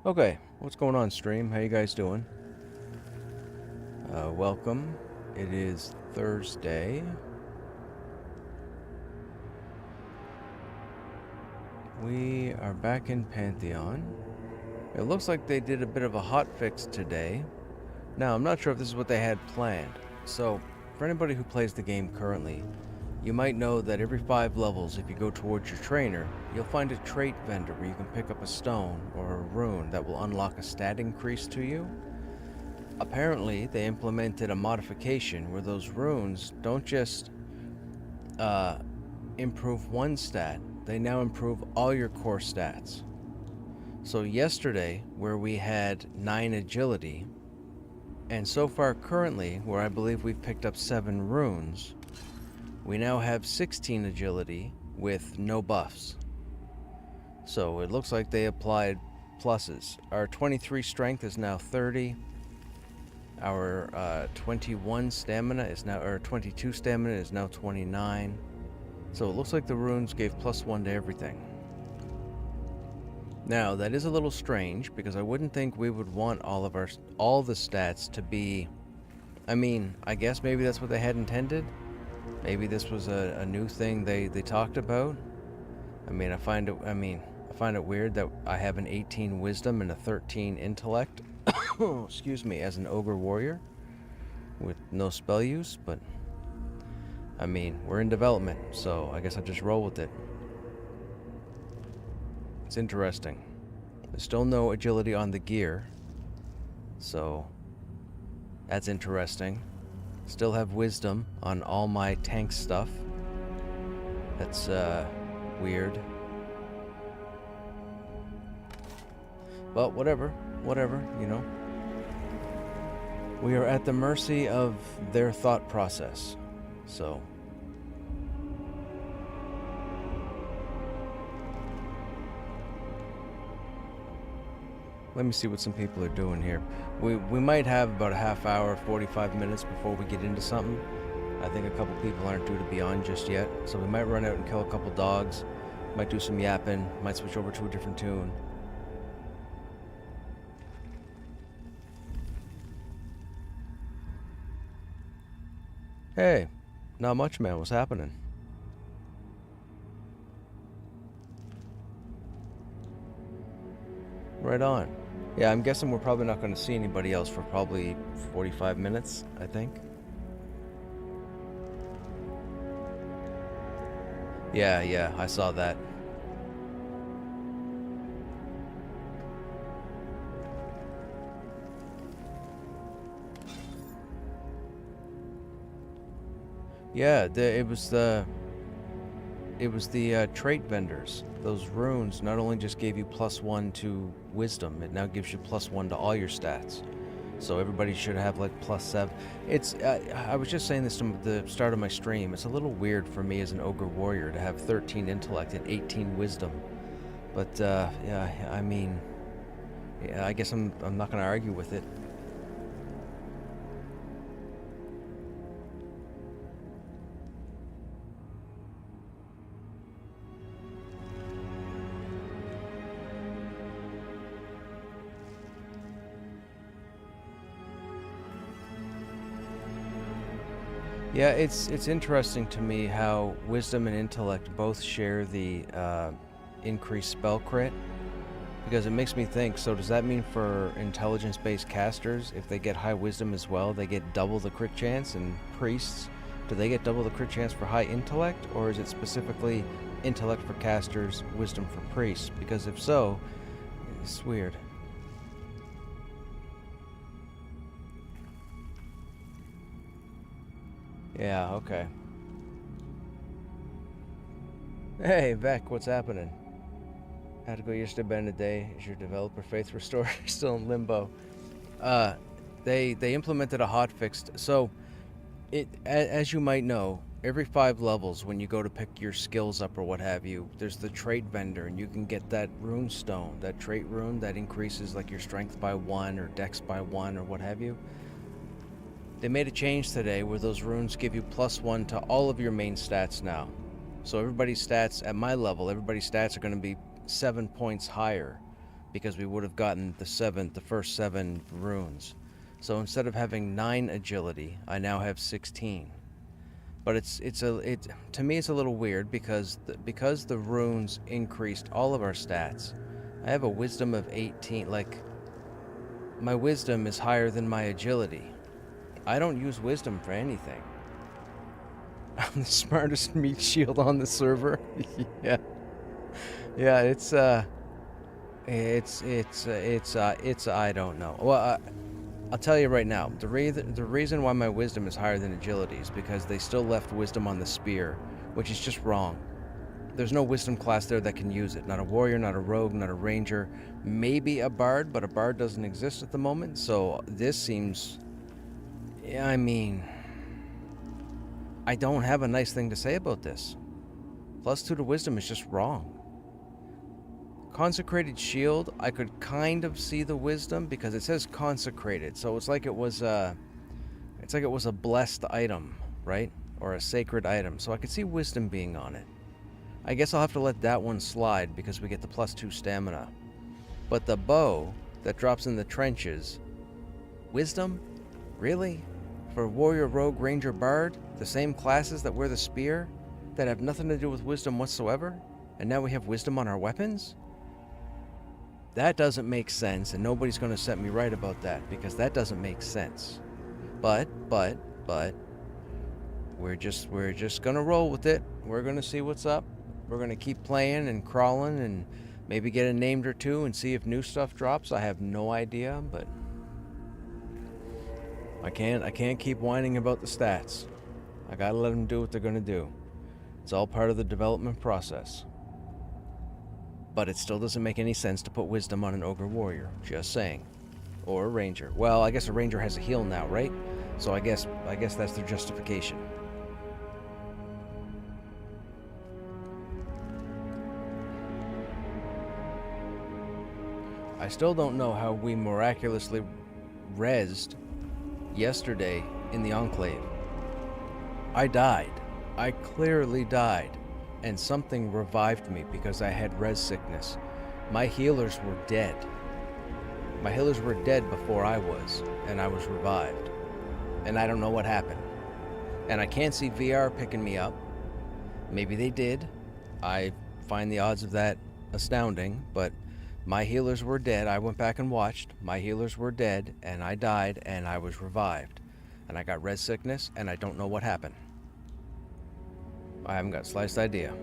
Okay, what's going on, stream? How you guys doing? Welcome. It is Thursday. We are back in Pantheon. It looks like they did a bit of a hotfix today. Now, I'm not sure if this is what they had planned. So, for anybody who plays the game currently, you might know that every 5 levels, if you go towards your trainer, you'll find a trait vendor where you can pick up a stone or a rune that will unlock a stat increase to you. Apparently, they implemented a modification where those runes don't just improve one stat, they now improve all your core stats. So yesterday, where we had 9 agility, and so far currently, where I believe we've picked up 7 runes, we now have 16 agility with no buffs. So it looks like they applied pluses. Our 23 strength is now 30. Our 21 stamina is now, or 22 stamina is now 29. So it looks like the runes gave +1 to everything. Now that is a little strange because I wouldn't think we would want all the stats to be. I mean, I guess maybe that's what they had intended. Maybe this was a new thing they talked about. I find it weird that I have an 18 wisdom and a 13 intellect. Excuse me, as an ogre warrior with no spell use, but we're in development, so I guess I'll just roll with it. It's interesting. There's still no agility on the gear, so that's interesting. Still have wisdom on all my tank stuff. That's weird. But whatever, you know. We are at the mercy of their thought process. So let me see what some people are doing here. We might have about a half hour, 45 minutes before we get into something. I think a couple people aren't due to be on just yet, so we might run out and kill a couple dogs, might do some yapping, might switch over to a different tune. Hey, not much, man. What's happening? Right on. Yeah, I'm guessing we're probably not going to see anybody else for probably 45 minutes, I think. Yeah, I saw that. Yeah, it was the trait vendors. Those runes not only just gave you +1 to wisdom, it now gives you +1 to all your stats. So everybody should have like +7. It's I was just saying this at the start of my stream. It's a little weird for me as an ogre warrior to have 13 intellect and 18 wisdom. But yeah, I guess I'm not going to argue with it. Yeah, it's interesting to me how wisdom and intellect both share the increased spell crit, because it makes me think, so does that mean for intelligence-based casters, if they get high wisdom as well, they get double the crit chance, and priests, do they get double the crit chance for high intellect, or is it specifically intellect for casters, wisdom for priests? Because if so, it's weird. Yeah, okay. Hey, Vec, what's happening? Had to go yesterday, been a day. Is your developer faith restored? Still in limbo. They implemented a hotfix. So, as you might know, every 5 levels, when you go to pick your skills up or what have you, there's the trait vendor, and you can get that rune stone, that trait rune that increases like your strength by 1 or dex by 1 or what have you. They made a change today where those runes give you +1 to all of your main stats now. So everybody's stats, at my level, everybody's stats are going to be 7 points higher because we would have gotten the first 7 runes. So instead of having 9 agility, I now have 16. But to me it's a little weird because the runes increased all of our stats. I have a wisdom of 18. Like, my wisdom is higher than my agility. I don't use wisdom for anything. I'm the smartest meat shield on the server. Yeah. Yeah, it's I don't know. Well, I'll tell you right now. The reason why my wisdom is higher than agility is because they still left wisdom on the spear, which is just wrong. There's no wisdom class there that can use it. Not a warrior, not a rogue, not a ranger. Maybe a bard, but a bard doesn't exist at the moment. So this seems... I mean... I don't have a nice thing to say about this. +2 to wisdom is just wrong. Consecrated shield, I could kind of see the wisdom because it says consecrated, so it's like it was a blessed item, right? Or a sacred item. So I could see wisdom being on it. I guess I'll have to let that one slide because we get the +2 stamina. But the bow that drops in the trenches, wisdom? Really? For warrior, rogue, ranger, bard, the same classes that wear the spear, that have nothing to do with wisdom whatsoever, and now we have wisdom on our weapons? That doesn't make sense, and nobody's going to set me right about that, because that doesn't make sense. But, we're just going to roll with it. We're going to see what's up. We're going to keep playing and crawling, and maybe get a named or two, and see if new stuff drops. I have no idea, but... I can't keep whining about the stats. I gotta let them do what they're gonna do. It's all part of the development process. But it still doesn't make any sense to put wisdom on an ogre warrior. Just saying. Or a ranger. Well, I guess a ranger has a heal now, right? So I guess that's their justification. I still don't know how we miraculously rezzed yesterday in the Enclave. I died. I clearly died. And something revived me because I had res sickness. My healers were dead. My healers were dead before I was, and I was revived. And I don't know what happened. And I can't see VR picking me up. Maybe they did. I find the odds of that astounding, but my healers were dead. I went back and watched. My healers were dead, and I died, and I was revived. And I got res sickness, and I don't know what happened. I haven't got sliced idea.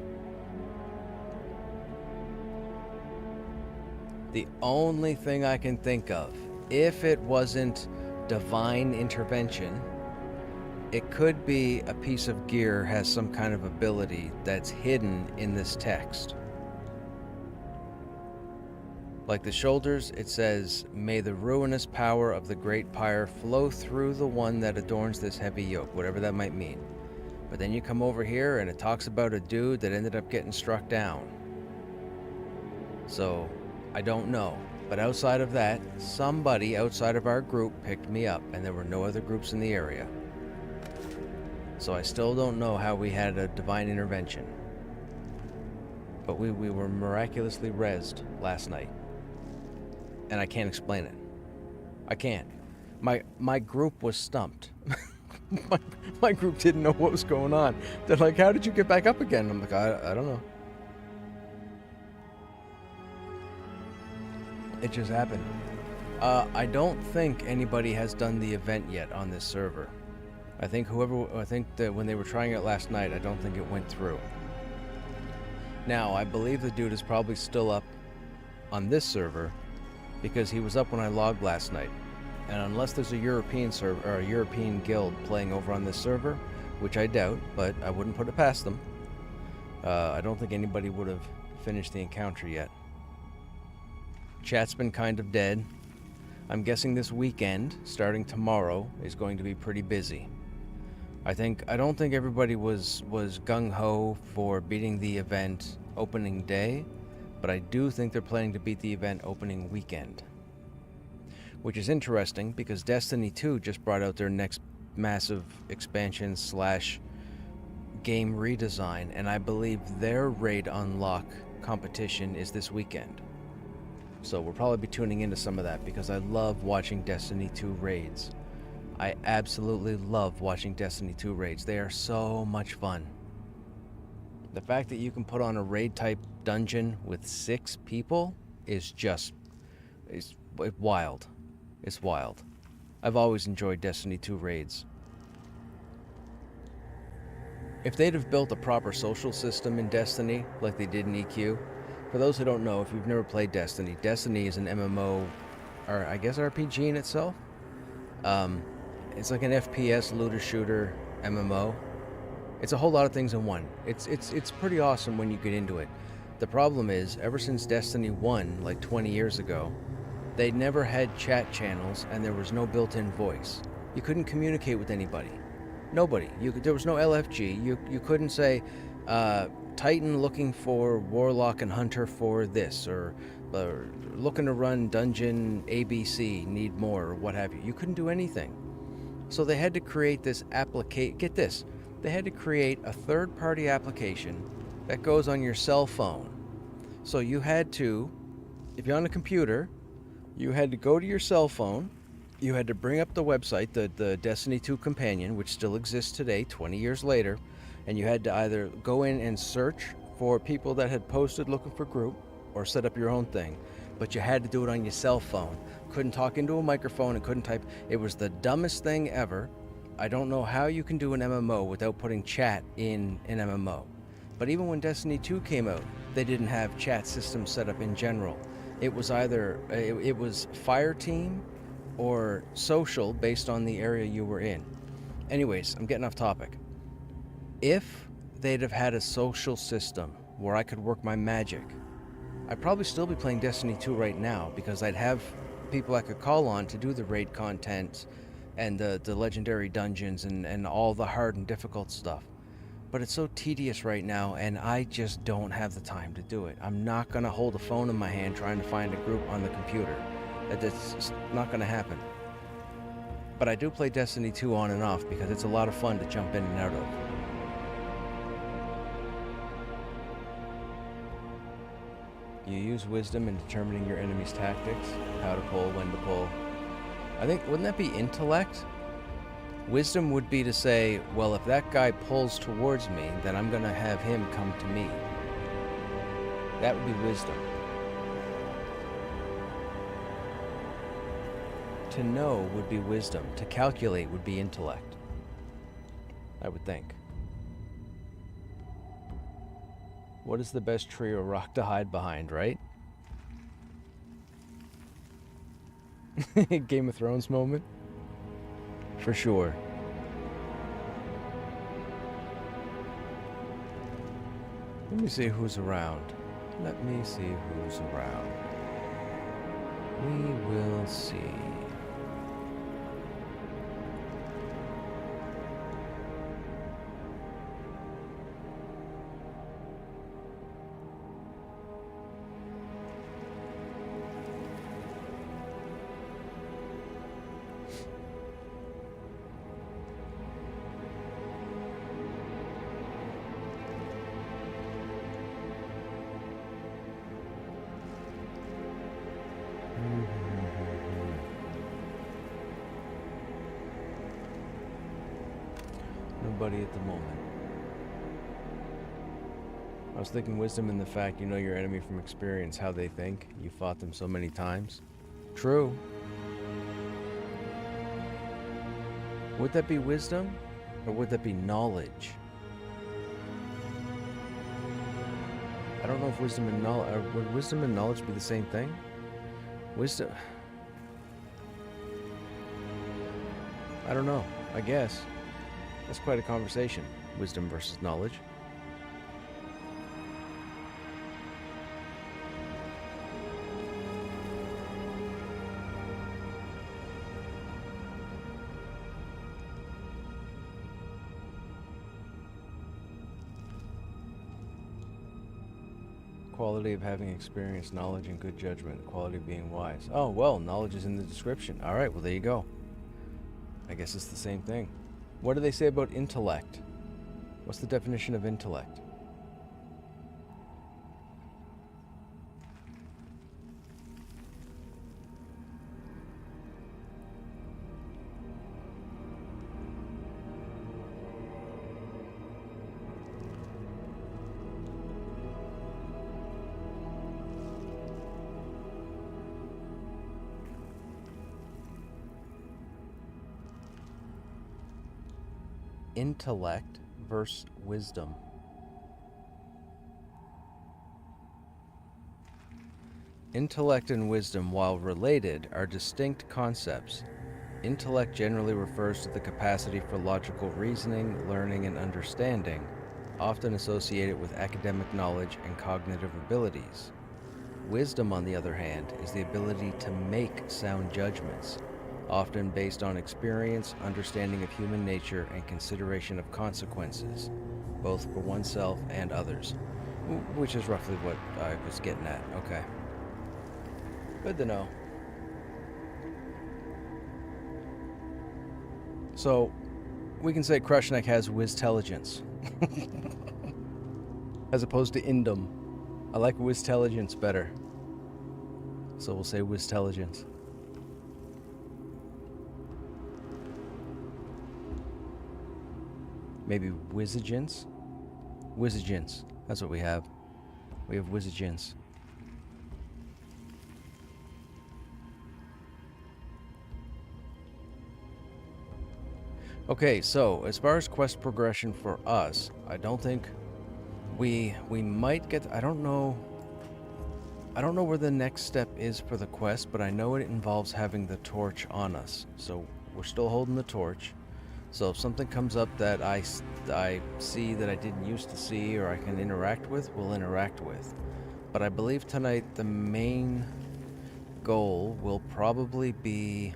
The only thing I can think of, if it wasn't divine intervention, it could be a piece of gear has some kind of ability that's hidden in this text. Like the shoulders, it says, "May the ruinous power of the great pyre flow through the one that adorns this heavy yoke," whatever that might mean. But then you come over here and it talks about a dude that ended up getting struck down. So, I don't know. But outside of that, somebody outside of our group picked me up, and there were no other groups in the area. So I still don't know how we had a divine intervention. But we were miraculously rezzed last night. And I can't explain it. I can't. My group was stumped. my group didn't know what was going on. They're like, "How did you get back up again?" I'm like, I don't know. It just happened. I don't think anybody has done the event yet on this server. I think that when they were trying it last night, I don't think it went through. Now, I believe the dude is probably still up on this server because he was up when I logged last night. And unless there's a European server or a European guild playing over on this server, which I doubt, but I wouldn't put it past them, I don't think anybody would have finished the encounter yet. Chat's been kind of dead. I'm guessing this weekend, starting tomorrow, is going to be pretty busy. I don't think everybody was gung-ho for beating the event opening day, but I do think they're planning to beat the event opening weekend. Which is interesting because Destiny 2 just brought out their next massive expansion / game redesign, and I believe their raid unlock competition is this weekend. So we'll probably be tuning into some of that because I love watching Destiny 2 raids. I absolutely love watching Destiny 2 raids. They are so much fun. The fact that you can put on a raid type dungeon with 6 people is just it's wild. It's wild. I've always enjoyed Destiny 2 raids. If they'd have built a proper social system in Destiny like they did in EQ, for those who don't know, if you've never played Destiny, Destiny is an MMO, or I guess RPG in itself. It's like an FPS looter shooter MMO. It's a whole lot of things in one. It's pretty awesome when you get into it. The problem is, ever since Destiny 1, like 20 years ago, they never had chat channels and there was no built-in voice. You couldn't communicate with anybody. Nobody. There was no LFG. You couldn't say, Titan looking for Warlock and Hunter for this, or looking to run Dungeon ABC, need more, or what have you. You couldn't do anything. So they had to create this application. Get this. They had to create a third-party application that goes on your cell phone. So you had to, if you're on a computer, you had to go to your cell phone, you had to bring up the website, the Destiny 2 companion, which still exists today, 20 years later, and you had to either go in and search for people that had posted looking for group, or set up your own thing. But you had to do it on your cell phone. Couldn't talk into a microphone and couldn't type. It was the dumbest thing ever. I don't know how you can do an MMO without putting chat in an MMO. But even when Destiny 2 came out, they didn't have chat systems set up in general. It was either, it was Fireteam or social based on the area you were in. Anyways, I'm getting off topic. If they'd have had a social system where I could work my magic, I'd probably still be playing Destiny 2 right now, because I'd have people I could call on to do the raid content and the legendary dungeons and all the hard and difficult stuff. But it's so tedious right now, and I just don't have the time to do it. I'm not going to hold a phone in my hand trying to find a group on the computer. That's not going to happen. But I do play Destiny 2 on and off because it's a lot of fun to jump in and out of. You use wisdom in determining your enemy's tactics, how to pull, when to pull. I think, wouldn't that be intellect? Wisdom would be to say, well, if that guy pulls towards me, then I'm going to have him come to me. That would be wisdom. To know would be wisdom. To calculate would be intellect. I would think. What is the best tree or rock to hide behind, right? Game of Thrones moment? For sure. Let me see who's around. Let me see who's around. We will see. Nobody at the moment. I was thinking wisdom in the fact you know your enemy from experience, how they think. You fought them so many times. True. Would that be wisdom? Or would that be knowledge? I don't know if wisdom and knowledge... Would wisdom and knowledge be the same thing? Wisdom... I don't know. I guess. That's quite a conversation. Wisdom versus knowledge. Quality of having experience, knowledge, and good judgment. Quality of being wise. Oh, well, knowledge is in the description. All right, well, there you go. I guess it's the same thing. What do they say about intellect? What's the definition of intellect? intellect versus wisdom. Intellect and wisdom, while related, are distinct concepts. Intellect generally refers to the capacity for logical reasoning, learning, and understanding, often associated with academic knowledge and cognitive abilities. Wisdom, on the other hand, is the ability to make sound judgments, often based on experience, understanding of human nature, and consideration of consequences, both for oneself and others. Which is roughly what I was getting at. Okay. Good to know. So, we can say Krushnek has wistelligence. As opposed to indom. I like wistelligence better. So we'll say wistelligence. Maybe wizagence? Wizagence. That's what we have. We have wizagence. Okay, so as far as quest progression for us, I don't think we might get, I don't know where the next step is for the quest, but I know it involves having the torch on us. So we're still holding the torch. So if something comes up that I see that I didn't used to see or I can interact with, we'll interact with. But I believe tonight the main goal will probably be...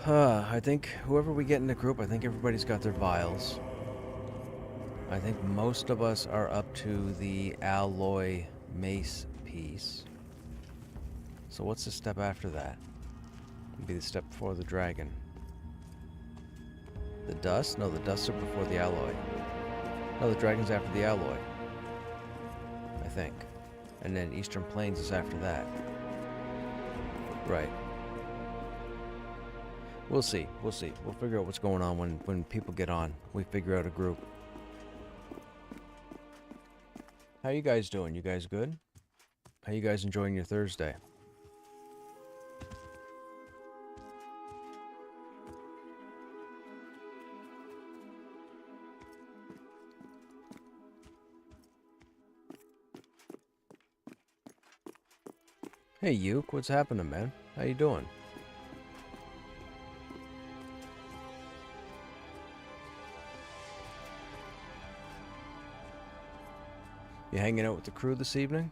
I think whoever we get in the group, I think everybody's got their vials. I think most of us are up to the alloy mace piece. So what's the step after that? It'd be the step before the dragon. The dust? No, the dusts are before the alloy. No, the dragon's after the alloy. I think. And then Eastern Plains is after that. Right. We'll see. We'll see. We'll figure out what's going on when people get on. We figure out a group. How you guys doing? You guys good? How you guys enjoying your Thursday? Hey, Yuke, what's happening, man? How you doing? You hanging out with the crew this evening?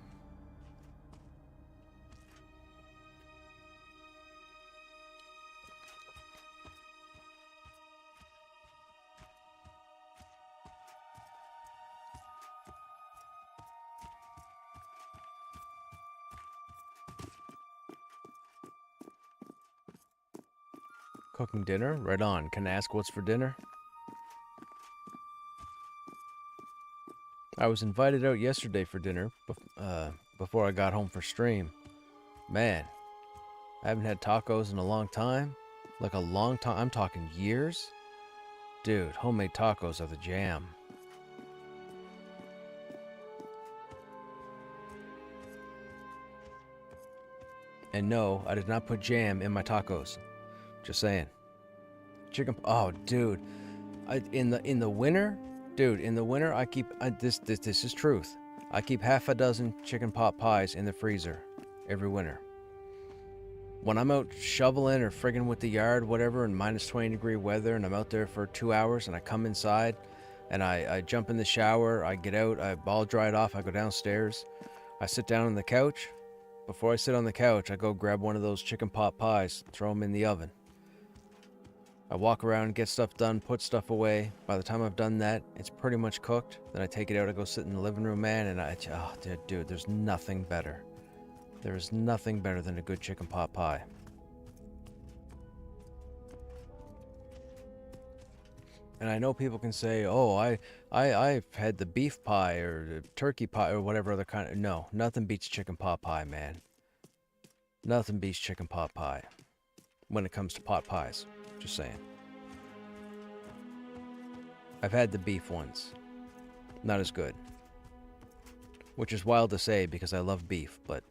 Cooking dinner? Right on. Can I ask what's for dinner? I was invited out yesterday for dinner, before I got home for stream. Man, I haven't had tacos in a long time. Like a long time. I'm talking years. Dude, homemade tacos are the jam. And no, I did not put jam in my tacos. Just saying. Chicken. Oh, dude. In the winter, dude. In the winter, I keep this is truth. I keep half a dozen chicken pot pies in the freezer every winter. When I'm out shoveling or friggin' with the yard, whatever, in minus 20-degree weather, and I'm out there for 2 hours, and I come inside, and I jump in the shower, I get out, I all dried off, I go downstairs, I sit down on the couch. Before I sit on the couch, I go grab one of those chicken pot pies, throw them in the oven. I walk around, get stuff done, put stuff away. By the time I've done that, it's pretty much cooked. Then I take it out, I go sit in the living room, man, and oh, dude, there's nothing better. There is nothing better than a good chicken pot pie. And I know people can say, oh, I've had the beef pie or the turkey pie or whatever other kind of... No, nothing beats chicken pot pie, man. Nothing beats chicken pot pie when it comes to pot pies. Just saying. I've had the beef ones. Not as good. Which is wild to say because I love beef, but...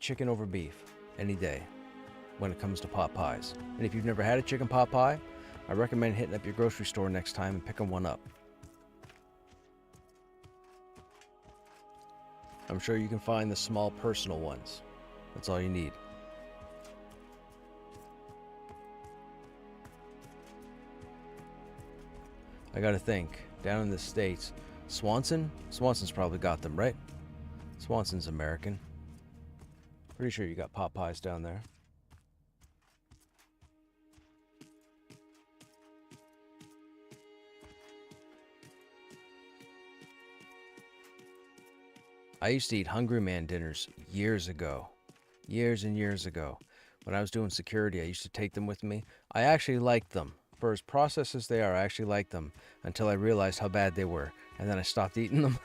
chicken over beef. Any day. when it comes to pot pies. And if you've never had a chicken pot pie, I recommend hitting up your grocery store next time and picking one up. I'm sure you can find the small personal ones. That's all you need. I gotta think, down in the States, Swanson's probably got them, right? Swanson's American. Pretty sure you got pot pies down there. I used to eat Hungry Man dinners years ago. Years and years ago. When I was doing security, I used to take them with me. I actually liked them. For as processed as they are, I actually liked them until I realized how bad they were, and then I stopped eating them.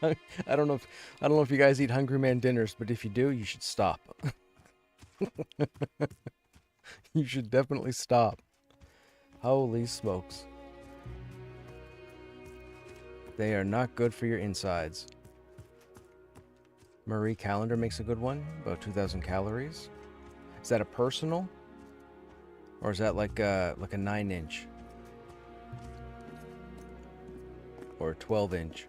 I don't know if you guys eat Hungry Man dinners, but if you do, you should stop. You should definitely stop. Holy smokes. They are not good for your insides. Marie Callender makes a good one, about 2,000 calories. Is that a personal? Or is that like a 9-inch? Or a 12-inch?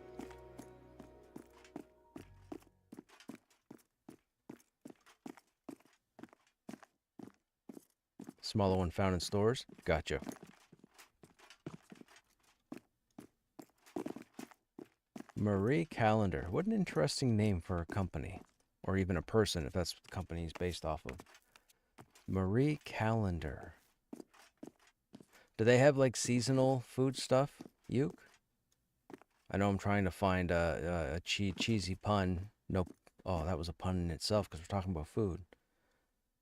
Smaller one found in stores? Gotcha. Marie Callender. What an interesting name for a company. Or even a person, if that's what the company is based off of. Marie Callender. Do they have like seasonal food stuff, Uke? I know I'm trying to find a cheesy pun. Nope. Oh, that was a pun in itself because we're talking about food.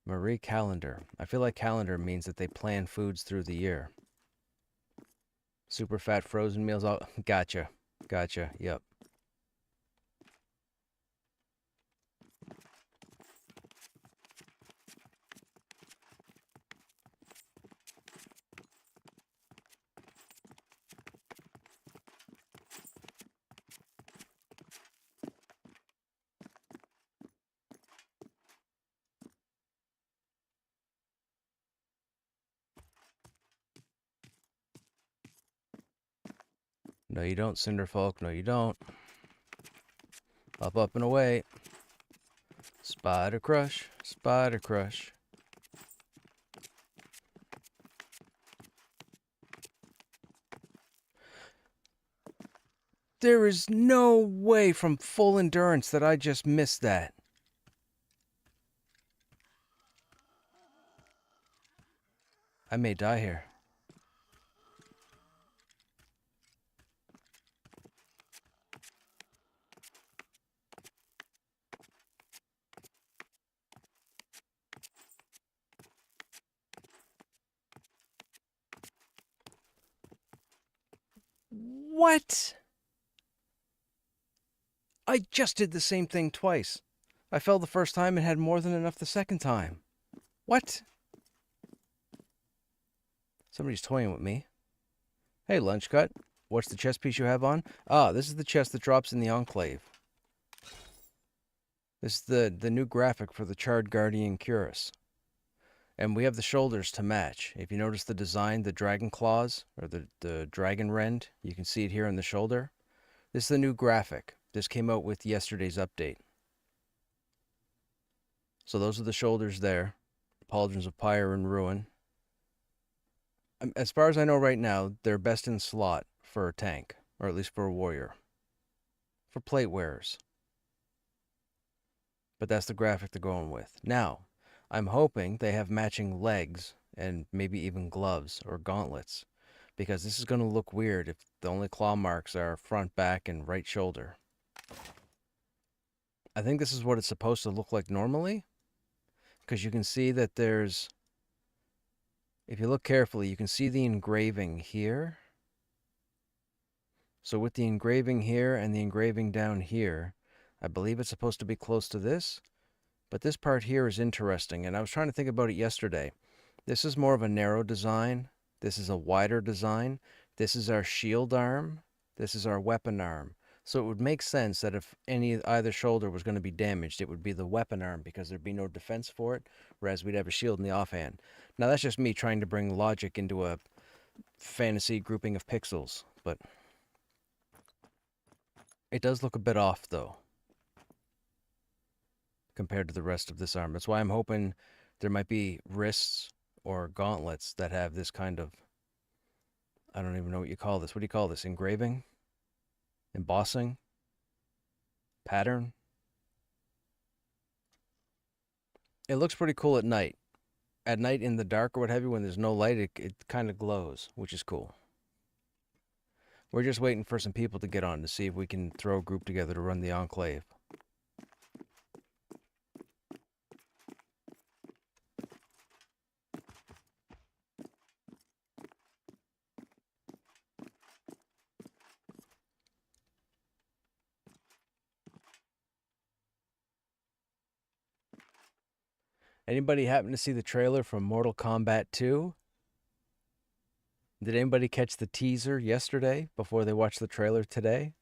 Marie Callender. I feel like calendar means that they plan foods through the year. Super fat frozen meals. Oh, gotcha. Gotcha. Yep. No, you don't, Cinderfolk. No, you don't. Up, up, and away. Spider Crush. Spider Crush. There is no way from full endurance that I just missed that. I may die here. What? I just did the same thing twice. I fell the first time and had more than enough the second time. What? Somebody's toying with me. Hey, Lunch Cut. What's the chest piece you have on? Ah, this is the chest that drops in the Enclave. This is the new graphic for the Charred Guardian Cuirass. And we have the shoulders to match. If you notice the design, the dragon claws, or the dragon rend, you can see it here on the shoulder. This is the new graphic. This came out with yesterday's update. So those are the shoulders there. Pauldrons of Pyre and Ruin. As far as I know right now, they're best in slot for a tank, or at least for a warrior. For plate wearers. But that's the graphic they're going with. Now, I'm hoping they have matching legs and maybe even gloves or gauntlets, because this is going to look weird if the only claw marks are front, back, and right shoulder. I think this is what it's supposed to look like normally, because you can see that there's, if you look carefully, you can see the engraving here. So with the engraving here and the engraving down here, I believe it's supposed to be close to this. But this part here is interesting, and I was trying to think about it yesterday. This is more of a narrow design. This is a wider design. This is our shield arm. This is our weapon arm. So it would make sense that if either shoulder was going to be damaged, it would be the weapon arm because there'd be no defense for it, whereas we'd have a shield in the offhand. Now that's just me trying to bring logic into a fantasy grouping of pixels, but it does look a bit off though compared to the rest of this arm. That's why I'm hoping there might be wrists or gauntlets that have this kind of, I don't even know what you call this. What do you call this? Engraving? Embossing? Pattern? It looks pretty cool at night. At night in the dark or what have you, when there's no light, it kind of glows, which is cool. We're just waiting for some people to get on to see if we can throw a group together to run the Enclave. Anybody happen to see the trailer from Mortal Kombat 2? Did anybody catch the teaser yesterday before they watched the trailer today?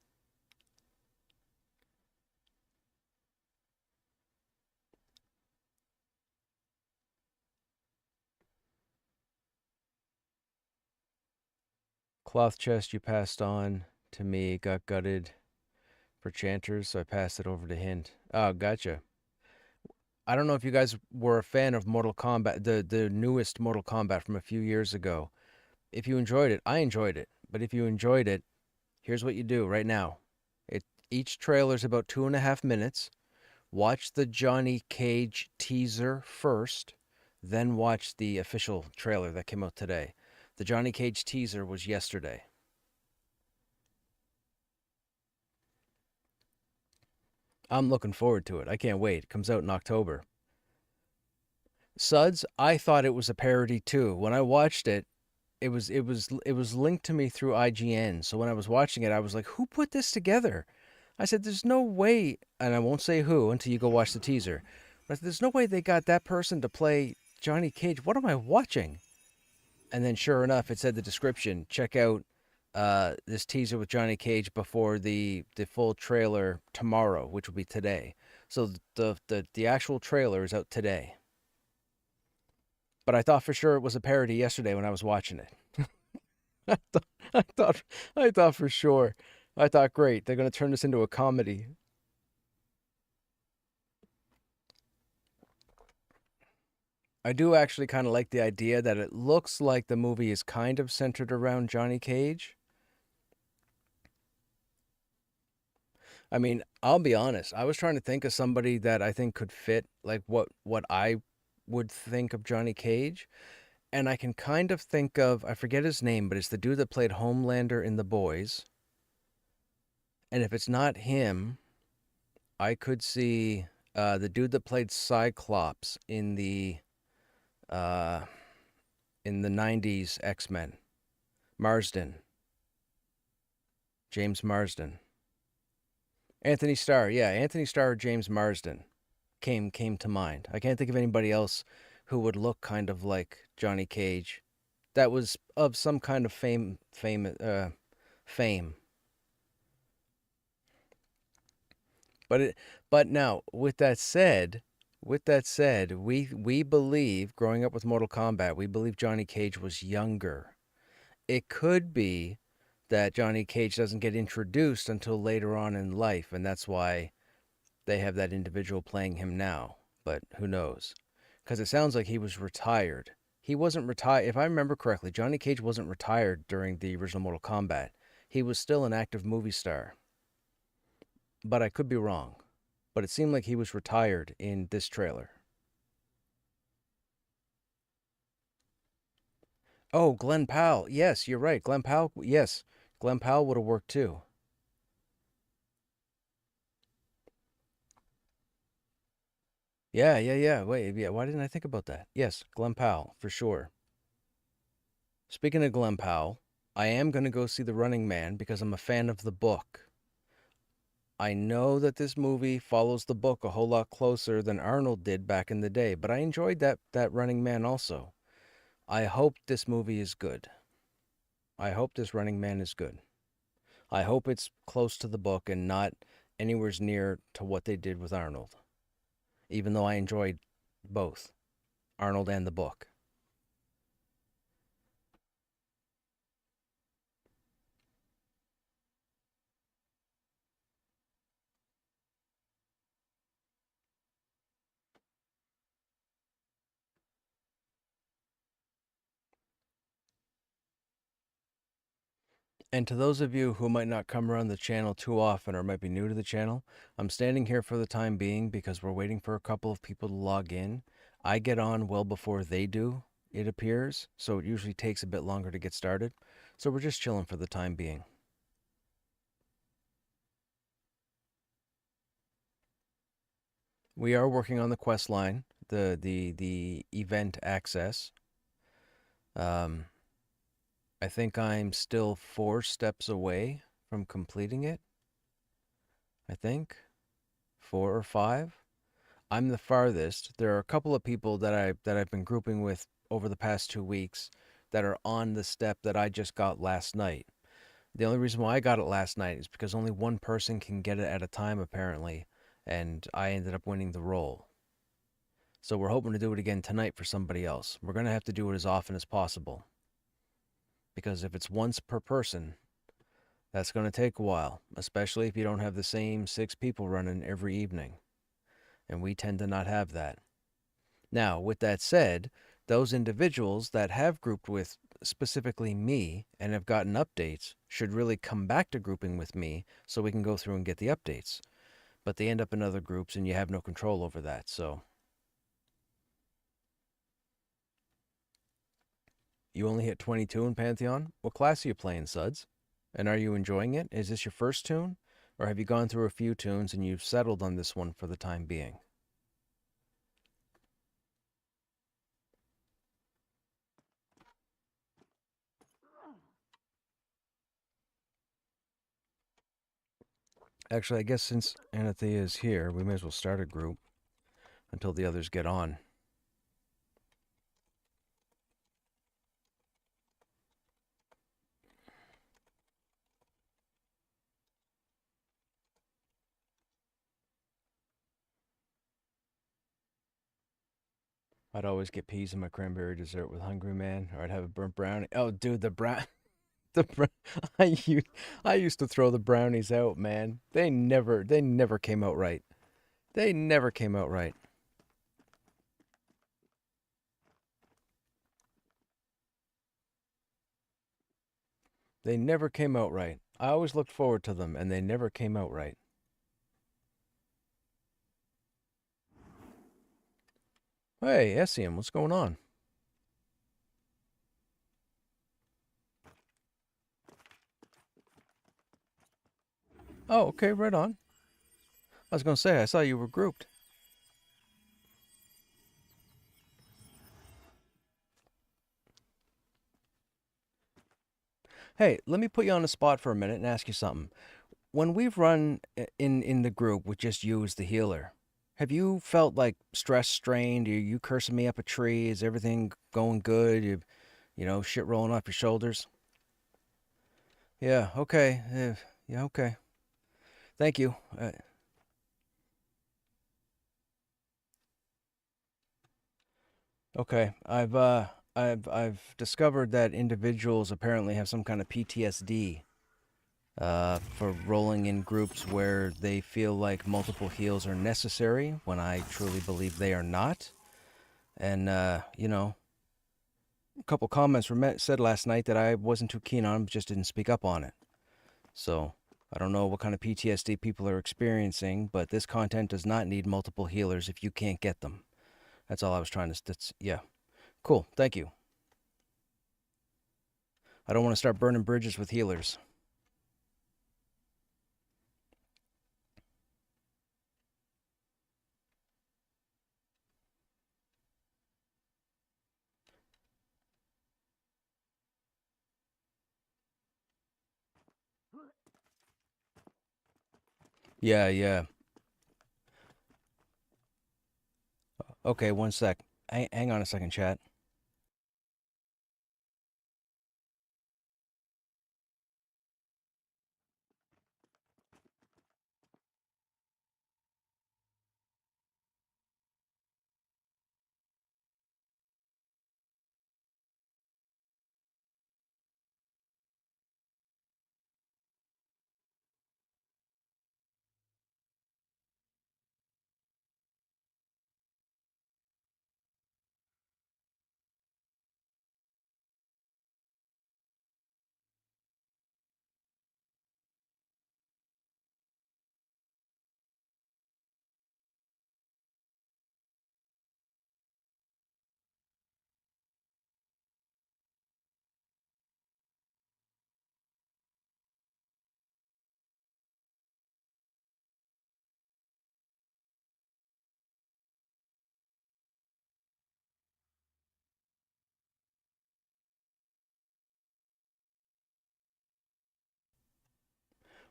Cloth chest you passed on to me got gutted for Chanters, so I passed it over to Hint. Oh, gotcha. I don't know if you guys were a fan of Mortal Kombat, the newest Mortal Kombat from a few years ago. If you enjoyed it, I enjoyed it. But if you enjoyed it, here's what you do right now. Each trailer's about 2.5 minutes. Watch the Johnny Cage teaser first, then watch the official trailer that came out today. The Johnny Cage teaser was yesterday. I'm looking forward to it. I can't wait. It comes out in October. Suds, I thought it was a parody too. When I watched it, it was linked to me through IGN. So when I was watching it, I was like, "Who put this together?" I said, "There's no way," and I won't say who until you go watch the teaser. But there's no way they got that person to play Johnny Cage. What am I watching? And then sure enough, it said the description. Check out this teaser with Johnny Cage before the full trailer tomorrow, which will be today. So the actual trailer is out today. But I thought for sure it was a parody yesterday when I was watching it. I thought, I thought, I thought for sure. I thought, great, they're going to turn this into a comedy. I do actually kind of like the idea that it looks like the movie is kind of centered around Johnny Cage. I mean, I'll be honest. I was trying to think of somebody that I think could fit like what I would think of Johnny Cage, and I can kind of think of, I forget his name, but it's the dude that played Homelander in The Boys. And if it's not him, I could see the dude that played Cyclops uh, in the '90s X-Men, Marsden, James Marsden, Anthony Starr. Yeah, Anthony Starr or James Marsden came to mind. I can't think of anybody else who would look kind of like Johnny Cage that was of some kind of fame. But now, with that said, we believe, growing up with Mortal Kombat, we believe Johnny Cage was younger. It could be that Johnny Cage doesn't get introduced until later on in life, and that's why they have that individual playing him now. But who knows? Because it sounds like he was retired. He wasn't retired. If I remember correctly, Johnny Cage wasn't retired during the original Mortal Kombat. He was still an active movie star. But I could be wrong. But it seemed like he was retired in this trailer. Oh, Glenn Powell. Yes, you're right. Glenn Powell. Yes, Glenn Powell would have worked too. Yeah, yeah, yeah. Wait, yeah. Why didn't I think about that? Yes, Glenn Powell for sure. Speaking of Glenn Powell, I am going to go see The Running Man because I'm a fan of the book. I know that this movie follows the book a whole lot closer than Arnold did back in the day, but I enjoyed that Running Man also. I hope this movie is good. I hope this Running Man is good. I hope it's close to the book and not anywhere near to what they did with Arnold, even though I enjoyed both Arnold and the book. And to those of you who might not come around the channel too often or might be new to the channel, I'm standing here for the time being because we're waiting for a couple of people to log in. I get on well before they do, it appears, so it usually takes a bit longer to get started. So we're just chilling for the time being. We are working on the quest line, the event access. Um, I think I'm still 4 steps away from completing it. I think 4 or 5. I'm the farthest. There are a couple of people that I've been grouping with over the past 2 weeks that are on the step that I just got last night. The only reason why I got it last night is because only one person can get it at a time apparently, and I ended up winning the role. So we're hoping to do it again tonight for somebody else. We're going to have to do it as often as possible. Because if it's once per person, that's going to take a while, especially if you don't have the same 6 people running every evening. And we tend to not have that. Now, with that said, those individuals that have grouped with specifically me and have gotten updates should really come back to grouping with me so we can go through and get the updates. But they end up in other groups and you have no control over that, so. You only hit 22 in Pantheon? What class are you playing, Suds? And are you enjoying it? Is this your first tune? Or have you gone through a few tunes and you've settled on this one for the time being? Actually, I guess since Anathea is here, we may as well start a group until the others get on. I'd always get peas in my cranberry dessert with Hungry Man, or I'd have a burnt brownie. Oh, dude, the brown, the I used to throw the brownies out, man. They never came out right. They never came out right. They never came out right. I always looked forward to them, and they never came out right. Hey, Essiem, what's going on? Oh, okay, right on. I was gonna say, I saw you were grouped. Hey, let me put you on the spot for a minute and ask you something. When we've run in the group with just you as the healer, have you felt like stress strained? Are you cursing me up a tree? Is everything going good? Shit rolling off your shoulders? Yeah, okay. Yeah, okay. Thank you. Okay, I've discovered that individuals apparently have some kind of PTSD for rolling in groups where they feel like multiple heals are necessary when I truly believe they are not. And a couple comments were said last night that I wasn't too keen on, just didn't speak up on it. So I don't know what kind of PTSD people are experiencing, but this content does not need multiple healers if you can't get them. That's all I was trying to. Yeah. Cool. Thank you. I don't want to start burning bridges with healers. Yeah, yeah. Okay, one sec. Hang on a second, chat.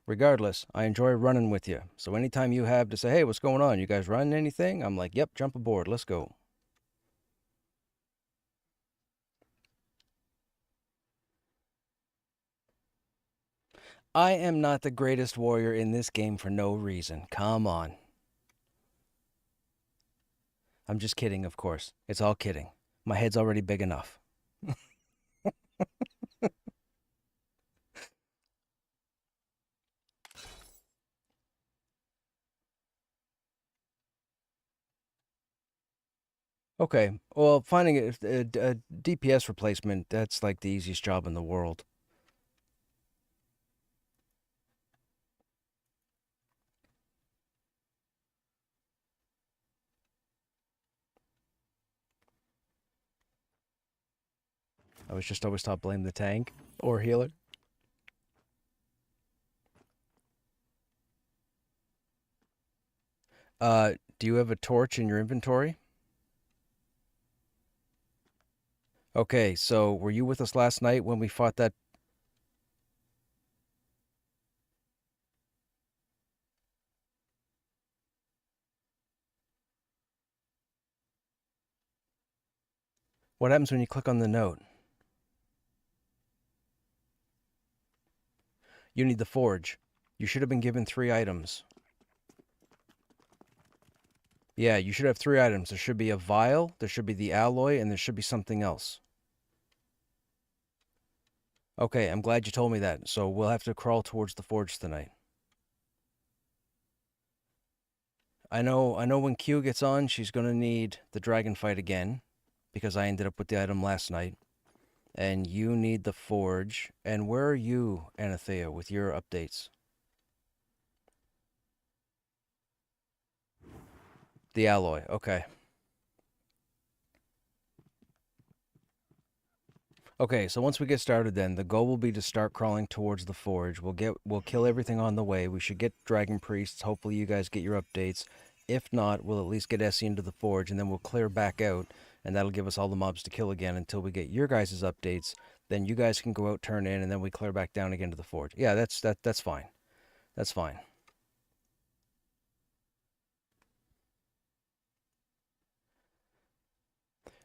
Regardless, I enjoy running with you. So anytime you have to say, hey, what's going on? You guys running anything? I'm like, yep, jump aboard. Let's go. I am not the greatest warrior in this game for no reason. Come on. I'm just kidding, of course. It's all kidding. My head's already big enough. Okay, well, finding a DPS replacement, that's like the easiest job in the world. I was just always taught blame the tank or healer. Do you have a torch in your inventory? Okay, so were you with us last night when we fought that? What happens when you click on the note? You need the forge. You should have been given 3 items. Yeah, you should have 3 items. There should be a vial, there should be the alloy, and there should be something else. Okay, I'm glad you told me that. So we'll have to crawl towards the forge tonight. I know when Q gets on, she's gonna need the dragon fight again, because I ended up with the item last night. And you need the forge. And where are you, Anathea, with your updates? The alloy, okay. Okay, so once we get started then, the goal will be to start crawling towards the forge. We'll kill everything on the way. We should get dragon priests. Hopefully you guys get your updates. If not, we'll at least get Essie into the forge and then we'll clear back out and that'll give us all the mobs to kill again until we get your guys' updates. Then you guys can go out, turn in, and then we clear back down again to the forge. Yeah, that's fine. That's fine.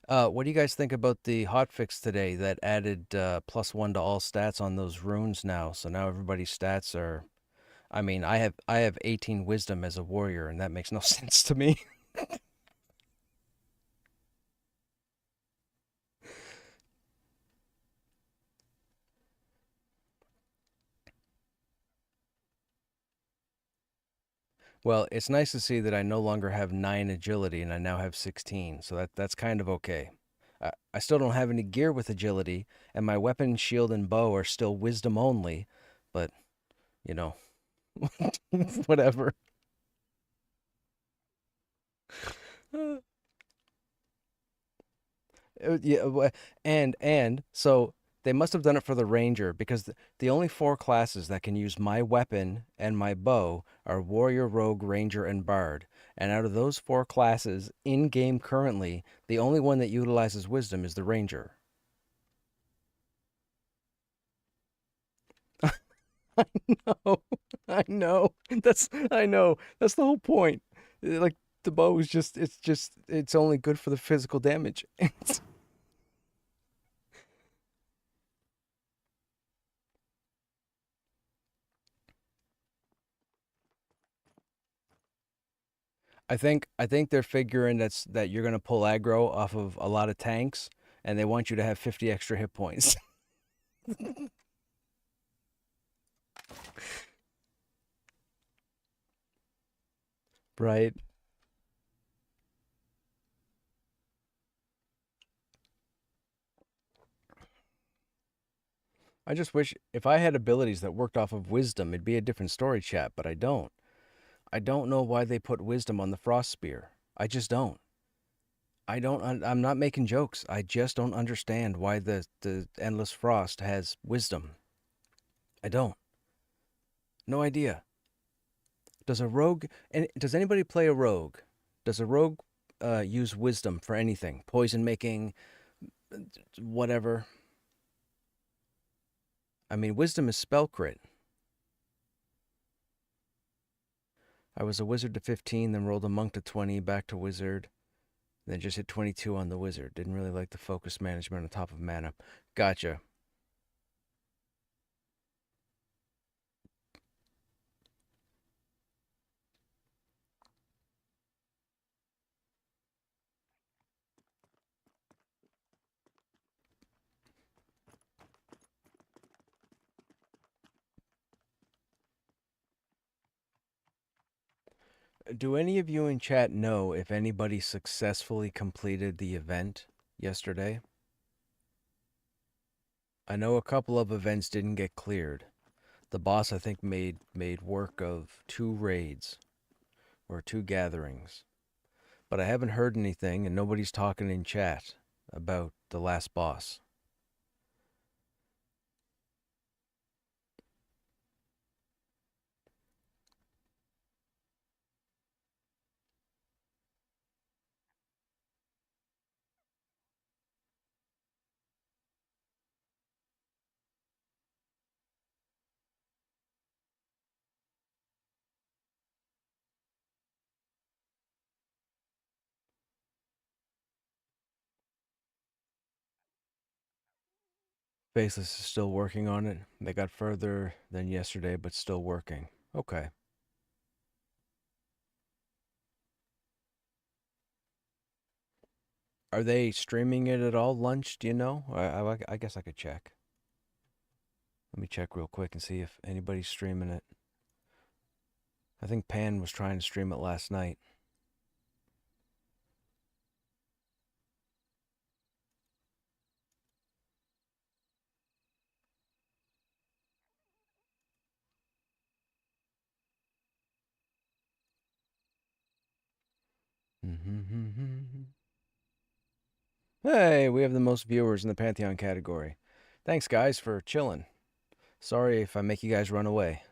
What do you guys think about the hotfix today that added +1 to all stats on those runes now? So now everybody's stats are. I mean, I have 18 wisdom as a warrior, and that makes no sense to me. Well, it's nice to see that I no longer have 9 agility and I now have 16, so that's kind of okay. I still don't have any gear with agility, and my weapon, shield, and bow are still wisdom only, but, you know, whatever. Yeah, and so they must have done it for the ranger because the only 4 classes that can use my weapon and my bow are warrior, rogue, ranger, and bard. And out of those 4 classes in game currently, the only one that utilizes wisdom is the ranger. I know, I know. I know. That's the whole point. Like the bow is it's only good for the physical damage. I think they're figuring that you're gonna pull aggro off of a lot of tanks, and they want you to have 50 extra hit points. Right. I just wish if I had abilities that worked off of wisdom, it'd be a different story, chat. But I don't. I don't know why they put wisdom on the frost spear. I just don't. I don't. I'm not making jokes. I just don't understand why the endless frost has wisdom. I don't. No idea. Does a rogue and does anybody play a rogue? Does a rogue use wisdom for anything? Poison making, whatever. I mean, wisdom is spell crit. I was a wizard to 15, then rolled a monk to 20, back to wizard, then just hit 22 on the wizard. Didn't really like the focus management on top of mana. Gotcha. Do any of you in chat know if anybody successfully completed the event yesterday? I know a couple of events didn't get cleared. The boss, I think, made work of 2 raids or 2 gatherings. But I haven't heard anything, and nobody's talking in chat about the last boss. Faceless is still working on it. They got further than yesterday, but still working. Okay. Are they streaming it at all? Lunch? Do you know? I guess I could check. Let me check real quick and see if anybody's streaming it. I think Pan was trying to stream it last night. Hey, we have the most viewers in the Pantheon category. Thanks, guys, for chilling. Sorry if I make you guys run away.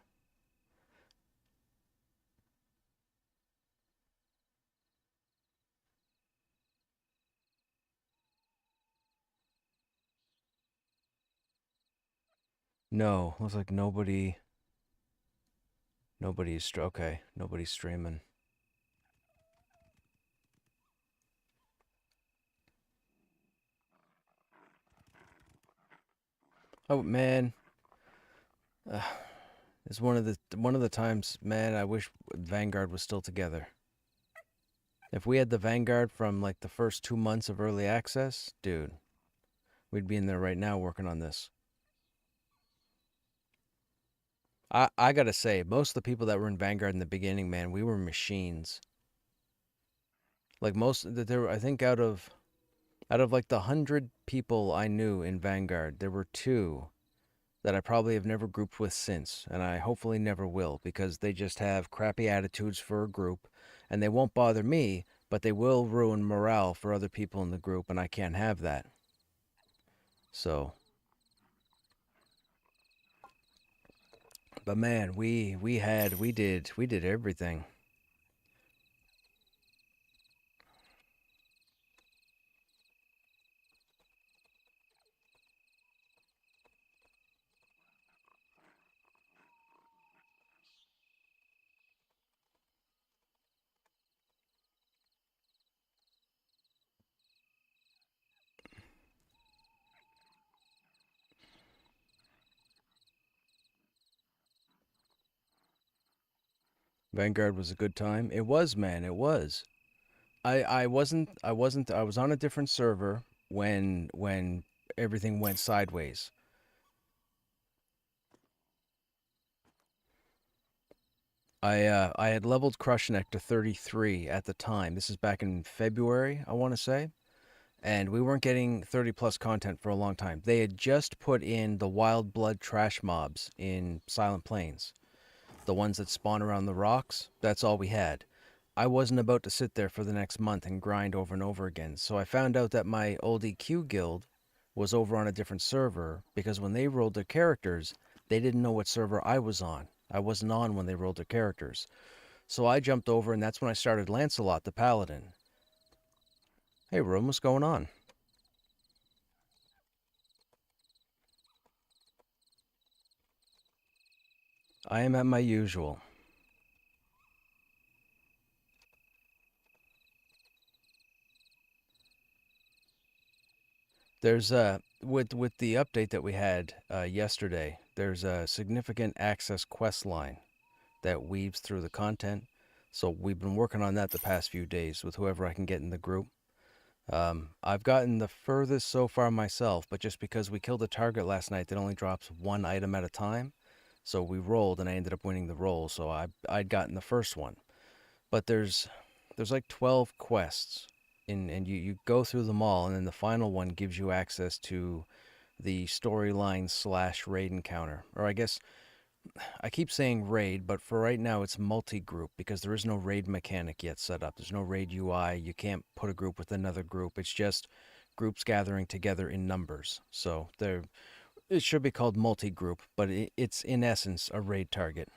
No, looks like nobody's okay. Nobody's streaming. Oh man, it's one of the times, man. I wish Vanguard was still together. If we had the Vanguard from like the first 2 months of early access, dude, we'd be in there right now working on this. I gotta say, most of the people that were in Vanguard in the beginning, man, we were machines. Like most that there, I think out of like the 100 people I knew in Vanguard, there were 2 that I probably have never grouped with since, and I hopefully never will, because they just have crappy attitudes for a group, and they won't bother me, but they will ruin morale for other people in the group, and I can't have that. So, but man, we did everything. Vanguard was a good time. It was, man, it was. I was on a different server when everything went sideways. I had leveled Krushnek to 33 at the time. This is back in February, I want to say. And we weren't getting 30 plus content for a long time. They had just put in the wild blood trash mobs in Silent Plains. The ones that spawn around the rocks, that's all we had. I wasn't about to sit there for the next month and grind over and over again. So I found out that my old EQ guild was over on a different server because when they rolled their characters, they didn't know what server I was on. I wasn't on when they rolled their characters. So I jumped over, and that's when I started Lancelot the Paladin. Hey, Room, what's going on? I am at my usual. There's with the update that we had yesterday. There's a significant access quest line that weaves through the content. So we've been working on that the past few days with whoever I can get in the group. I've gotten the furthest so far myself, but just because we killed a target last night that only drops one item at a time, so we rolled and I ended up winning the roll. So I'd gotten the first one, but there's like 12 quests, and you go through them all, and then the final one gives you access to the storyline slash raid encounter, or I guess I keep saying raid, but for right now it's multi-group because there is no raid mechanic yet set up. There's no raid UI. You can't put a group with another group. It's just groups gathering together in numbers. So there, it should be called multi-group, but it's in essence a raid target.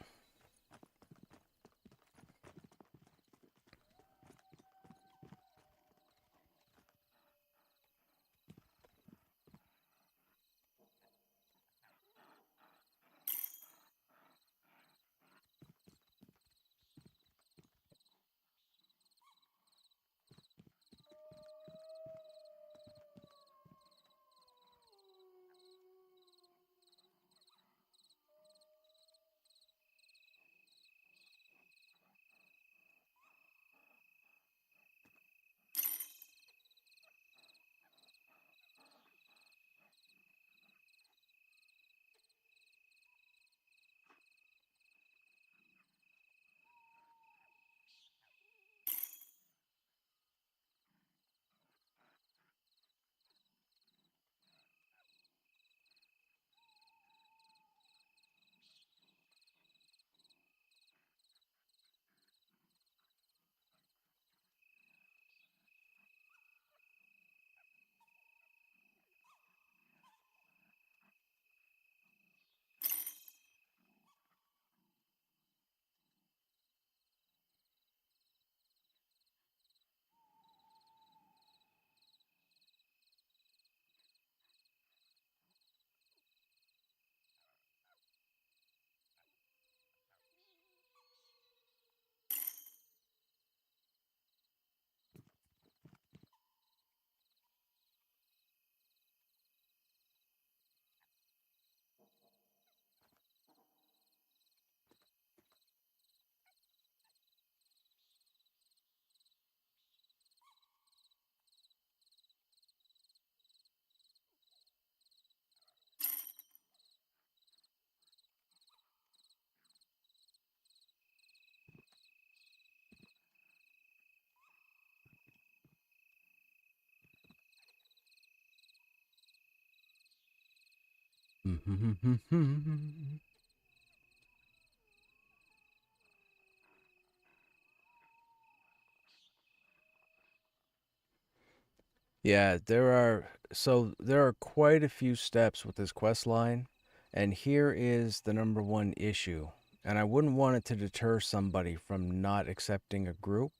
Yeah, there are quite a few steps with this quest line, and here is the number one issue. And I wouldn't want it to deter somebody from not accepting a group,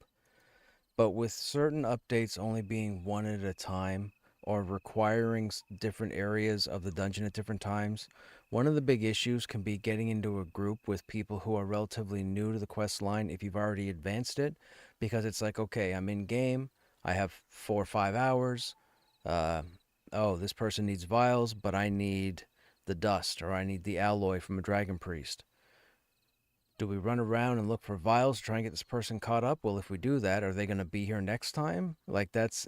but with certain updates only being one at a time or requiring different areas of the dungeon at different times, one of the big issues can be getting into a group with people who are relatively new to the quest line if you've already advanced it, because it's like, okay, I'm in game, I have 4 or 5 hours. Uh, oh, this person needs vials, but I need the dust or I need the alloy from a dragon priest. Do we run around and look for vials to try and get this person caught up? Well, if we do that, are they going to be here next time? Like that's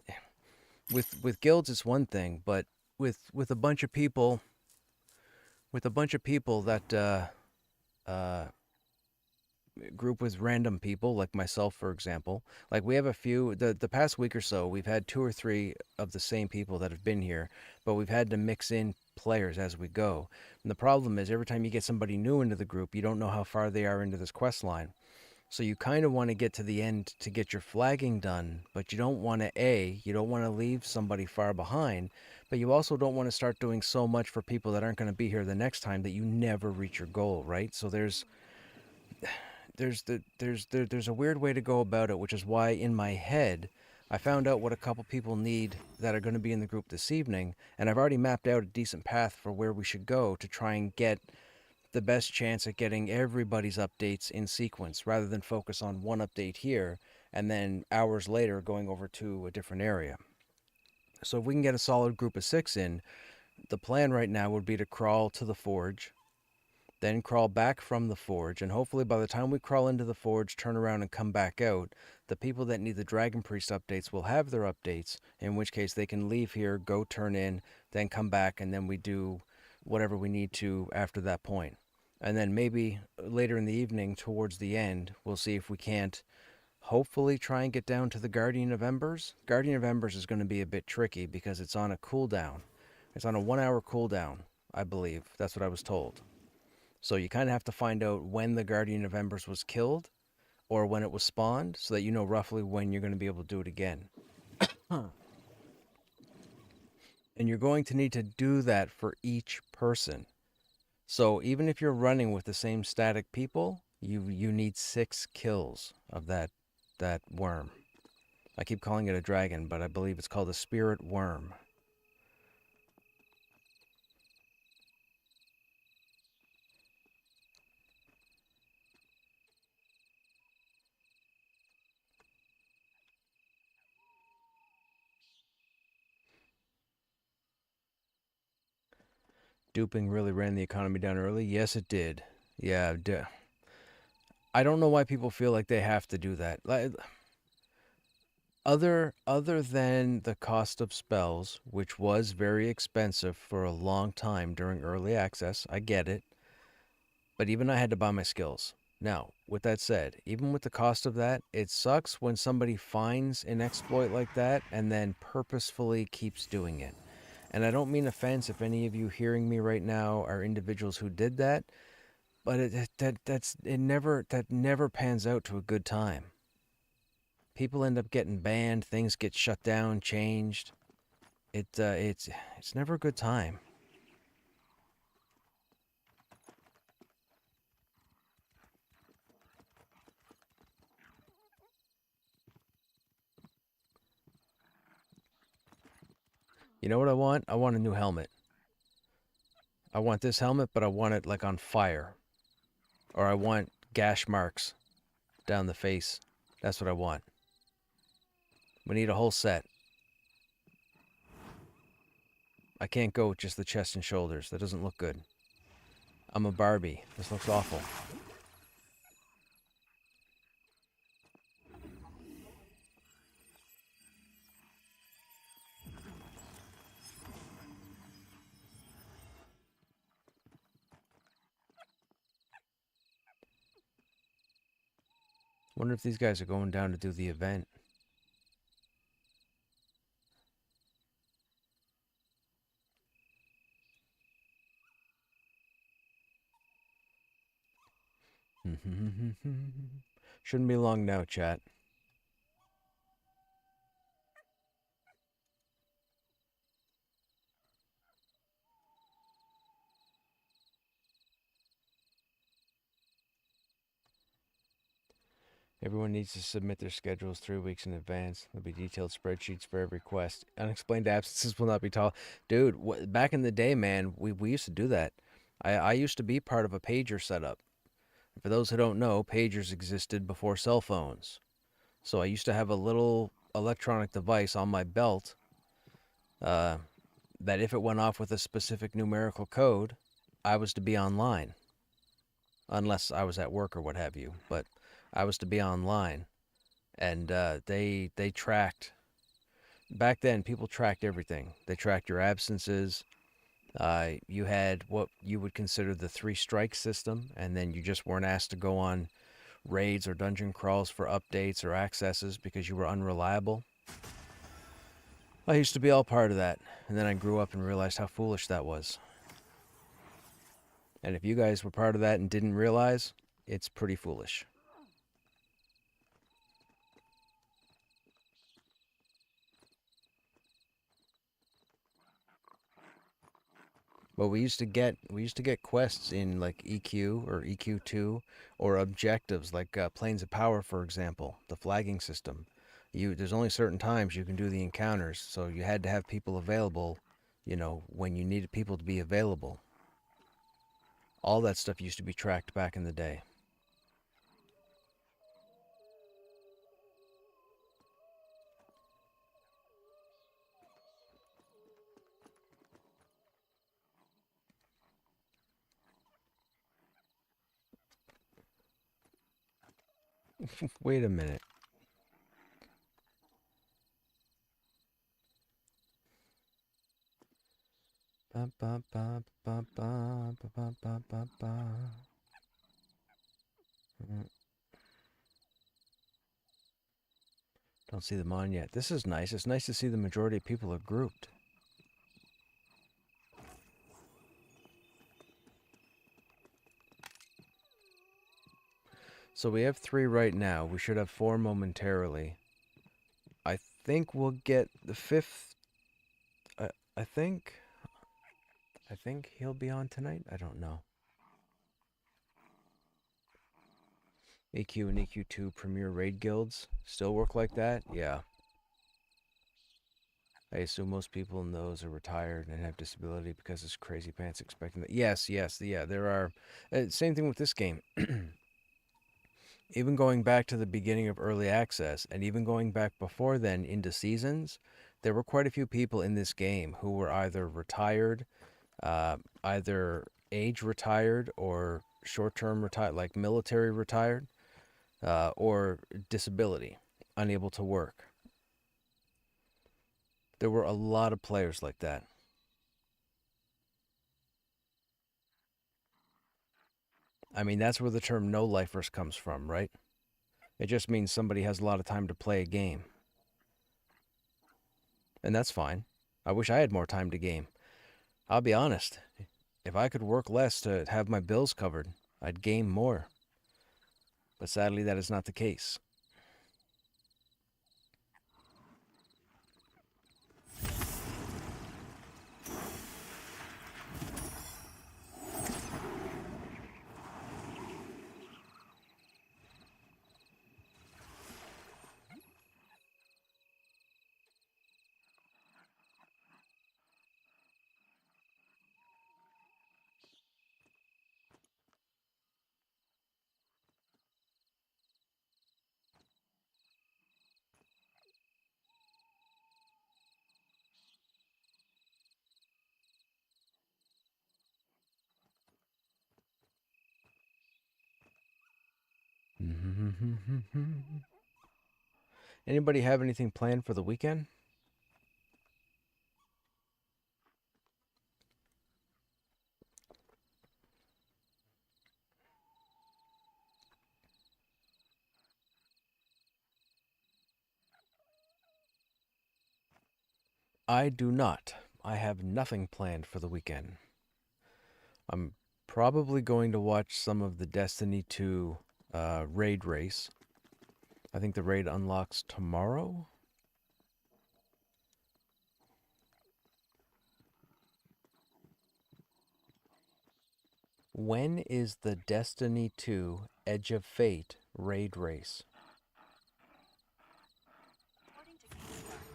with guilds it's one thing, but with a bunch of people that uh group with random people like myself, for example. Like we have a few the past week or so, we've had two or three of the same people that have been here, but we've had to mix in players as we go. And the problem is every time you get somebody new into the group, you don't know how far they are into this quest line. So you kind of want to get to the end to get your flagging done, but you don't want to you don't want to leave somebody far behind, but you also don't want to start doing so much for people that aren't going to be here the next time that you never reach your goal, right? So there's a weird way to go about it, which is why in my head I found out what a couple people need that are going to be in the group this evening, and I've already mapped out a decent path for where we should go to try and get the best chance at getting everybody's updates in sequence rather than focus on one update here and then hours later going over to a different area. So if we can get a solid group of 6 in, the plan right now would be to crawl to the forge, then crawl back from the forge, and hopefully by the time we crawl into the forge, turn around and come back out, the people that need the Dragon Priest updates will have their updates, in which case they can leave here, go turn in, then come back, and then we do whatever we need to after that point. And then maybe later in the evening, towards the end, we'll see if we can't hopefully try and get down to the Guardian of Embers. Guardian of Embers is going to be a bit tricky because it's on a cooldown. It's on a 1-hour cooldown, I believe. That's what I was told. So you kind of have to find out when the Guardian of Embers was killed or when it was spawned so that you know roughly when you're going to be able to do it again. And you're going to need to do that for each person. So even if you're running with the same static people, you need 6 kills of that worm. I keep calling it a dragon, but I believe it's called a spirit worm. Duping really ran the economy down early. Yes, it did. Yeah, I don't know why people feel like they have to do that. Like, other than the cost of spells, which was very expensive for a long time during early access, I get it. But even I had to buy my skills. Now, with that said, even with the cost of that, it sucks when somebody finds an exploit like that and then purposefully keeps doing it. And I don't mean offense if any of you hearing me right now are individuals who did that, but that never pans out to a good time. People end up getting banned, things get shut down, changed. It's never a good time. You know what I want? I want a new helmet. I want this helmet, but I want it like on fire. Or I want gash marks down the face. That's what I want. We need a whole set. I can't go with just the chest and shoulders. That doesn't look good. I'm a Barbie. This looks awful. Wonder if these guys are going down to do the event. Shouldn't be long now, chat. Everyone needs to submit their schedules 3 weeks in advance. There'll be detailed spreadsheets for every quest. Unexplained absences will not be taught. Dude, back in the day, man, we used to do that. I used to be part of a pager setup. For those who don't know, pagers existed before cell phones. So I used to have a little electronic device on my belt that if it went off with a specific numerical code, I was to be online. Unless I was at work or what have you. But I was to be online. And they tracked. Back then, people tracked everything. They tracked your absences. You had what you would consider the 3-strike system, and then you just weren't asked to go on raids or dungeon crawls for updates or accesses because you were unreliable. I used to be all part of that, and then I grew up and realized how foolish that was. And if you guys were part of that and didn't realize, it's pretty foolish. But we used to get quests in like EQ or EQ2 or objectives like Planes of Power, for example, the flagging system. There's only certain times you can do the encounters, so you had to have people available, when you needed people to be available. All that stuff used to be tracked back in the day. Wait a minute. Ba, ba, ba, ba, ba, ba, ba, ba, ba, ba. Don't see them on yet. This is nice. It's nice to see the majority of people are grouped. So we have 3 right now. We should have 4 momentarily. I think we'll get the 5th. I think he'll be on tonight. I don't know. AQ and AQ2 Premier Raid Guilds still work like that? Yeah. I assume most people in those are retired and have disability because it's crazy pants expecting that. Yes, yeah, there are. Same thing with this game. Even going back to the beginning of early access, and even going back before then into seasons, there were quite a few people in this game who were either retired, either age retired or short-term retired, like military retired, or disability, unable to work. There were a lot of players like that. I mean, that's where the term no-lifers comes from, right? It just means somebody has a lot of time to play a game. And that's fine. I wish I had more time to game. I'll be honest. If I could work less to have my bills covered, I'd game more. But sadly, that is not the case. Anybody have anything planned for the weekend? I do not. I have nothing planned for the weekend. I'm probably going to watch some of the Destiny 2 raid race. I think the raid unlocks tomorrow. When is the Destiny 2 Edge of Fate raid race?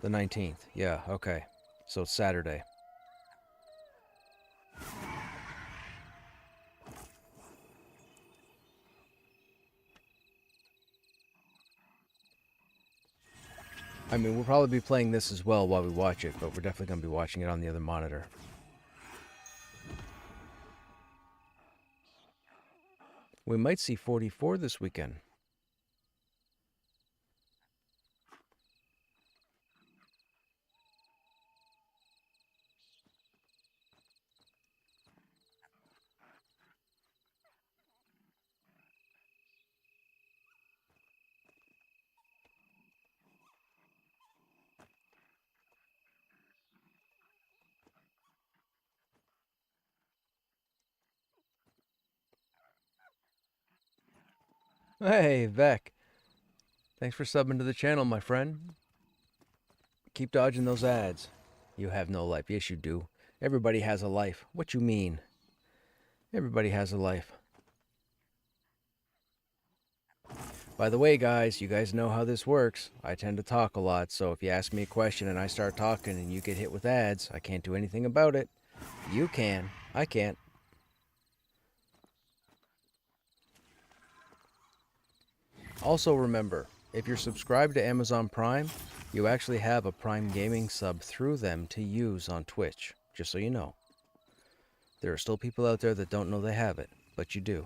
The 19th. Yeah, okay. So it's Saturday. I mean, we'll probably be playing this as well while we watch it, but we're definitely going to be watching it on the other monitor. We might see 44 this weekend. Hey, Vec. Thanks for subbing to the channel, my friend. Keep dodging those ads. You have no life. Yes, you do. Everybody has a life. What you mean? Everybody has a life. By the way, guys, you guys know how this works. I tend to talk a lot, so if you ask me a question and I start talking and you get hit with ads, I can't do anything about it. You can. I can't. Also remember, if you're subscribed to Amazon Prime, you actually have a Prime Gaming sub through them to use on Twitch, just so you know. There are still people out there that don't know they have it, but you do.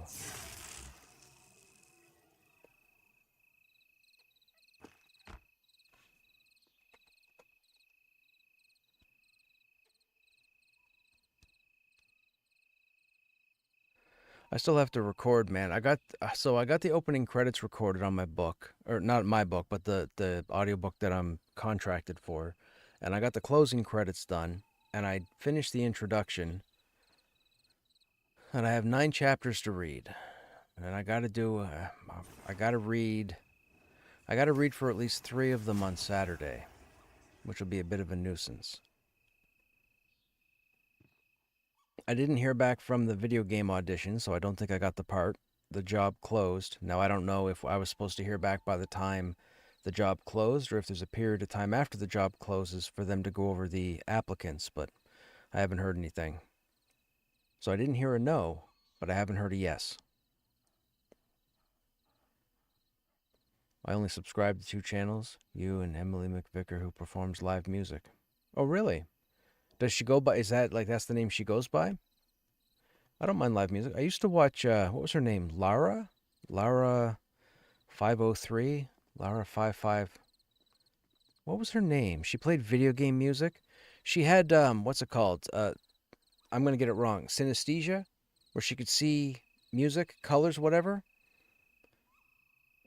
I still have to record, man. I got the opening credits recorded on my book, or not my book, but the audiobook that I'm contracted for, and I got the closing credits done, and I finished the introduction, and I have 9 chapters to read, and I got to read for at least 3 of them on Saturday, which will be a bit of a nuisance. I didn't hear back from the video game audition, so I don't think I got the part. The job closed. Now, I don't know if I was supposed to hear back by the time the job closed or if there's a period of time after the job closes for them to go over the applicants, but I haven't heard anything. So I didn't hear a no, but I haven't heard a yes. I only subscribe to 2 channels, you and Emily McVicker, who performs live music. Oh, really? Does she go by, is that, like, that's the name she goes by? I don't mind live music. I used to watch, what was her name? Lara 503? Lara 55. What was her name? She played video game music. She had, what's it called? I'm going to get it wrong. Synesthesia? Where she could see music, colors, whatever.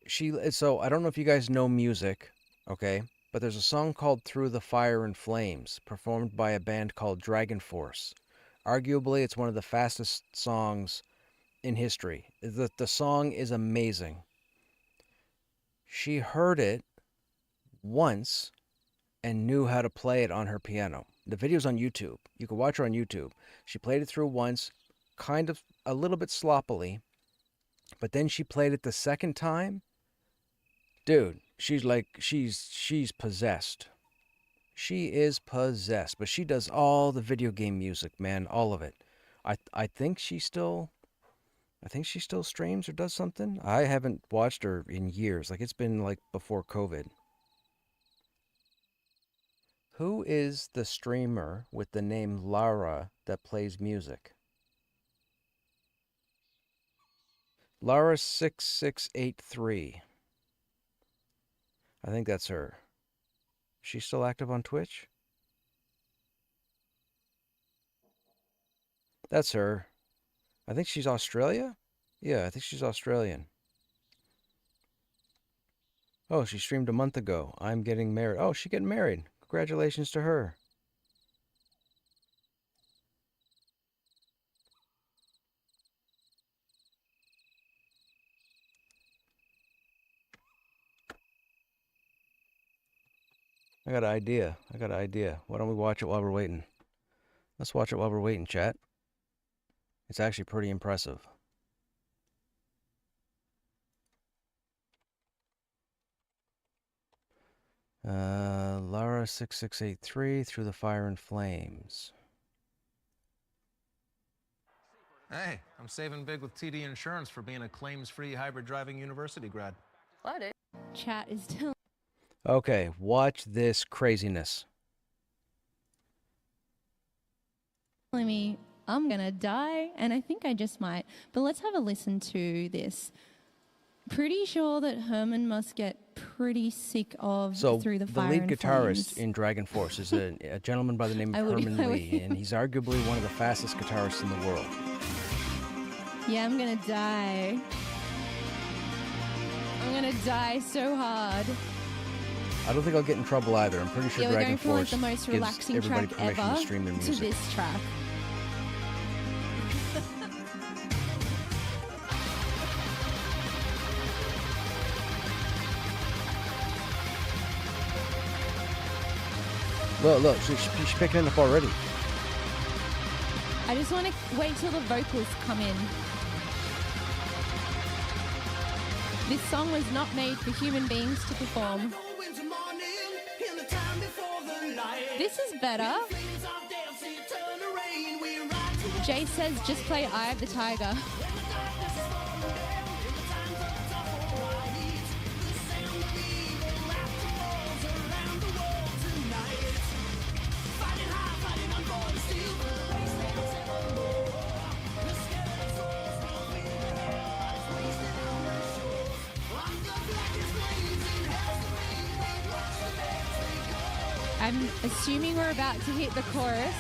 So, I don't know if you guys know music, okay? But there's a song called Through the Fire and Flames, performed by a band called Dragon Force. Arguably, it's one of the fastest songs in history. The song is amazing. She heard it once and knew how to play it on her piano. The video's on YouTube. You can watch her on YouTube. She played it through once, kind of a little bit sloppily, but then she played it the second time. Dude, she's possessed. She is possessed, but she does all the video game music, man, all of it. I think she still streams or does something. I haven't watched her in years. Like, it's been like before COVID. Who is the streamer with the name Lara that plays music? Lara6683. I think that's her. She's still active on Twitch? That's her. I think she's Australia? Yeah, I think she's Australian. Oh, she streamed a month ago. I'm getting married. Oh, she's getting married. Congratulations to her. I got an idea. Why don't we watch it while we're waiting? Let's watch it while we're waiting, chat. It's actually pretty impressive. Lara6683, Through the Fire and Flames. Hey, I'm saving big with TD Insurance for being a claims-free hybrid driving university grad. What? Chat is telling Okay, watch this craziness. me I'm gonna die, and I think I just might. But let's have a listen to this. Pretty sure that Herman must get pretty sick of Through the Fire and lead guitarist Flames. in Dragon Force is a gentleman by the name of Herman Lee, and he's arguably one of the fastest guitarists in the world. Yeah, I'm gonna die. I'm gonna die so hard. I don't think I'll get in trouble either. I'm pretty sure Yeah, Dragon we're going Force for like the most gives relaxing everybody track permission ever to stream their music. to this track. Look, she's picking it up already. I just want to wait till the vocals come in. This song was not made for human beings to perform. This is better. Jay says just play Eye of the Tiger. I'm assuming we're about to hit the chorus.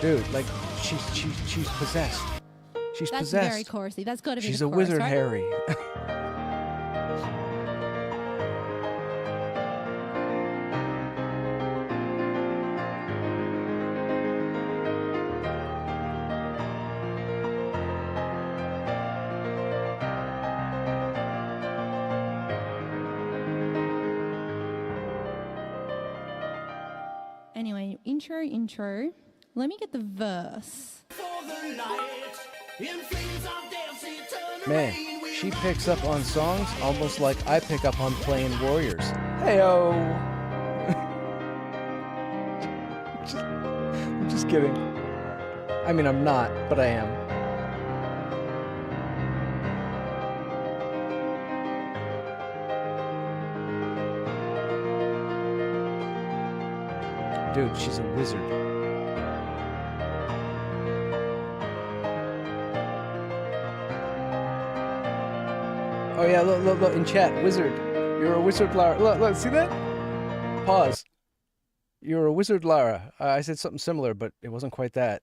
Dude, like, she's possessed. She's That's possessed. very chorusy. That's got to be She's the a chorus, wizard, right? Harry. Anyway, intro. Let me get the verse. Man, she picks up on songs almost like I pick up on playing Warriors. Heyo. I'm just kidding. I mean, I'm not, but I am. Dude, she's a wizard. Oh yeah, look, in chat, wizard. You're a wizard, Lara. Look, see that? Pause. You're a wizard, Lara. I said something similar, but it wasn't quite that.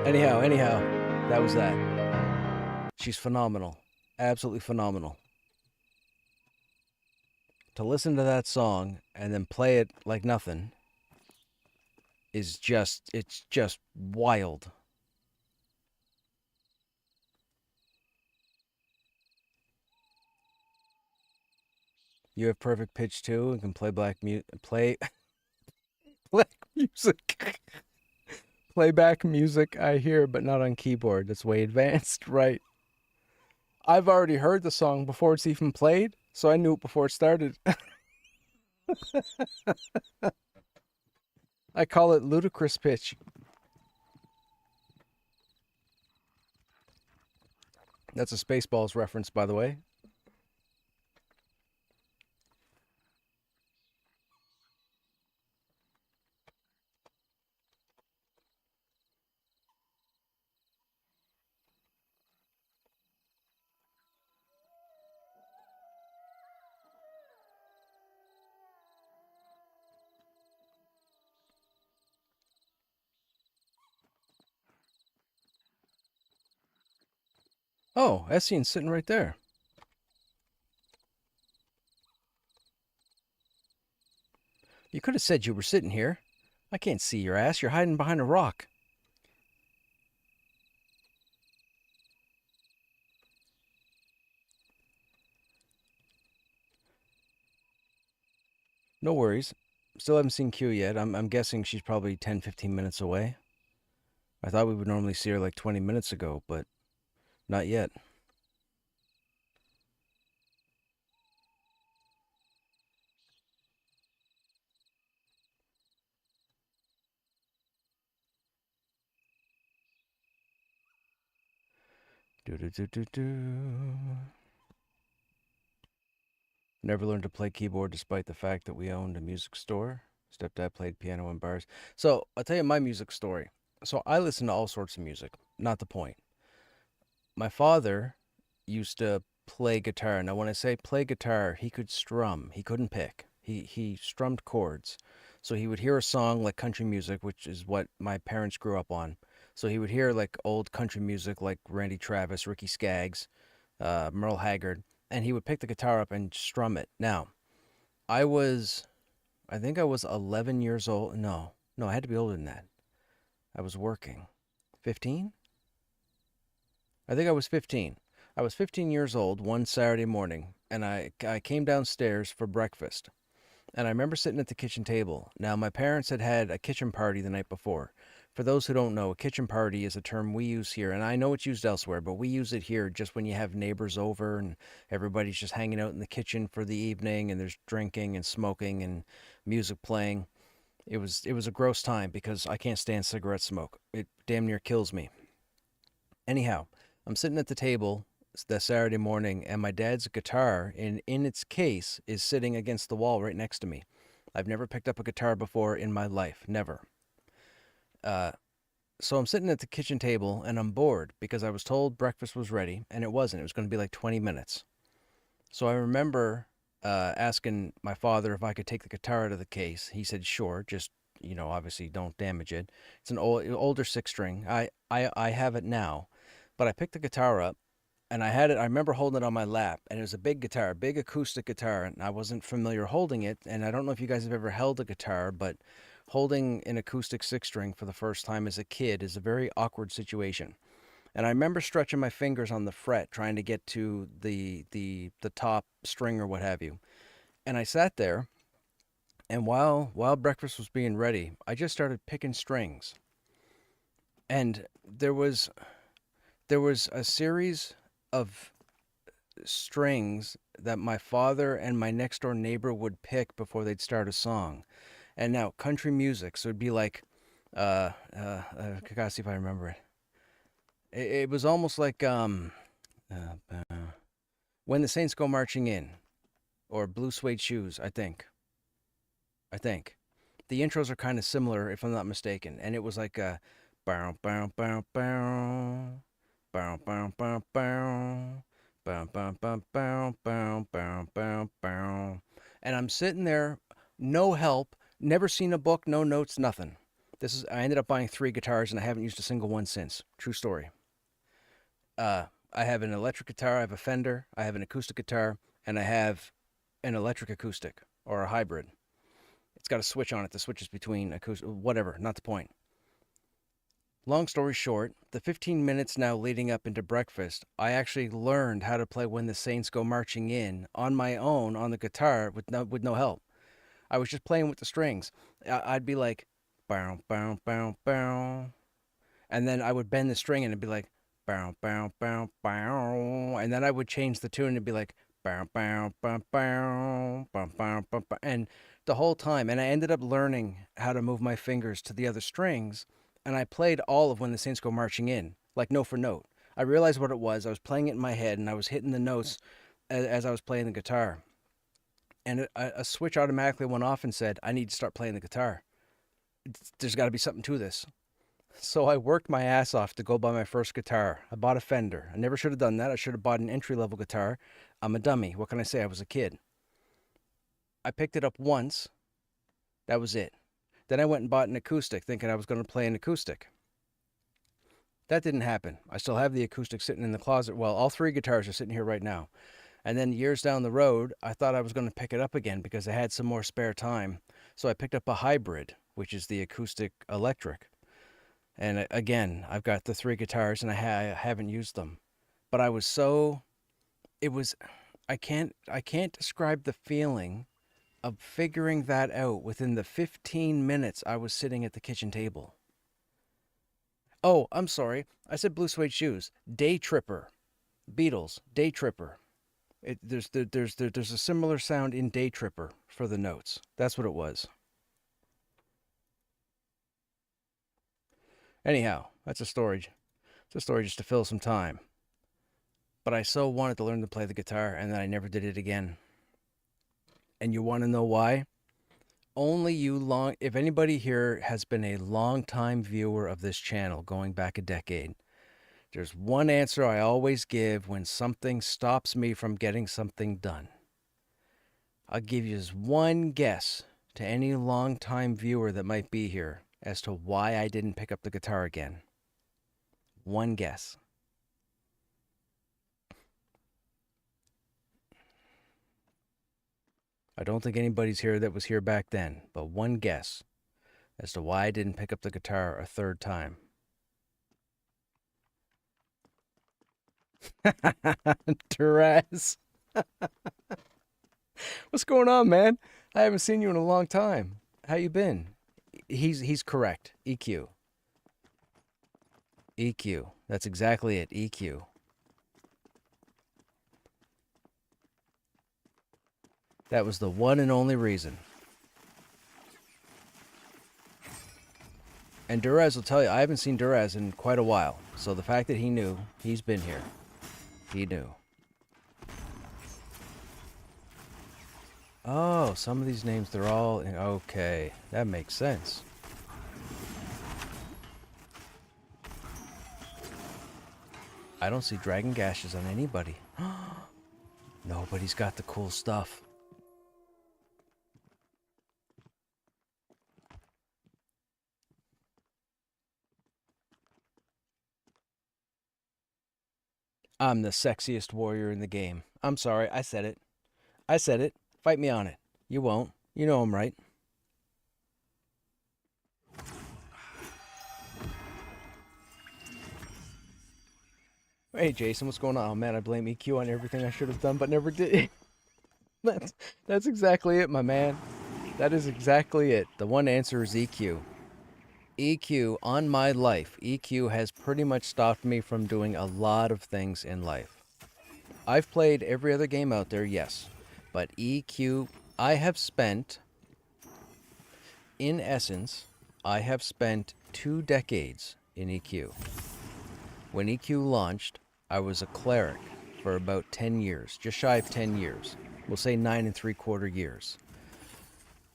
Anyhow, that was that. She's phenomenal. Absolutely phenomenal. To listen to that song and then play it like nothing is it's just wild. You have perfect pitch too and can play black play black music. Playback music I hear, but not on keyboard. That's way advanced, right? I've already heard the song before it's even played, so I knew it before it started. I call it ludicrous pitch. That's a Spaceballs reference, by the way. Oh, Essie's sitting right there. You could have said you were sitting here. I can't see your ass. You're hiding behind a rock. No worries. Still haven't seen Q yet. I'm guessing she's probably 10, 15 minutes away. I thought we would normally see her like 20 minutes ago, but not yet. Never learned to play keyboard despite the fact that we owned a music store. Stepdad played piano in bars. So I'll tell you my music story. So I listen to all sorts of music. Not the point. My father used to play guitar. Now when I say play guitar, he could strum. He couldn't pick. He strummed chords. So he would hear a song like country music, which is what my parents grew up on. So he would hear like old country music like Randy Travis, Ricky Skaggs, Merle Haggard, and he would pick the guitar up and strum it. Now, I think I was 11 years old. No, I had to be older than that. I was working. 15? I think I was 15. I was 15 years old one Saturday morning, and I came downstairs for breakfast. And I remember sitting at the kitchen table. Now, my parents had had a kitchen party the night before. For those who don't know, a kitchen party is a term we use here, and I know it's used elsewhere, but we use it here just when you have neighbors over and everybody's just hanging out in the kitchen for the evening, and there's drinking and smoking and music playing. It was a gross time because I can't stand cigarette smoke. It damn near kills me. Anyhow, I'm sitting at the table that Saturday morning, and my dad's guitar in its case is sitting against the wall right next to me. I've never picked up a guitar before in my life, never. So I'm sitting at the kitchen table and I'm bored because I was told breakfast was ready and it wasn't. It was going to be like 20 minutes. So I remember asking my father if I could take the guitar out of the case. He said, sure, just, obviously don't damage it. It's an older six string. I have it now, but I picked the guitar up and I remember holding it on my lap, and it was a big guitar, big acoustic guitar, and I wasn't familiar holding it. And I don't know if you guys have ever held a guitar, but holding an acoustic six string for the first time as a kid is a very awkward situation. And I remember stretching my fingers on the fret trying to get to the top string or what have you. And I sat there, and while breakfast was being ready, I just started picking strings. And there was a series of strings that my father and my next door neighbor would pick before they'd start a song. And now country music, so it'd be like I gotta see if I remember it. It was almost like When the Saints Go Marching In, or Blue Suede Shoes, I think. The intros are kind of similar, if I'm not mistaken. And it was like a bow bow bow bow bow bow bow bow bow bow bow bow bow bow bow bow. And I'm sitting there, no help, never seen a book, no notes, nothing. I ended up buying 3 guitars and I haven't used a single one since. True story. I have an electric guitar, I have a Fender, I have an acoustic guitar, and I have an electric acoustic, or a hybrid. It's got a switch on it that switches between acoustic, whatever, not the point. Long story short, the 15 minutes now leading up into breakfast, I actually learned how to play When the Saints Go Marching In on my own on the guitar with no help. I was just playing with the strings. I'd be like, bow, bow, bow, bow. And then I would bend the string and it'd be like, bow, bow, bow, bow. And then I would change the tune and it'd be like, bow, bow, bow, bow, bow, bow, bow, bow. And the whole time. And I ended up learning how to move my fingers to the other strings. And I played all of When the Saints Go Marching In, like note for note. I realized what it was. I was playing it in my head and I was hitting the notes as I was playing the guitar. And a switch automatically went off and said, I need to start playing the guitar. There's got to be something to this. So I worked my ass off to go buy my first guitar. I bought a Fender. I never should have done that. I should have bought an entry-level guitar. I'm a dummy. What can I say? I was a kid. I picked it up once. That was it. Then I went and bought an acoustic, thinking I was going to play an acoustic. That didn't happen. I still have the acoustic sitting in the closet. Well, all 3 guitars are sitting here right now. And then years down the road, I thought I was going to pick it up again because I had some more spare time. So I picked up a hybrid, which is the acoustic electric. And again, I've got the 3 guitars and I haven't used them. But I can't describe the feeling of figuring that out within the 15 minutes I was sitting at the kitchen table. Oh, I'm sorry. I said Blue Suede Shoes. Day Tripper. Beatles. Day Tripper. There's a similar sound in Day Tripper for the notes. That's what it was. Anyhow, that's a story. It's a story just to fill some time. But I so wanted to learn to play the guitar, and then I never did it again. And you want to know why? If anybody here has been a long-time viewer of this channel, going back a decade, there's one answer I always give when something stops me from getting something done. I'll give you just one guess to any long-time viewer that might be here as to why I didn't pick up the guitar again. One guess. I don't think anybody's here that was here back then, but one guess as to why I didn't pick up the guitar a 3rd time. Therese. What's going on, man? I haven't seen you in a long time. How you been? He's correct. EQ. EQ. That's exactly it. EQ. That was the one and only reason. And Durez will tell you, I haven't seen Durez in quite a while. So the fact that he knew, he's been here. He knew. Oh, some of these names, they're all... Okay, that makes sense. I don't see dragon gashes on anybody. Nobody's got the cool stuff. I'm the sexiest warrior in the game. I'm sorry, I said it. I said it. Fight me on it. You won't. You know I'm right. Hey, Jason, what's going on? Oh, man, I blame EQ on everything I should have done but never did. That's exactly it, my man. That is exactly it. The one answer is EQ. EQ on my life. EQ has pretty much stopped me from doing a lot of things in life. I've played every other game out there, yes. But EQ, I have spent, in essence, I have spent 2 decades in EQ. When EQ launched, I was a cleric for about 10 years, just shy of 10 years. We'll say 9 3/4 years.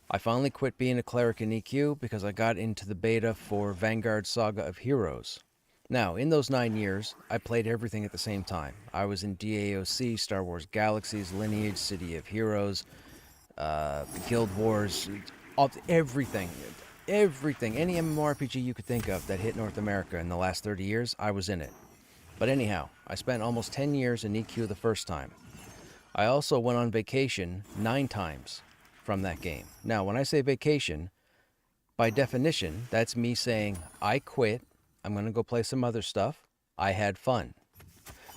I finally quit being a cleric in EQ because I got into the beta for Vanguard Saga of Heroes. Now, in those 9 years, I played everything at the same time. I was in DAOC, Star Wars Galaxies, Lineage, City of Heroes, Guild Wars, everything. Everything, any MMORPG you could think of that hit North America in the last 30 years, I was in it. But anyhow, I spent almost 10 years in EQ the first time. I also went on vacation 9 times from that game. Now, when I say vacation, by definition, that's me saying, I quit, I'm going to go play some other stuff, I had fun.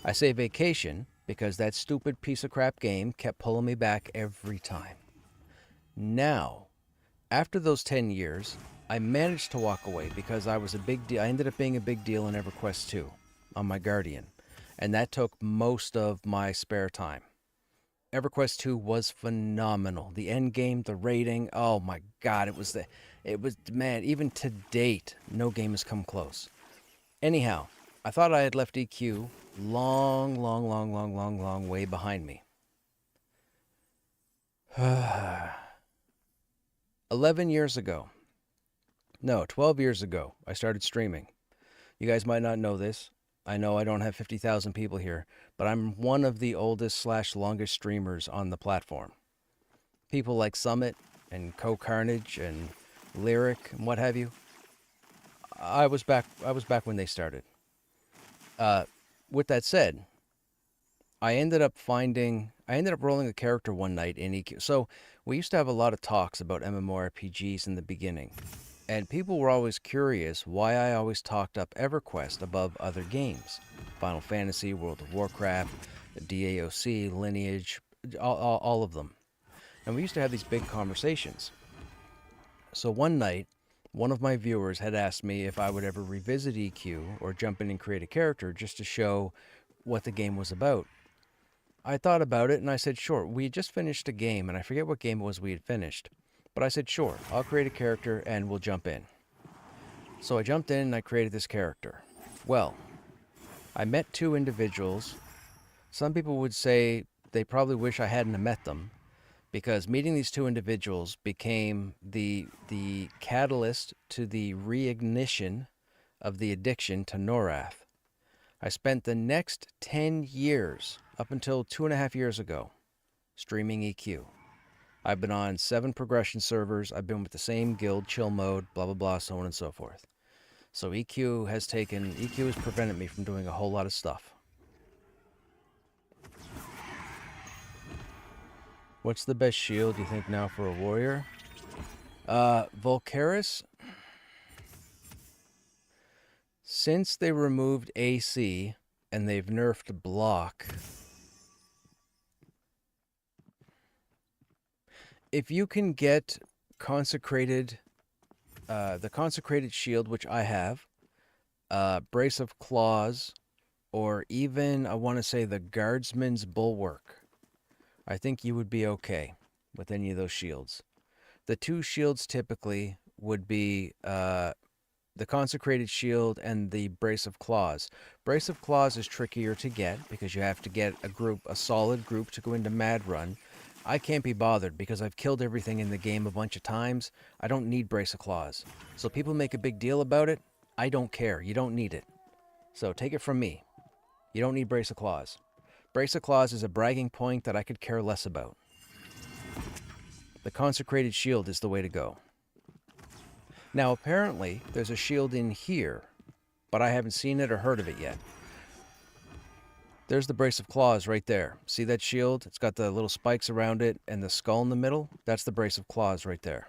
I say vacation because that stupid piece of crap game kept pulling me back every time. Now, after those 10 years, I managed to walk away because I was a big deal. I ended up being a big deal in EverQuest 2 on my Guardian, and that took most of my spare time. EverQuest 2 was phenomenal. The end game, the rating, oh my god, it was man, even to date, no game has come close. Anyhow, I thought I had left EQ long way behind me. 11 years ago, no, 12 years ago, I started streaming. You guys might not know this. I know I don't have 50,000 people here, but I'm one of the oldest / longest streamers on the platform. People like Summit and Co-Carnage and Lyric and what have you. I was back when they started. With that said, I ended up rolling a character one night in EQ. So we used to have a lot of talks about MMORPGs in the beginning, and people were always curious why I always talked up EverQuest above other games. Final Fantasy, World of Warcraft, DAOC, Lineage, all of them. And we used to have these big conversations. So one night, one of my viewers had asked me if I would ever revisit EQ or jump in and create a character just to show what the game was about. I thought about it and I said, sure. We had just finished a game, and I forget what game it was we had finished. But I said, sure, I'll create a character and we'll jump in. So I jumped in and I created this character. Well, I met 2 individuals. Some people would say they probably wish I hadn't met them, because meeting these 2 individuals became the catalyst to the reignition of the addiction to Norath. I spent the next 10 years, up until 2.5 years ago, streaming EQ. I've been on 7 progression servers. I've been with the same guild, chill mode, blah, blah, blah, so on and so forth. So EQ has prevented me from doing a whole lot of stuff. What's the best shield you think now for a warrior? Volcaris. Since they removed AC and they've nerfed block, if you can get consecrated, the consecrated shield, which I have, brace of claws, or even, I want to say, the guardsman's bulwark, I think you would be okay with any of those shields. The 2 shields typically would be the consecrated shield and the brace of claws. Brace of claws is trickier to get because you have to get a solid group to go into Mad Run. I can't be bothered because I've killed everything in the game a bunch of times. I don't need brace of claws. So people make a big deal about it. I don't care. You don't need it. So take it from me. You don't need brace of claws. Brace of claws is a bragging point that I could care less about. The consecrated shield is the way to go. Now, apparently, there's a shield in here, but I haven't seen it or heard of it yet. There's the brace of claws right there. See that shield? It's got the little spikes around it and the skull in the middle. That's the brace of claws right there.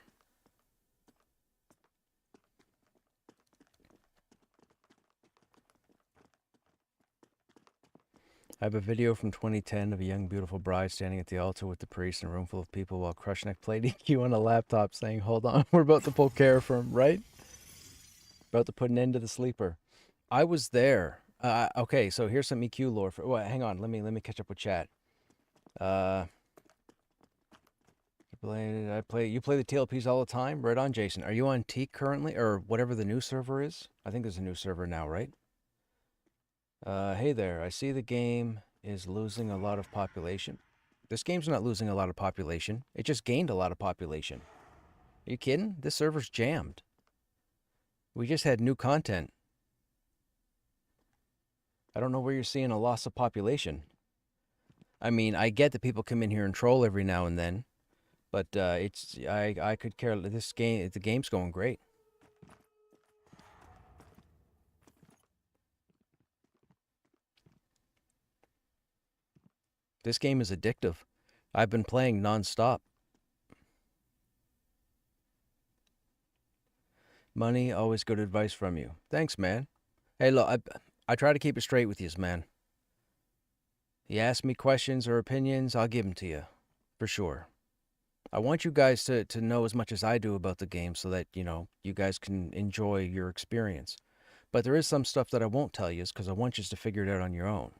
I have a video from 2010 of a young, beautiful bride standing at the altar with the priest in a room full of people while Krushnek played EQ on a laptop saying, "Hold on, we're about to pull care from," right? About to put an end to the sleeper. I was there. Okay, so here's some EQ lore. Hang on, let me catch up with chat. You play the TLPs all the time? Right on, Jason. Are you on Teak currently, or whatever the new server is? I think there's a new server now, right? Hey there. I see the game is losing a lot of population. This game's not losing a lot of population. It just gained a lot of population. Are you kidding? This server's jammed. We just had new content. I don't know where you're seeing a loss of population. I mean, I get that people come in here and troll every now and then, but I could care. The game's going great. This game is addictive. I've been playing nonstop. Money, always good advice from you. Thanks, man. Hey, look, I try to keep it straight with you, man. You ask me questions or opinions, I'll give them to you, for sure. I want you guys to know as much as I do about the game so that, you guys can enjoy your experience. But there is some stuff that I won't tell you because I want you to figure it out on your own.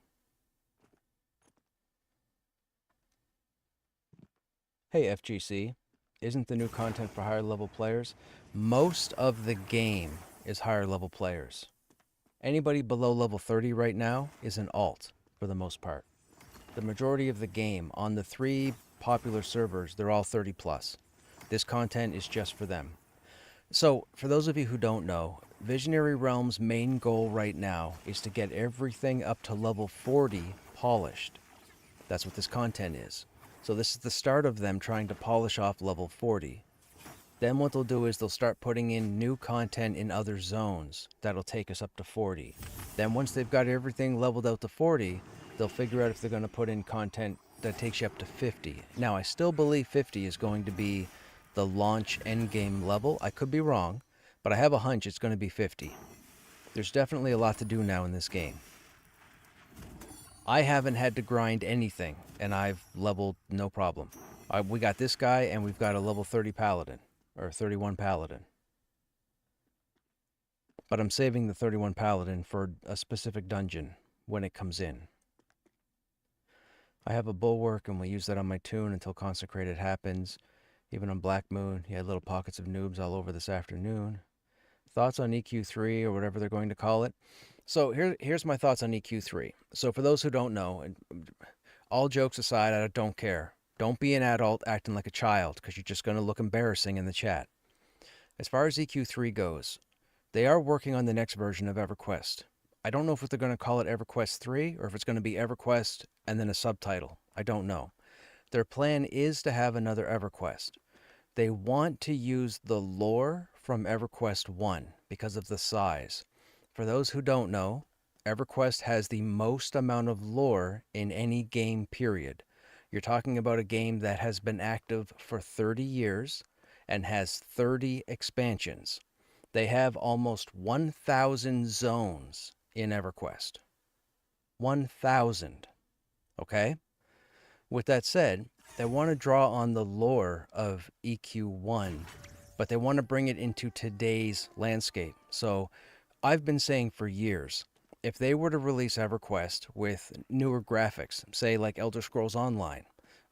Hey, FGC. Isn't the new content for higher level players? Most of the game is higher level players. Anybody below level 30 right now is an alt, for the most part. The majority of the game, on the 3 popular servers, they're all 30 plus. This content is just for them. So, for those of you who don't know, Visionary Realms' main goal right now is to get everything up to level 40 polished. That's what this content is. So this is the start of them trying to polish off level 40. Then what they'll do is they'll start putting in new content in other zones that'll take us up to 40. Then once they've got everything leveled out to 40, they'll figure out if they're going to put in content that takes you up to 50. Now, I still believe 50 is going to be the launch endgame level. I could be wrong, but I have a hunch it's going to be 50. There's definitely a lot to do now in this game. I haven't had to grind anything, and I've leveled no problem. We got this guy, and we've got a level 30 paladin, or 31 paladin. But I'm saving the 31 paladin for a specific dungeon when it comes in. I have a bulwark, and we use that on my toon until consecrated happens. Even on Black Moon, you had little pockets of noobs all over this afternoon. Thoughts on EQ3, or whatever they're going to call it? So here's my thoughts on EQ3. So for those who don't know, and all jokes aside, I don't care. Don't be an adult acting like a child, because you're just going to look embarrassing in the chat. As far as EQ3 goes, they are working on the next version of EverQuest. I don't know if they're going to call it EverQuest 3, or if it's going to be EverQuest and then a subtitle. I don't know. Their plan is to have another EverQuest. They want to use the lore from EverQuest 1 because of the size. For those who don't know, EverQuest has the most amount of lore in any game, period. You're talking about a game that has been active for 30 years and has 30 expansions. They have almost 1,000 zones in EverQuest. 1,000. Okay? With that said, they want to draw on the lore of EQ1, but they want to bring it into today's landscape. So I've been saying for years, if they were to release EverQuest with newer graphics, say like Elder Scrolls Online,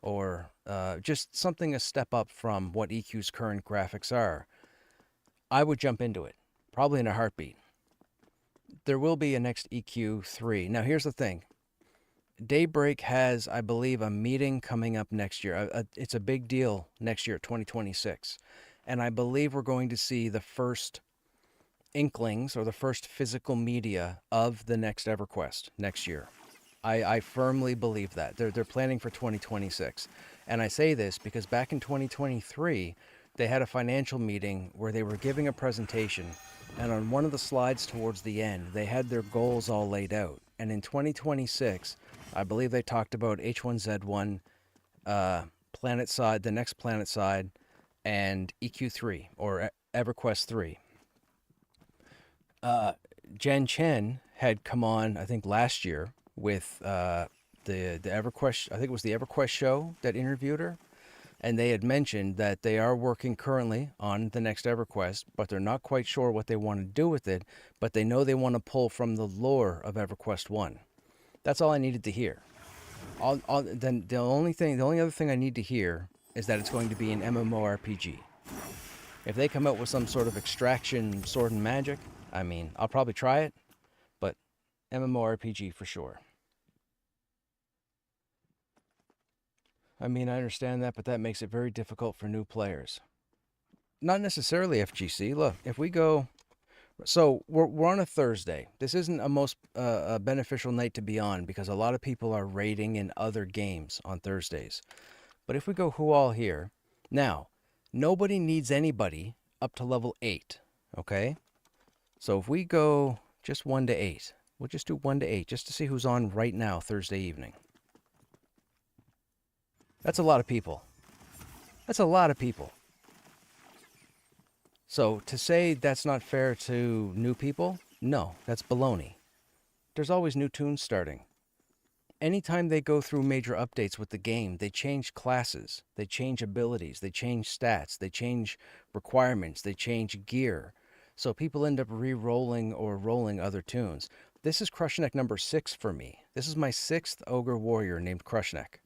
or just something a step up from what EQ's current graphics are, I would jump into it, probably in a heartbeat. There will be a next EQ3. Now here's the thing. Daybreak has, I believe, a meeting coming up next year. It's a big deal next year, 2026. And I believe we're going to see the first inklings or the first physical media of the next EverQuest next year. I firmly believe that. They're planning for 2026. And I say this because back in 2023, they had a financial meeting where they were giving a presentation. And on one of the slides towards the end, they had their goals all laid out. And in 2026, I believe they talked about H1Z1, Planet Side, the next Planet Side, and EQ3 or EverQuest 3. Jen Chen had come on, I think, last year with the EverQuest. I think it was the EverQuest show that interviewed her, and they had mentioned that they are working currently on the next EverQuest, but they're not quite sure what they want to do with it. But they know they want to pull from the lore of EverQuest 1. That's all I needed to hear. Then the only other thing I need to hear is that it's going to be an MMORPG. If they come out with some sort of extraction sword and magic, I mean, I'll probably try it, but MMORPG for sure. I mean, I understand that, but that makes it very difficult for new players. Not necessarily FGC. Look, if we go... So, we're on a Thursday. This isn't a most a beneficial night to be on because a lot of people are raiding in other games on Thursdays. But if we go who all here... Now, nobody needs anybody up to level 8, okay? So if we go just 1 to 8, we'll just do 1 to 8 just to see who's on right now Thursday evening. That's a lot of people. That's a lot of people. So to say that's not fair to new people, no, that's baloney. There's always new tunes starting. Anytime they go through major updates with the game, they change classes, they change abilities, they change stats, they change requirements, they change gear. So people end up re-rolling or rolling other tunes. This is Krushnek number 6 for me. This is my 6th Ogre Warrior named Krushnek.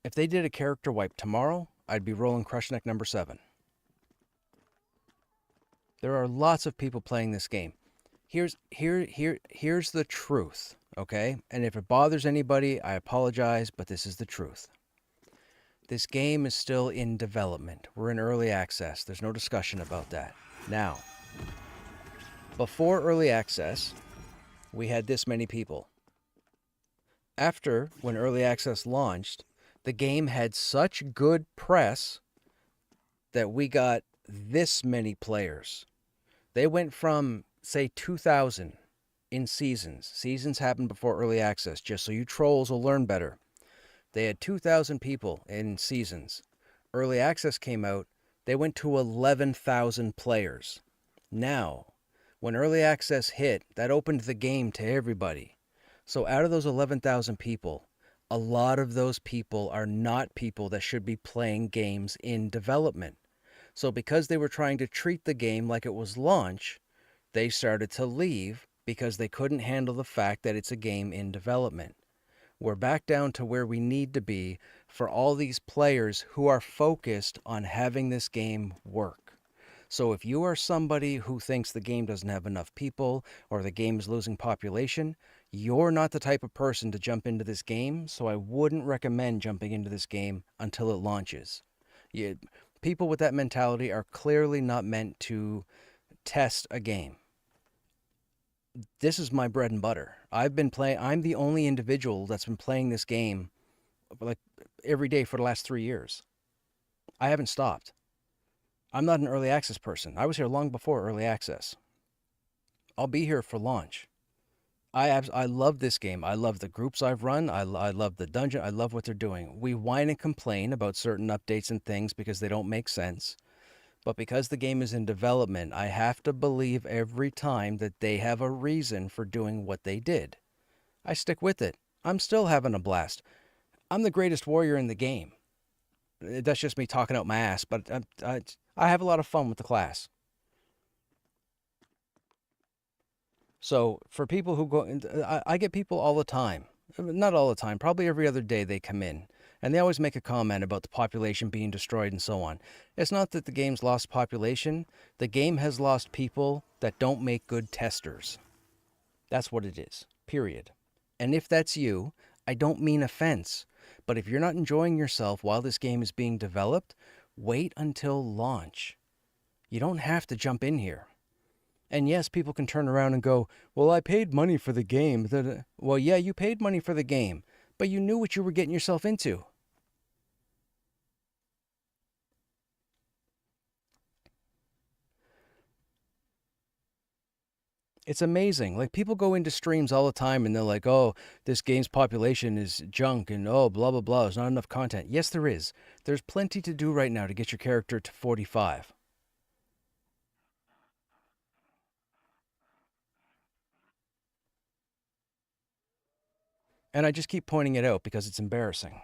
If they did a character wipe tomorrow, I'd be rolling Krushnek number 7. There are lots of people playing this game. Here's the truth, okay? And if it bothers anybody, I apologize, but this is the truth. This game is still in development. We're in early access. There's no discussion about that. Now, before early access, we had this many people. After, when early access launched, the game had such good press that we got this many players. They went from, say, 2,000 in seasons. Seasons happened before early access, just so you trolls will learn better. They had 2,000 people in seasons. Early access came out, they went to 11,000 players. Now, when early access hit, that opened the game to everybody. So out of those 11,000 people, a lot of those people are not people that should be playing games in development. So because they were trying to treat the game like it was launch, they started to leave because they couldn't handle the fact that it's a game in development. We're back down to where we need to be for all these players who are focused on having this game work. So if you are somebody who thinks the game doesn't have enough people or the game is losing population, you're not the type of person to jump into this game, so I wouldn't recommend jumping into this game until it launches. People with that mentality are clearly not meant to test a game. This is my bread and butter. I'm the only individual that's been playing this game like every day for the last 3 years. I haven't stopped. I'm not an early access person. I was here long before early access. I'll be here for launch. I love this game. I love the groups I've run. I love the dungeon. I love what they're doing. We whine and complain about certain updates and things because they don't make sense. But because the game is in development, I have to believe every time that they have a reason for doing what they did. I stick with it. I'm still having a blast. I'm the greatest warrior in the game. That's just me talking out my ass, but I have a lot of fun with the class. So for people who go, I get people all the time. Not all the time, probably every other day they come in. And they always make a comment about the population being destroyed and so on. It's not that the game's lost population. The game has lost people that don't make good testers. That's what it is, period. And if that's you, I don't mean offense. But if you're not enjoying yourself while this game is being developed, wait until launch. You don't have to jump in here. And yes, people can turn around and go, well, I paid money for the game. Well, yeah, you paid money for the game, but you knew what you were getting yourself into. It's amazing. Like, people go into streams all the time and they're like, "Oh, this game's population is junk," and "Oh, blah blah blah, there's not enough content." Yes, there is. There's plenty to do right now to get your character to 45. And I just keep pointing it out because it's embarrassing.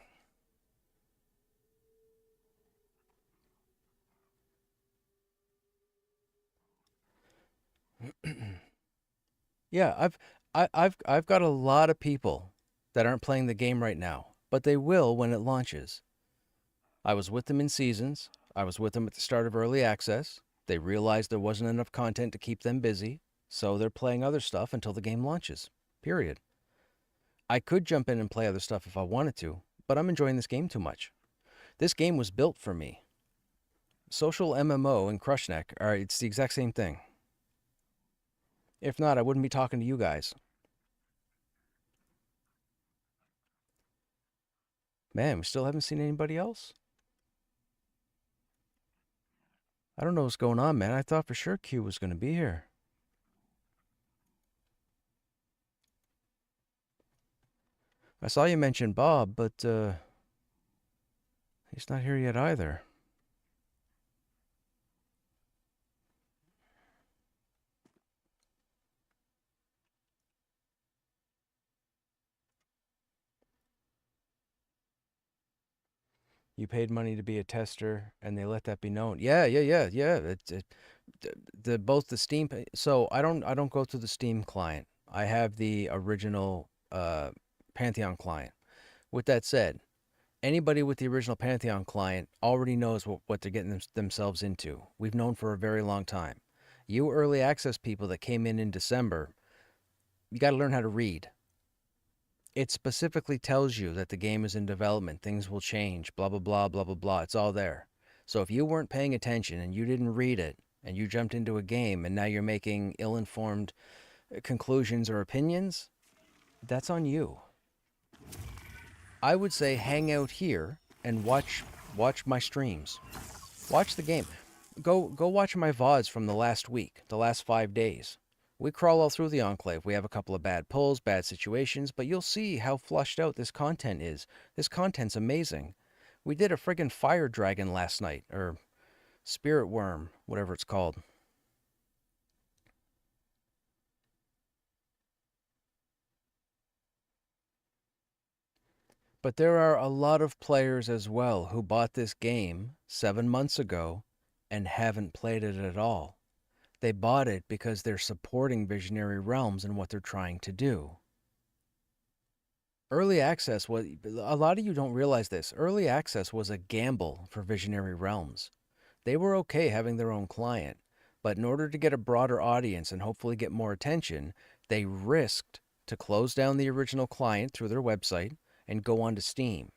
Yeah, I've got a lot of people that aren't playing the game right now, but they will when it launches. I was with them in seasons. I was with them at the start of early access. They realized there wasn't enough content to keep them busy, so they're playing other stuff until the game launches. Period. I could jump in and play other stuff if I wanted to, but I'm enjoying this game too much. This game was built for me. Social MMO and Krushnek it's the exact same thing. If not, I wouldn't be talking to you guys. Man, we still haven't seen anybody else? I don't know what's going on, man. I thought for sure Q was going to be here. I saw you mention Bob, but he's not here yet either. You paid money to be a tester, and they let that be known. Yeah. Both the Steam. So I don't go through the Steam client. I have the original Pantheon client. With that said, anybody with the original Pantheon client already knows what they're getting themselves into. We've known for a very long time. You early access people that came in December, you got to learn how to read. It specifically tells you that the game is in development, things will change, blah, blah, blah, blah, blah, blah. It's all there. So if you weren't paying attention and you didn't read it and you jumped into a game and now you're making ill-informed conclusions or opinions, that's on you. I would say hang out here and watch my streams. Watch the game. Go watch my VODs from the last week, the last 5 days. We crawl all through the Enclave. We have a couple of bad pulls, bad situations, but you'll see how flushed out this content is. This content's amazing. We did a friggin' fire dragon last night, or spirit worm, whatever it's called. But there are a lot of players as well who bought this game 7 months ago and haven't played it at all. They bought it because they're supporting Visionary Realms and what they're trying to do. Early access was, a lot of you don't realize this, early access was a gamble for Visionary Realms. They were okay having their own client, but in order to get a broader audience and hopefully get more attention, they risked to close down the original client through their website and go onto Steam.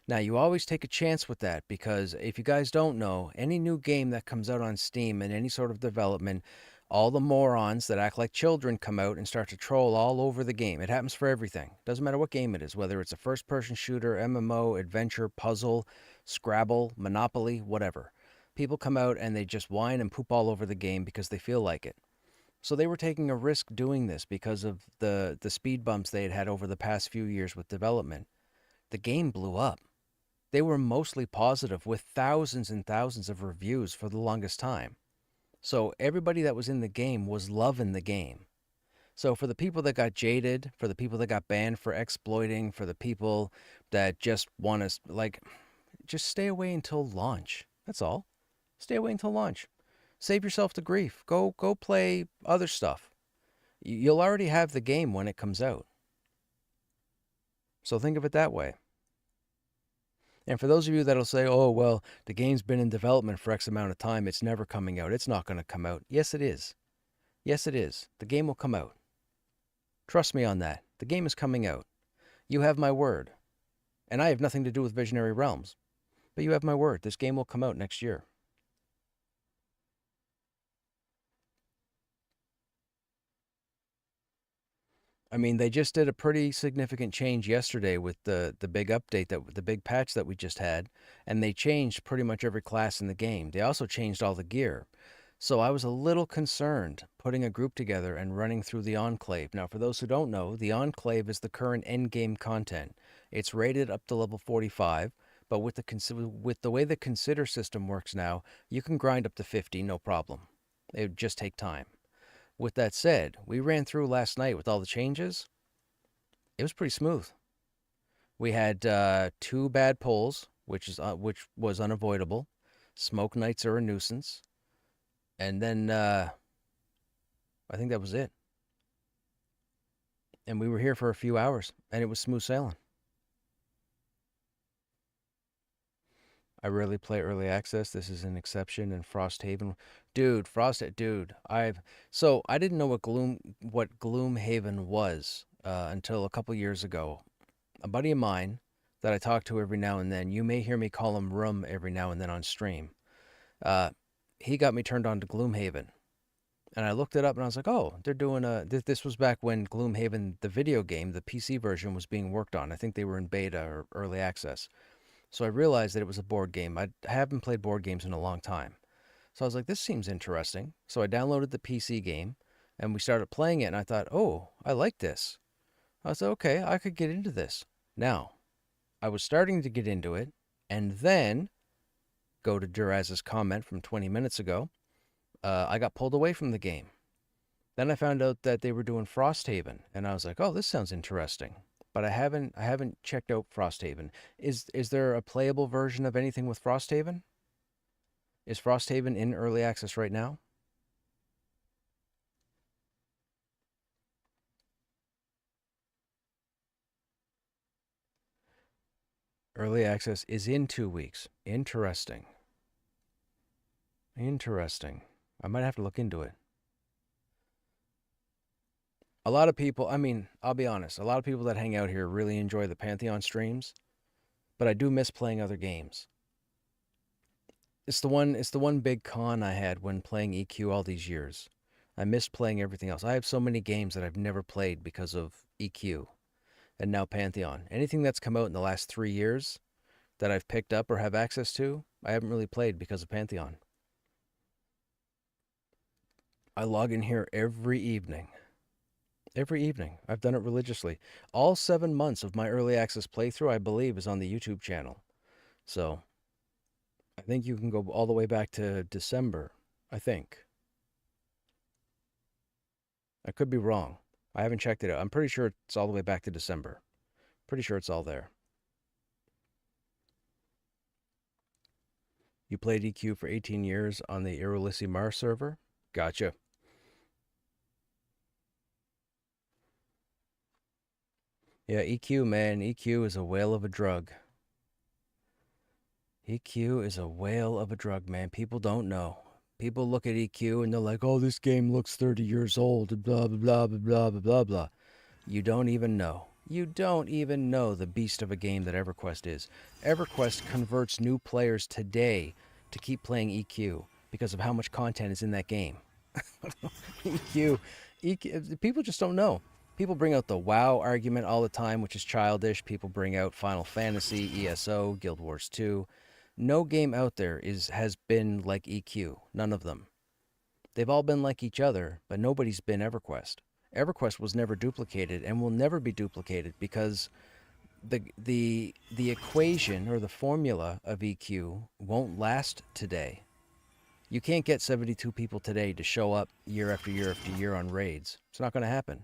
Now, you always take a chance with that because if you guys don't know, any new game that comes out on Steam in any sort of development, all the morons that act like children come out and start to troll all over the game. It happens for everything. Doesn't matter what game it is, whether it's a first-person shooter, MMO, adventure, puzzle, Scrabble, Monopoly, whatever. People come out and they just whine and poop all over the game because they feel like it. So they were taking a risk doing this because of the speed bumps they had had over the past few years with development. The game blew up. They were mostly positive with thousands and thousands of reviews for the longest time. So everybody that was in the game was loving the game. So for the people that got jaded, for the people that got banned for exploiting, for the people that just want to, just stay away until launch. That's all. Stay away until launch. Save yourself the grief. Go play other stuff. You'll already have the game when it comes out. So think of it that way. And for those of you that'll say, oh, well, the game's been in development for X amount of time, it's never coming out, it's not going to come out. Yes, it is. Yes, it is. The game will come out. Trust me on that. The game is coming out. You have my word. And I have nothing to do with Visionary Realms. But you have my word. This game will come out next year. I mean, they just did a pretty significant change yesterday with the big update, the big patch that we just had, and they changed pretty much every class in the game. They also changed all the gear. So I was a little concerned putting a group together and running through the Enclave. Now, for those who don't know, the Enclave is the current endgame content. It's rated up to level 45, but with the way the Consider system works now, you can grind up to 50, no problem. It would just take time. With that said, we ran through last night with all the changes. It was pretty smooth. We had 2 bad pulls, which was unavoidable. Smoke nights are a nuisance. And then I think that was it. And we were here for a few hours, and it was smooth sailing. I rarely play early access. This is an exception. And Frosthaven, dude, I didn't know what Gloomhaven was until a couple years ago. A buddy of mine that I talk to every now and then. You may hear me call him Rum every now and then on stream. He got me turned on to Gloomhaven. And I looked it up and I was like, oh, they're doing this was back when Gloomhaven, the video game, the PC version was being worked on. I think they were in beta or early access. So I realized that it was a board game. I haven't played board games in a long time. So I was like, this seems interesting. So I downloaded the PC game and we started playing it and I thought, oh, I like this. I said, okay, I could get into this. Now, I was starting to get into it and then go to Duraz's comment from 20 minutes ago. I got pulled away from the game. Then I found out that they were doing Frosthaven, and I was like, "Oh, this sounds interesting." But I haven't checked out Frosthaven. Is there a playable version of anything with Frosthaven? Is Frosthaven in early access right now? Early access is in 2 weeks. Interesting. I might have to look into it. A lot of people, I mean, I'll be honest, a lot of people that hang out here really enjoy the Pantheon streams, but I do miss playing other games. It's the one big con I had when playing EQ all these years. I missed playing everything else. I have so many games that I've never played because of EQ and now Pantheon. Anything that's come out in the last 3 years that I've picked up or have access to, I haven't really played because of Pantheon. I log in here every evening. Every evening. I've done it religiously. All 7 months of my early access playthrough, I believe, is on the YouTube channel. So, I think you can go all the way back to December, I think. I could be wrong. I haven't checked it out. I'm pretty sure it's all the way back to December. Pretty sure it's all there. You played EQ for 18 years on the Irulisi Mars server? Gotcha. Yeah, EQ, man. EQ is a whale of a drug. EQ is a whale of a drug, man. People don't know. People look at EQ and they're like, oh, this game looks 30 years old, blah, blah, blah, blah, blah, blah, blah, blah. You don't even know. You don't even know the beast of a game that EverQuest is. EverQuest converts new players today to keep playing EQ because of how much content is in that game. EQ, people just don't know. People bring out the WoW argument all the time, which is childish. People bring out Final Fantasy, ESO, Guild Wars 2. No game out there has been like EQ. None of them. They've all been like each other, but nobody's been EverQuest. EverQuest was never duplicated and will never be duplicated because the equation or the formula of EQ won't last today. You can't get 72 people today to show up year after year after year on raids. It's not going to happen.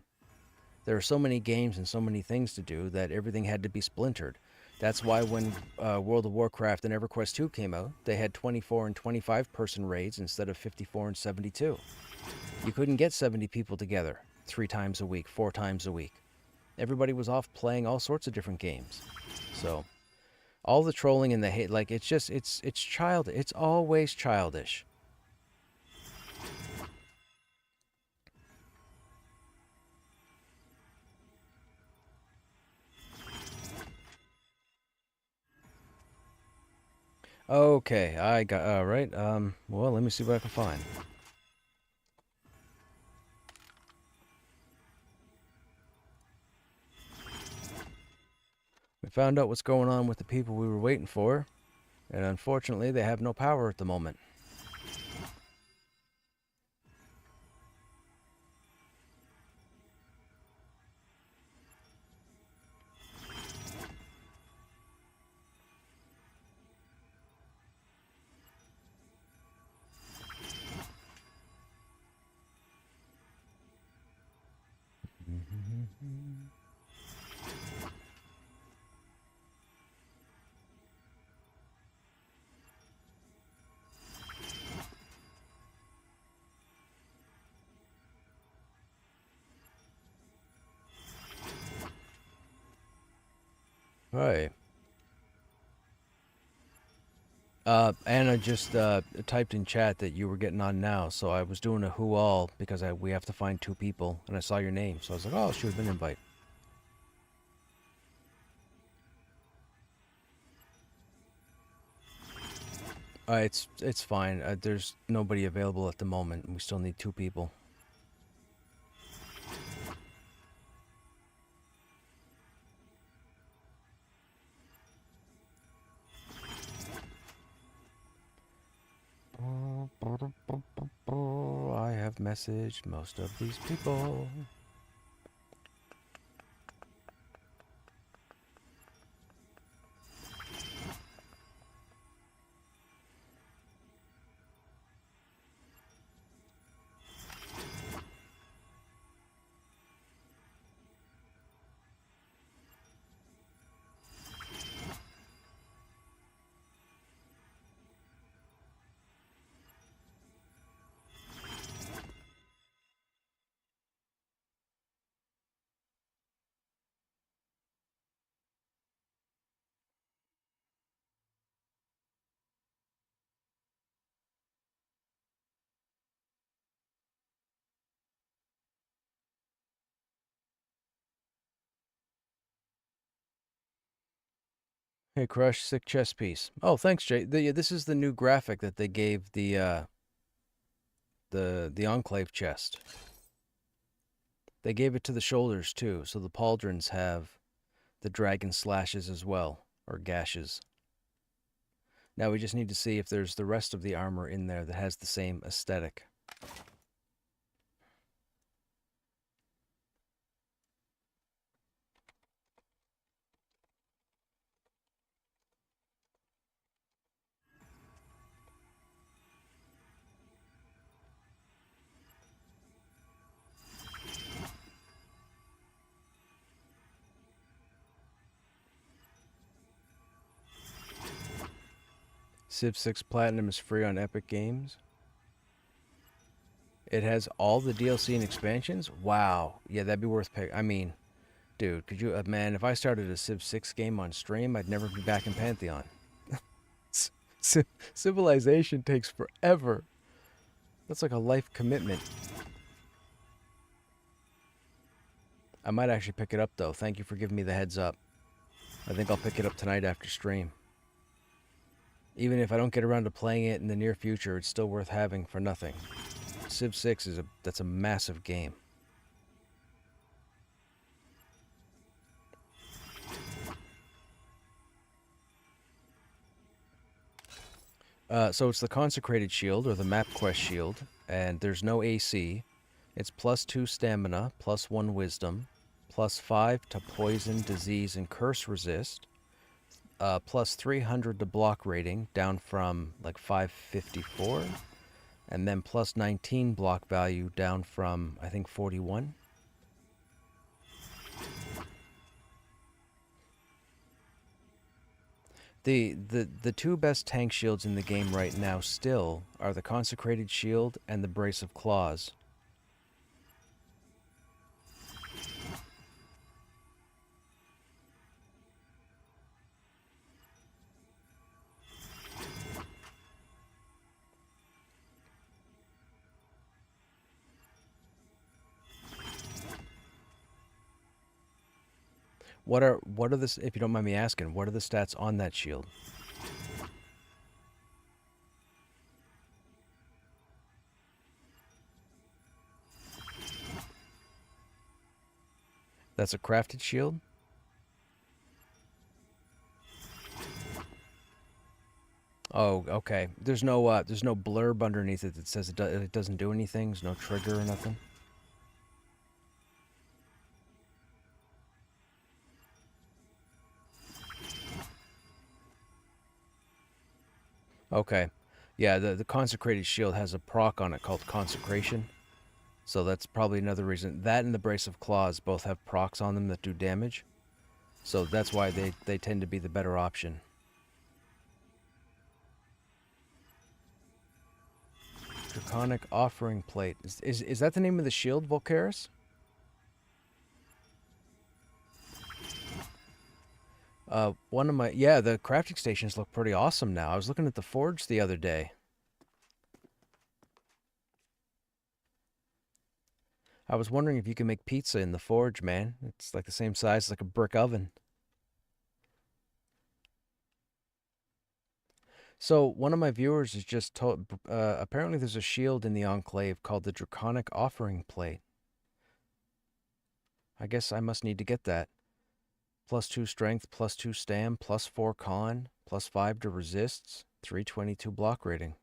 There are so many games and so many things to do that everything had to be splintered. That's why when World of Warcraft and EverQuest 2 came out, they had 24 and 25 person raids instead of 54 and 72. You couldn't get 70 people together 3 times a week, 4 times a week. Everybody was off playing all sorts of different games. So all the trolling and the hate, like it's child. It's always childish. Okay, I got, right, well, let me see what I can find. We found out what's going on with the people we were waiting for, and unfortunately, they have no power at the moment. Right. Anna just typed in chat that you were getting on now, so I was doing a who all because we have to find 2 people, and I saw your name, so I was like, oh, shoot, an invite. It's fine. There's nobody available at the moment, and we still need 2 people. I have messaged most of these people. Hey, Crush, sick chess piece. Oh, thanks, Jay. This is the new graphic that they gave the Enclave chest. They gave it to the shoulders too, so the pauldrons have the dragon slashes as well, or gashes. Now we just need to see if there's the rest of the armor in there that has the same aesthetic. Civ 6 Platinum is free on Epic Games. It has all the DLC and expansions? Wow. Yeah, that'd be worth paying. I mean, dude, could you... man, if I started a Civ 6 game on stream, I'd never be back in Pantheon. Civilization takes forever. That's like a life commitment. I might actually pick it up, though. Thank you for giving me the heads up. I think I'll pick it up tonight after stream. Even if I don't get around to playing it in the near future, it's still worth having for nothing. Civ 6 that's a massive game. So it's the Consecrated Shield, or the Map Quest Shield, and there's no AC. It's +2 stamina, +1 wisdom, +5 to poison, disease, and curse resist, +300 to block rating, down from like 554, and then +19 block value, down from, I think, 41. The 2 best tank shields in the game right now still are the Consecrated Shield and the Brace of Claws. What are the, if you don't mind me asking, what are the stats on that shield? That's a crafted shield? Oh, okay. There's no blurb underneath it that says it doesn't do anything. There's no trigger or nothing. Okay. Yeah, the Consecrated Shield has a proc on it called Consecration. So that's probably another reason. That and the Brace of Claws both have procs on them that do damage. So that's why they tend to be the better option. Draconic Offering Plate. Is that the name of the shield, Volcaris? One of my... Yeah, the crafting stations look pretty awesome now. I was looking at the forge the other day. I was wondering if you can make pizza in the forge, man. It's like the same size as like a brick oven. So one of my viewers has just told... apparently there's a shield in the Enclave called the Draconic Offering Plate. I guess I must need to get that. +2 strength, +2 stam, +4 con, +5 to resists, 322 block rating.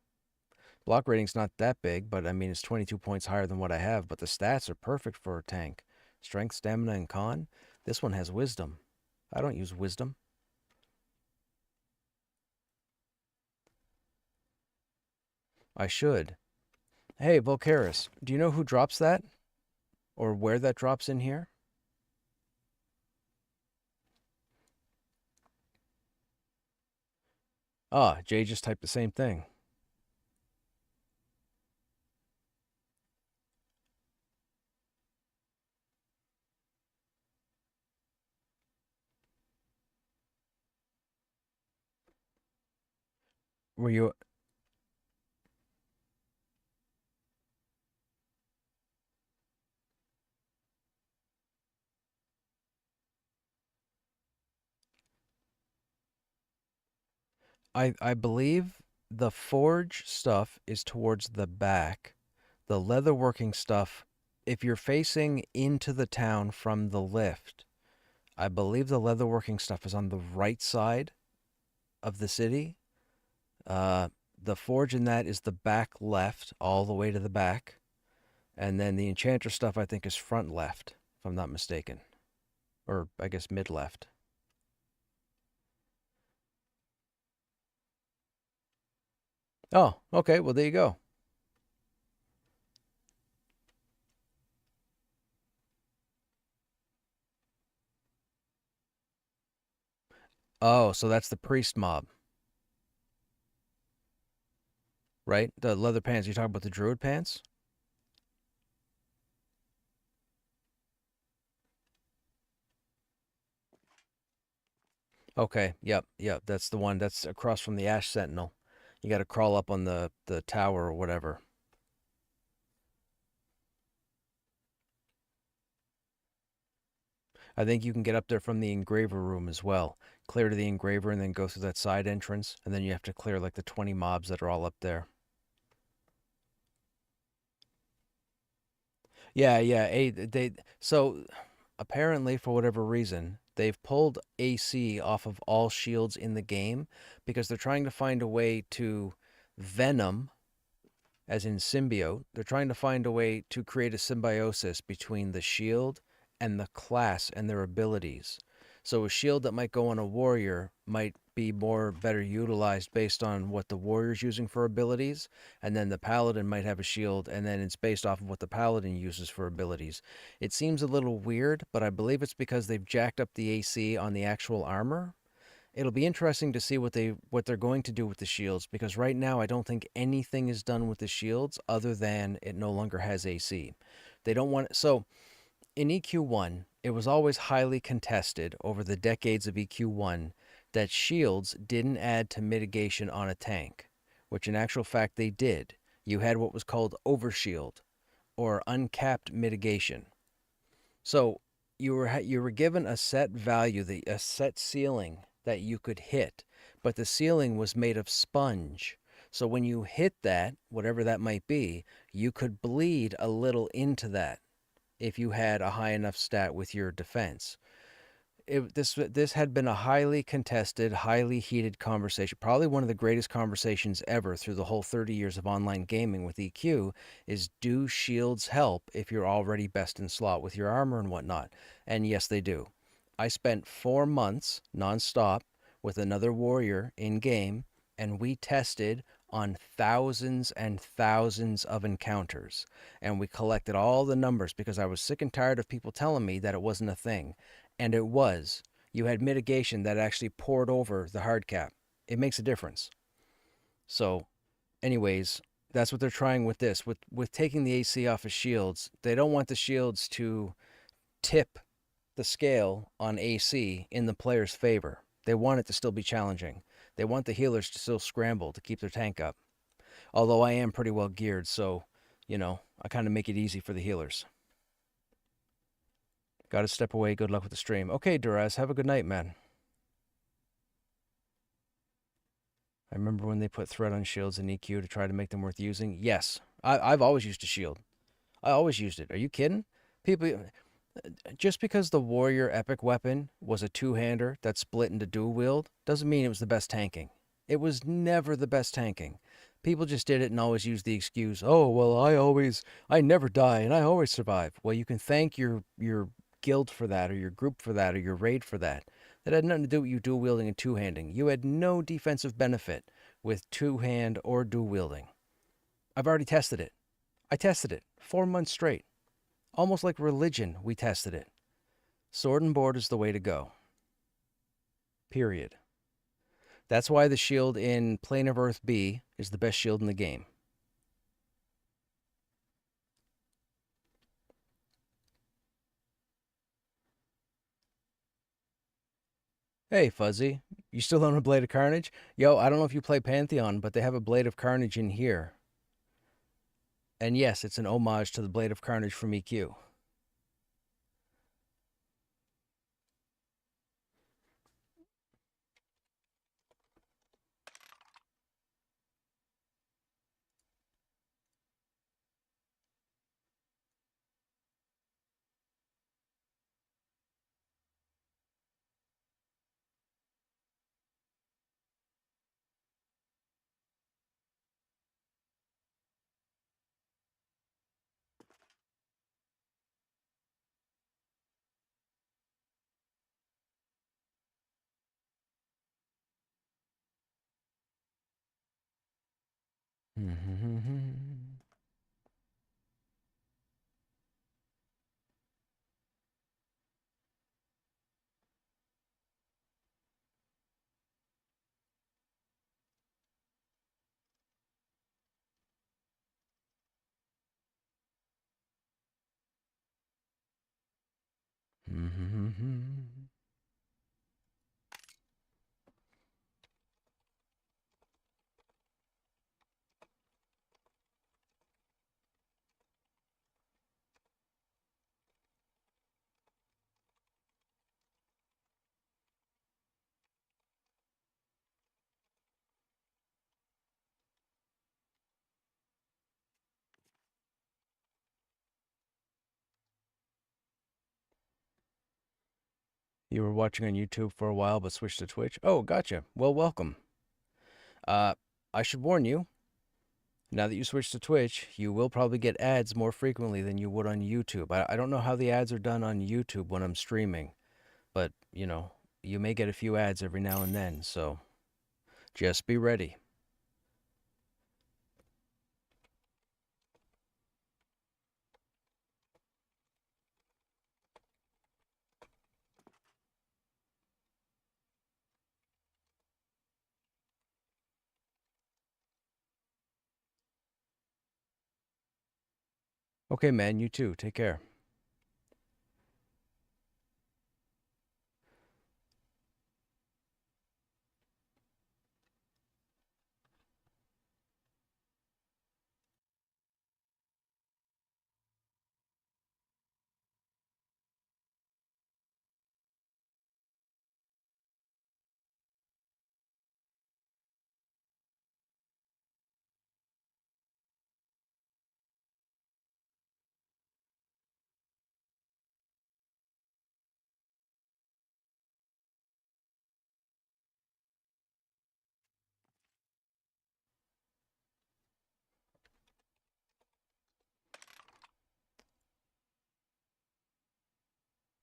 Block rating's not that big, but I mean it's 22 points higher than what I have, but the stats are perfect for a tank. Strength, stamina, and con. This one has wisdom. I don't use wisdom. I should. Hey, Volcaris, do you know who drops that? Or where that drops in here? Ah, Jay just typed the same thing. Were you... I believe the forge stuff is towards the back. The leatherworking stuff, if you're facing into the town from the lift, I believe the leatherworking stuff is on the right side of the city. The forge in that is the back left, all the way to the back. And then the enchanter stuff, I think, is front left, if I'm not mistaken. Or, I guess, mid left. Oh, okay, well, there you go. Oh, so that's the priest mob. Right? The leather pants. You're talking about the druid pants? Okay, yep. That's the one. That's across from the Ash Sentinel. You got to crawl up on the tower or whatever. I think you can get up there from the engraver room as well. Clear to the engraver and then go through that side entrance. And then you have to clear like the 20 mobs that are all up there. Yeah. So apparently, for whatever reason, they've pulled AC off of all shields in the game because they're trying to find a way to venom, as in symbiote. They're trying to find a way to create a symbiosis between the shield and the class and their abilities. So a shield that might go on a warrior might be better utilized based on what the warrior's using for abilities, and then the paladin might have a shield, and then it's based off of what the paladin uses for abilities. It seems a little weird, but I believe it's because they've jacked up the AC on the actual armor. It'll be interesting to see what they're going to do with the shields, because right now I don't think anything is done with the shields other than it no longer has AC. They don't want... So in EQ1, it was always highly contested over the decades of EQ1 that shields didn't add to mitigation on a tank, which in actual fact they did. You had what was called overshield or uncapped mitigation. So you were given a set value, a set ceiling that you could hit, but the ceiling was made of sponge. So when you hit that, whatever that might be, you could bleed a little into that if you had a high enough stat with your defense. This had been a highly contested, highly heated conversation, probably one of the greatest conversations ever through the whole 30 years of online gaming with EQ, is do shields help if you're already best in slot with your armor and whatnot? And yes, they do. I spent 4 months nonstop with another warrior in game, and we tested on thousands and thousands of encounters. And we collected all the numbers because I was sick and tired of people telling me that it wasn't a thing. And it was. You had mitigation that actually poured over the hard cap. It makes a difference. So, anyways, that's what they're trying with this. With taking the AC off of shields, they don't want the shields to tip the scale on AC in the player's favor. They want it to still be challenging. They want the healers to still scramble to keep their tank up. Although I am pretty well geared, so, I kind of make it easy for the healers. Got to step away. Good luck with the stream. Okay, Duraz, have a good night, man. I remember when they put threat on shields and EQ to try to make them worth using. Yes, I've always used a shield. I always used it. Are you kidding? People, just because the warrior epic weapon was a two-hander that split into dual wield doesn't mean it was the best tanking. It was never the best tanking. People just did it and always used the excuse, oh, well, I never die and I always survive. Well, you can thank your guild for that, or your group for that, or your raid for that. That had nothing to do with you dual wielding and two-handing. You had no defensive benefit with two-hand or dual wielding. I've already tested it. I tested it 4 months straight. Almost like religion, we tested it. Sword and board is the way to go. Period. That's why the shield in Plane of Earth B is the best shield in the game. Hey, Fuzzy. You still own a Blade of Carnage? Yo, I don't know if you play Pantheon, but they have a Blade of Carnage in here. And yes, it's an homage to the Blade of Carnage from EQ. You were watching on YouTube for a while but switched to Twitch? Oh, gotcha. Well, welcome. I should warn you, now that you switched to Twitch, you will probably get ads more frequently than you would on YouTube. I don't know how the ads are done on YouTube when I'm streaming, but, you may get a few ads every now and then, so just be ready. Okay, man, you too. Take care.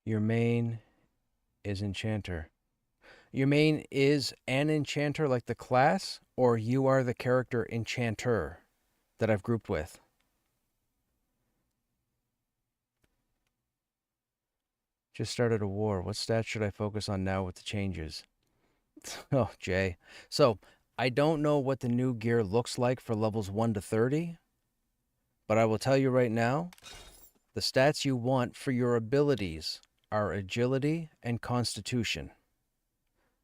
Your main is Enchanter. Your main is an enchanter like the class, or you are the character enchanter that I've grouped with? Just started a war. What stats should I focus on now with the changes? Oh, Jay. So, I don't know what the new gear looks like for levels 1 to 30, but I will tell you right now, the stats you want for your abilities are agility and constitution.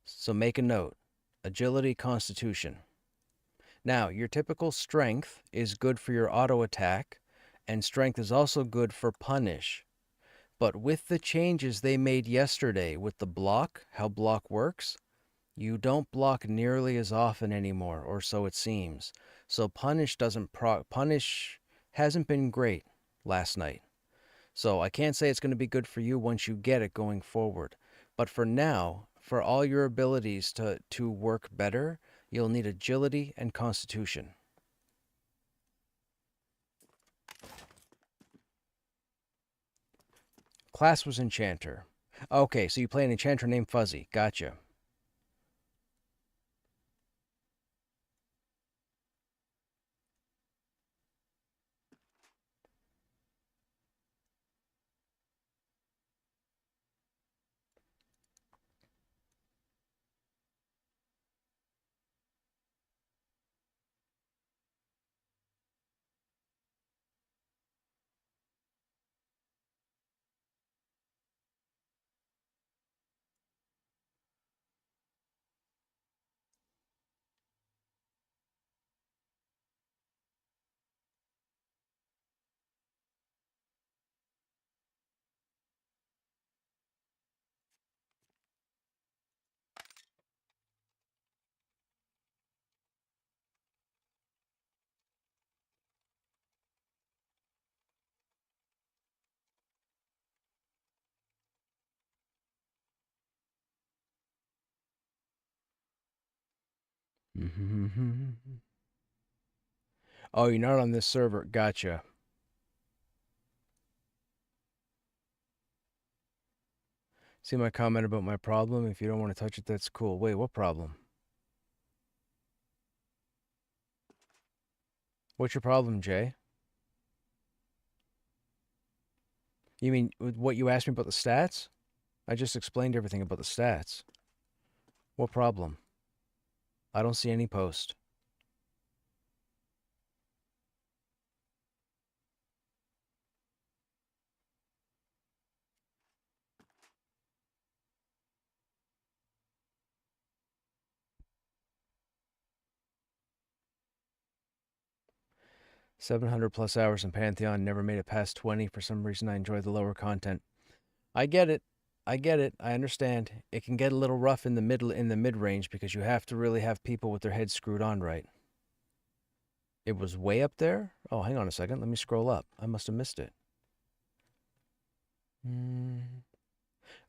So make a note. Agility, constitution. Now, your typical strength is good for your auto attack, and strength is also good for punish. But with the changes they made yesterday with the block, how block works, you don't block nearly as often anymore, or so it seems. So punish hasn't been great last night. So I can't say it's going to be good for you once you get it going forward. But for now, for all your abilities to work better, you'll need agility and constitution. Class was enchanter. Okay, so you play an enchanter named Fuzzy. Gotcha. Oh, you're not on this server. Gotcha. See my comment about my problem? If you don't want to touch it, that's cool. Wait, what problem? What's your problem, Jay? You mean what you asked me about the stats? I just explained everything about the stats. What problem? I don't see any post. +700 hours in Pantheon, never made it past 20. For some reason, I enjoy the lower content. I get it. I get it. I understand. It can get a little rough in the mid-range because you have to really have people with their heads screwed on right. It was way up there? Oh, hang on a second. Let me scroll up. I must have missed it.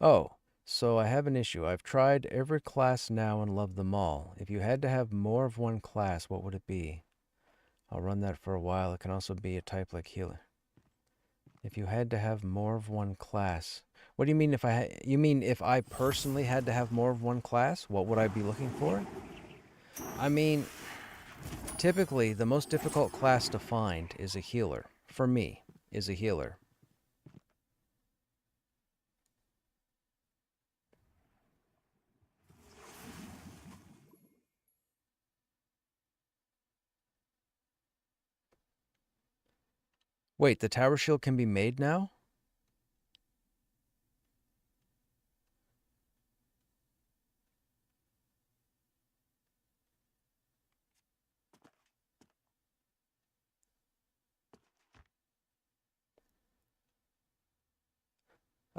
Oh, so I have an issue. I've tried every class now and love them all. If you had to have more of one class, what would it be? I'll run that for a while. It can also be a type like healer. If you had to have more of one class. What do you mean you mean if I personally had to have more of one class? What would I be looking for? I mean, typically the most difficult class to find is a healer. For me, is a healer. Wait, the tower shield can be made now?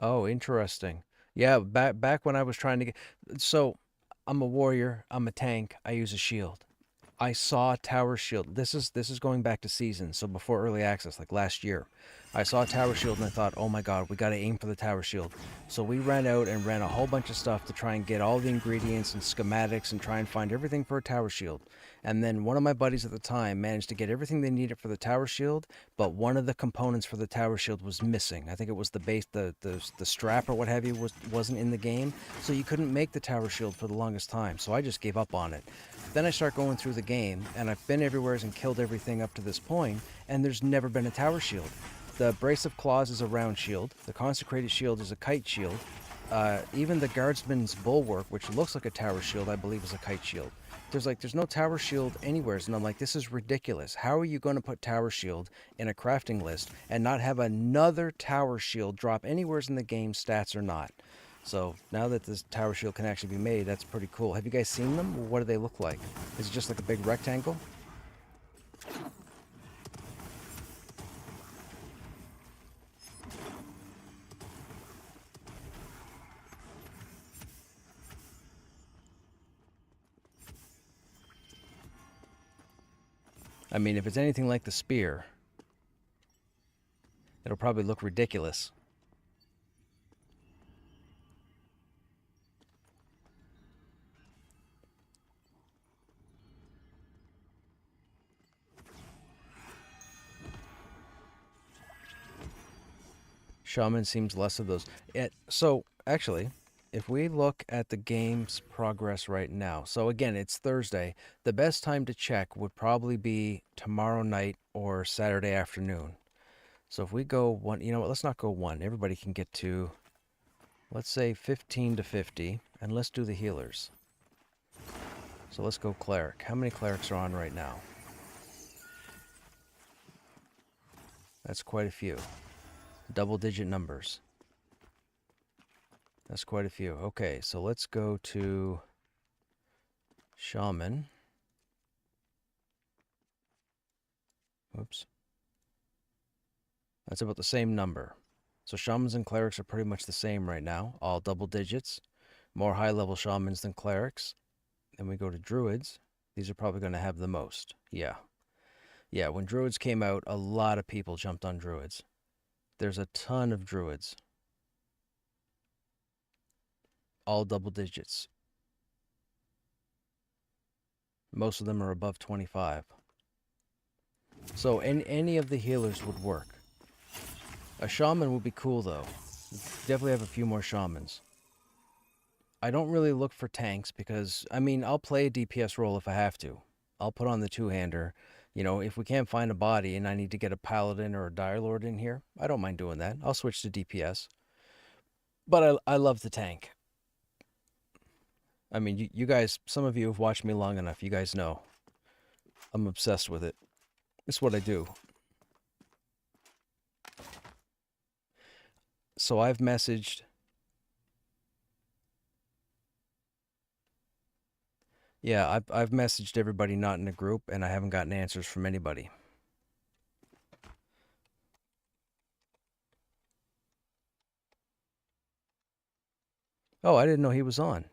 Oh, interesting. Yeah, back when I was trying to get... So, I'm a warrior, I'm a tank, I use a shield. I saw Tower Shield. This is going back to season, so before early access, like last year. I saw Tower Shield and I thought, oh my god, we gotta aim for the Tower Shield. So we ran out and ran a whole bunch of stuff to try and get all the ingredients and schematics and try and find everything for a Tower Shield. And then one of my buddies at the time managed to get everything they needed for the Tower Shield, but one of the components for the Tower Shield was missing. I think it was the base, the strap or what have you wasn't in the game, so you couldn't make the Tower Shield for the longest time. So I just gave up on it. Then I start going through the game, and I've been everywhere and killed everything up to this point, and there's never been a Tower Shield. The Brace of Claws is a round shield. The Consecrated Shield is a kite shield. Even the Guardsman's Bulwark, which looks like a Tower Shield, I believe is a kite shield. There's no Tower Shield anywhere, and I'm like, this is ridiculous. How are you going to put Tower Shield in a crafting list and not have another Tower Shield drop anywhere in the game, stats or not? So now that this Tower Shield can actually be made, that's pretty cool. Have you guys seen them? What do they look like? Is it just like a big rectangle? I mean, if it's anything like the spear, it'll probably look ridiculous. Shaman seems less of those. So, actually, if we look at the game's progress right now, so again, it's Thursday. The best time to check would probably be tomorrow night or Saturday afternoon. So if we go one, you know what, let's not go one. Everybody can get to, let's say 15 to 50, and let's do the healers. So let's go cleric. How many clerics are on right now? That's quite a few. Double-digit numbers. That's quite a few. Okay, so let's go to Shaman. Oops. That's about the same number. So Shamans and Clerics are pretty much the same right now. All double digits. More high-level Shamans than Clerics. Then we go to Druids. These are probably going to have the most. Yeah. Yeah, when Druids came out, a lot of people jumped on Druids. There's a ton of Druids. All double digits. Most of them are above 25. So any of the healers would work. A shaman would be cool though. Definitely have a few more shamans. I don't really look for tanks because, I mean, I'll play a DPS role if I have to. I'll put on the two-hander. You know, if we can't find a body and I need to get a paladin or a dire lord in here, I don't mind doing that. I'll switch to DPS. But I love the tank. I mean, you guys, some of you have watched me long enough. You guys know. I'm obsessed with it. It's what I do. So I've messaged... Yeah, I've messaged everybody not in the group, and I haven't gotten answers from anybody. Oh, I didn't know he was on.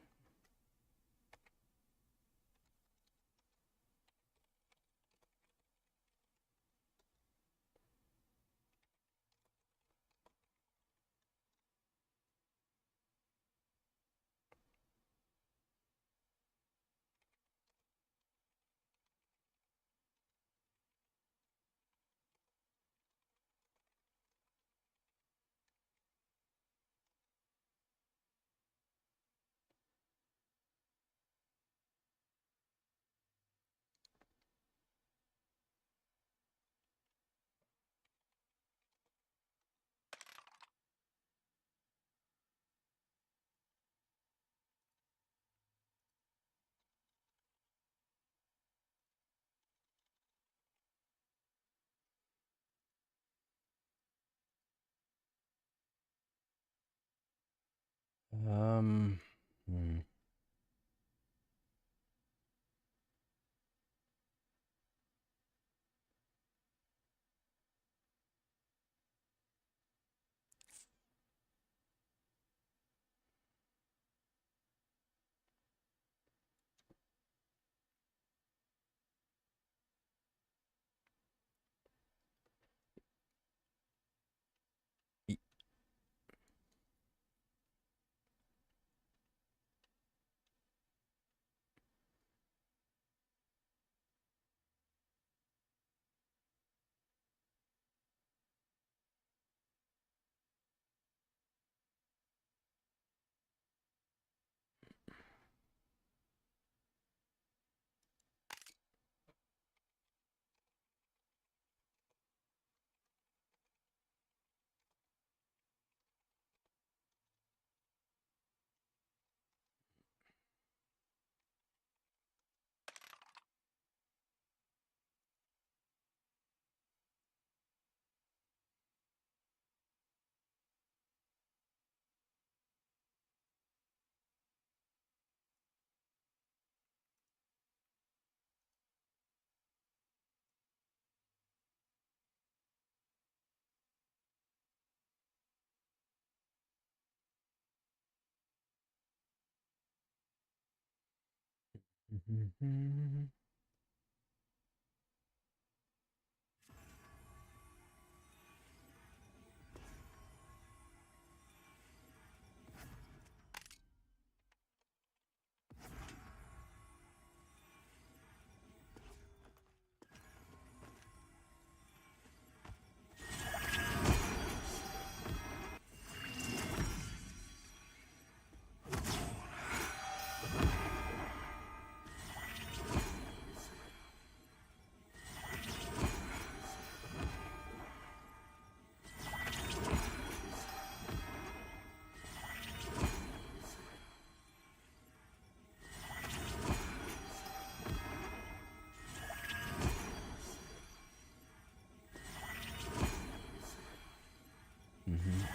Um... hmm. Mm-hmm.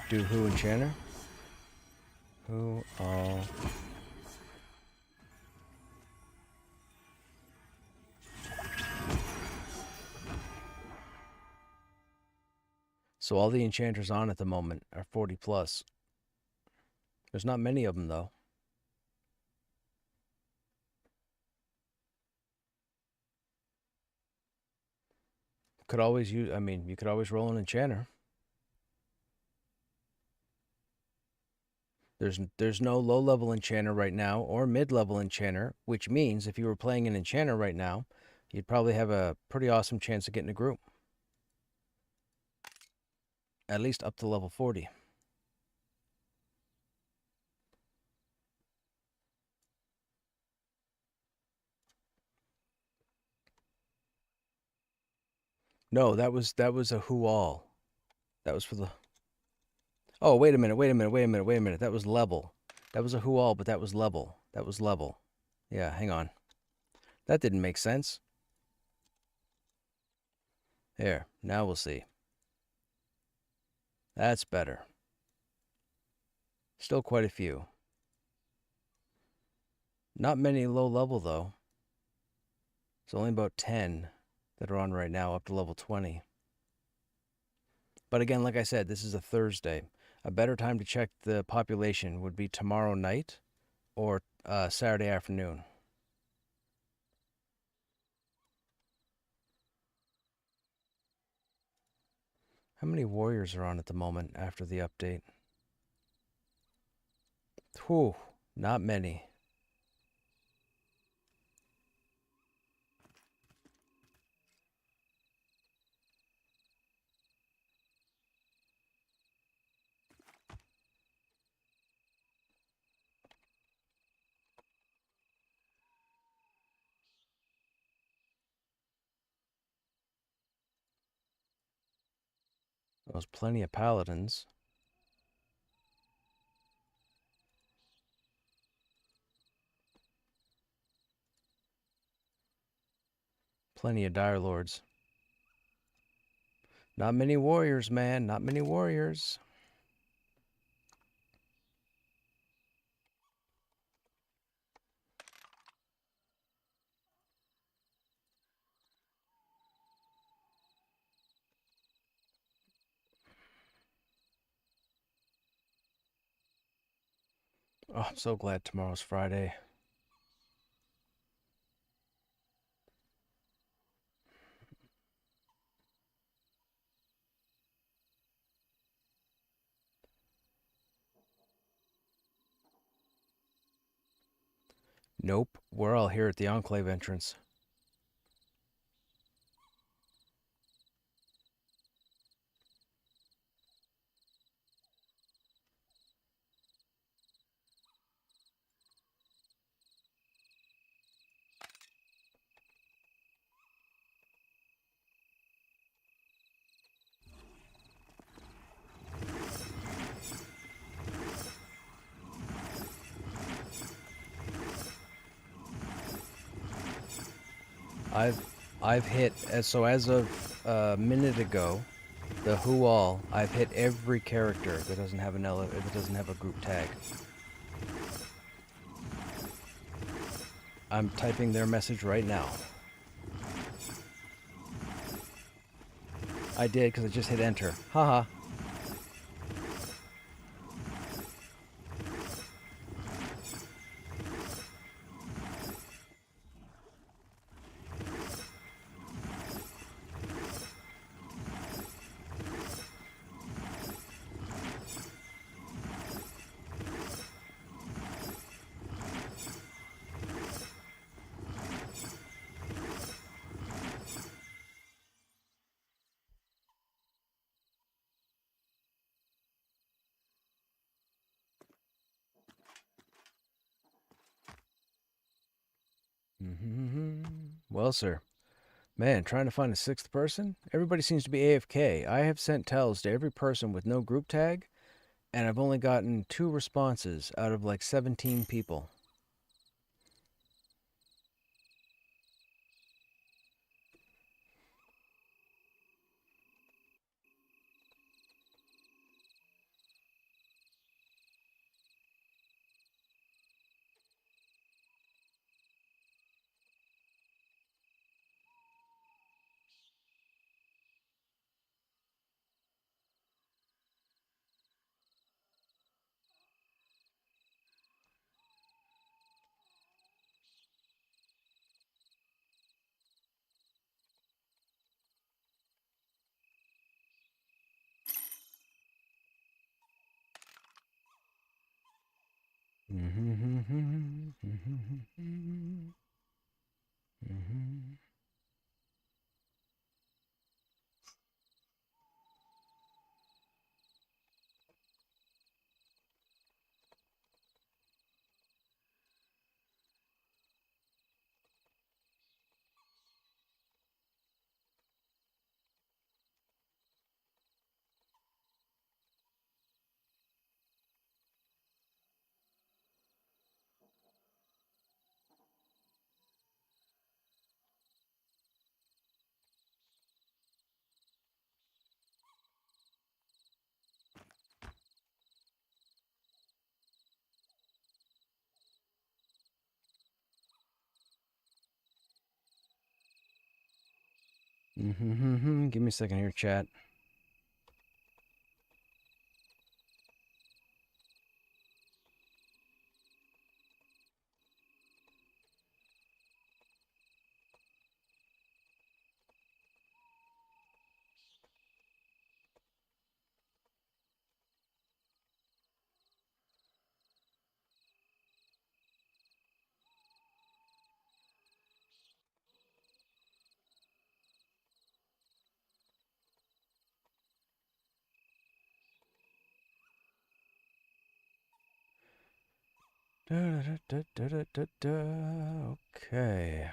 Do who enchanter? Who all? So all the enchanters on at the moment are 40 plus. There's not many of them though. Could always use. I mean, you could always roll an enchanter. There's no low level enchanter right now or mid level enchanter, which means if you were playing an enchanter right now, you'd probably have a pretty awesome chance of getting a group. At least up to level 40. No, that was a who all. That was for the. Oh, wait a minute. That was level. That was a who all, but that was level. That was level. Yeah, hang on. That didn't make sense. There, now we'll see. That's better. Still quite a few. Not many low level though. It's only about 10 that are on right now up to level 20. But again, like I said, this is a Thursday. A better time to check the population would be tomorrow night or Saturday afternoon. How many warriors are on at the moment after the update? Whew, not many. There's plenty of paladins. Plenty of dire lords. Not many warriors, man. Not many warriors. Oh, I'm so glad tomorrow's Friday. Nope, we're all here at the Enclave entrance. I've hit as of a minute ago, the who all. I've hit every character that doesn't have that doesn't have a group tag. I'm typing their message right now. I did because I just hit enter. Haha. Well, sir. Man, trying to find a sixth person? Everybody seems to be AFK. I have sent tells to every person with no group tag, and I've only gotten 2 responses out of like 17 people. Give me a second here, chat. Okay.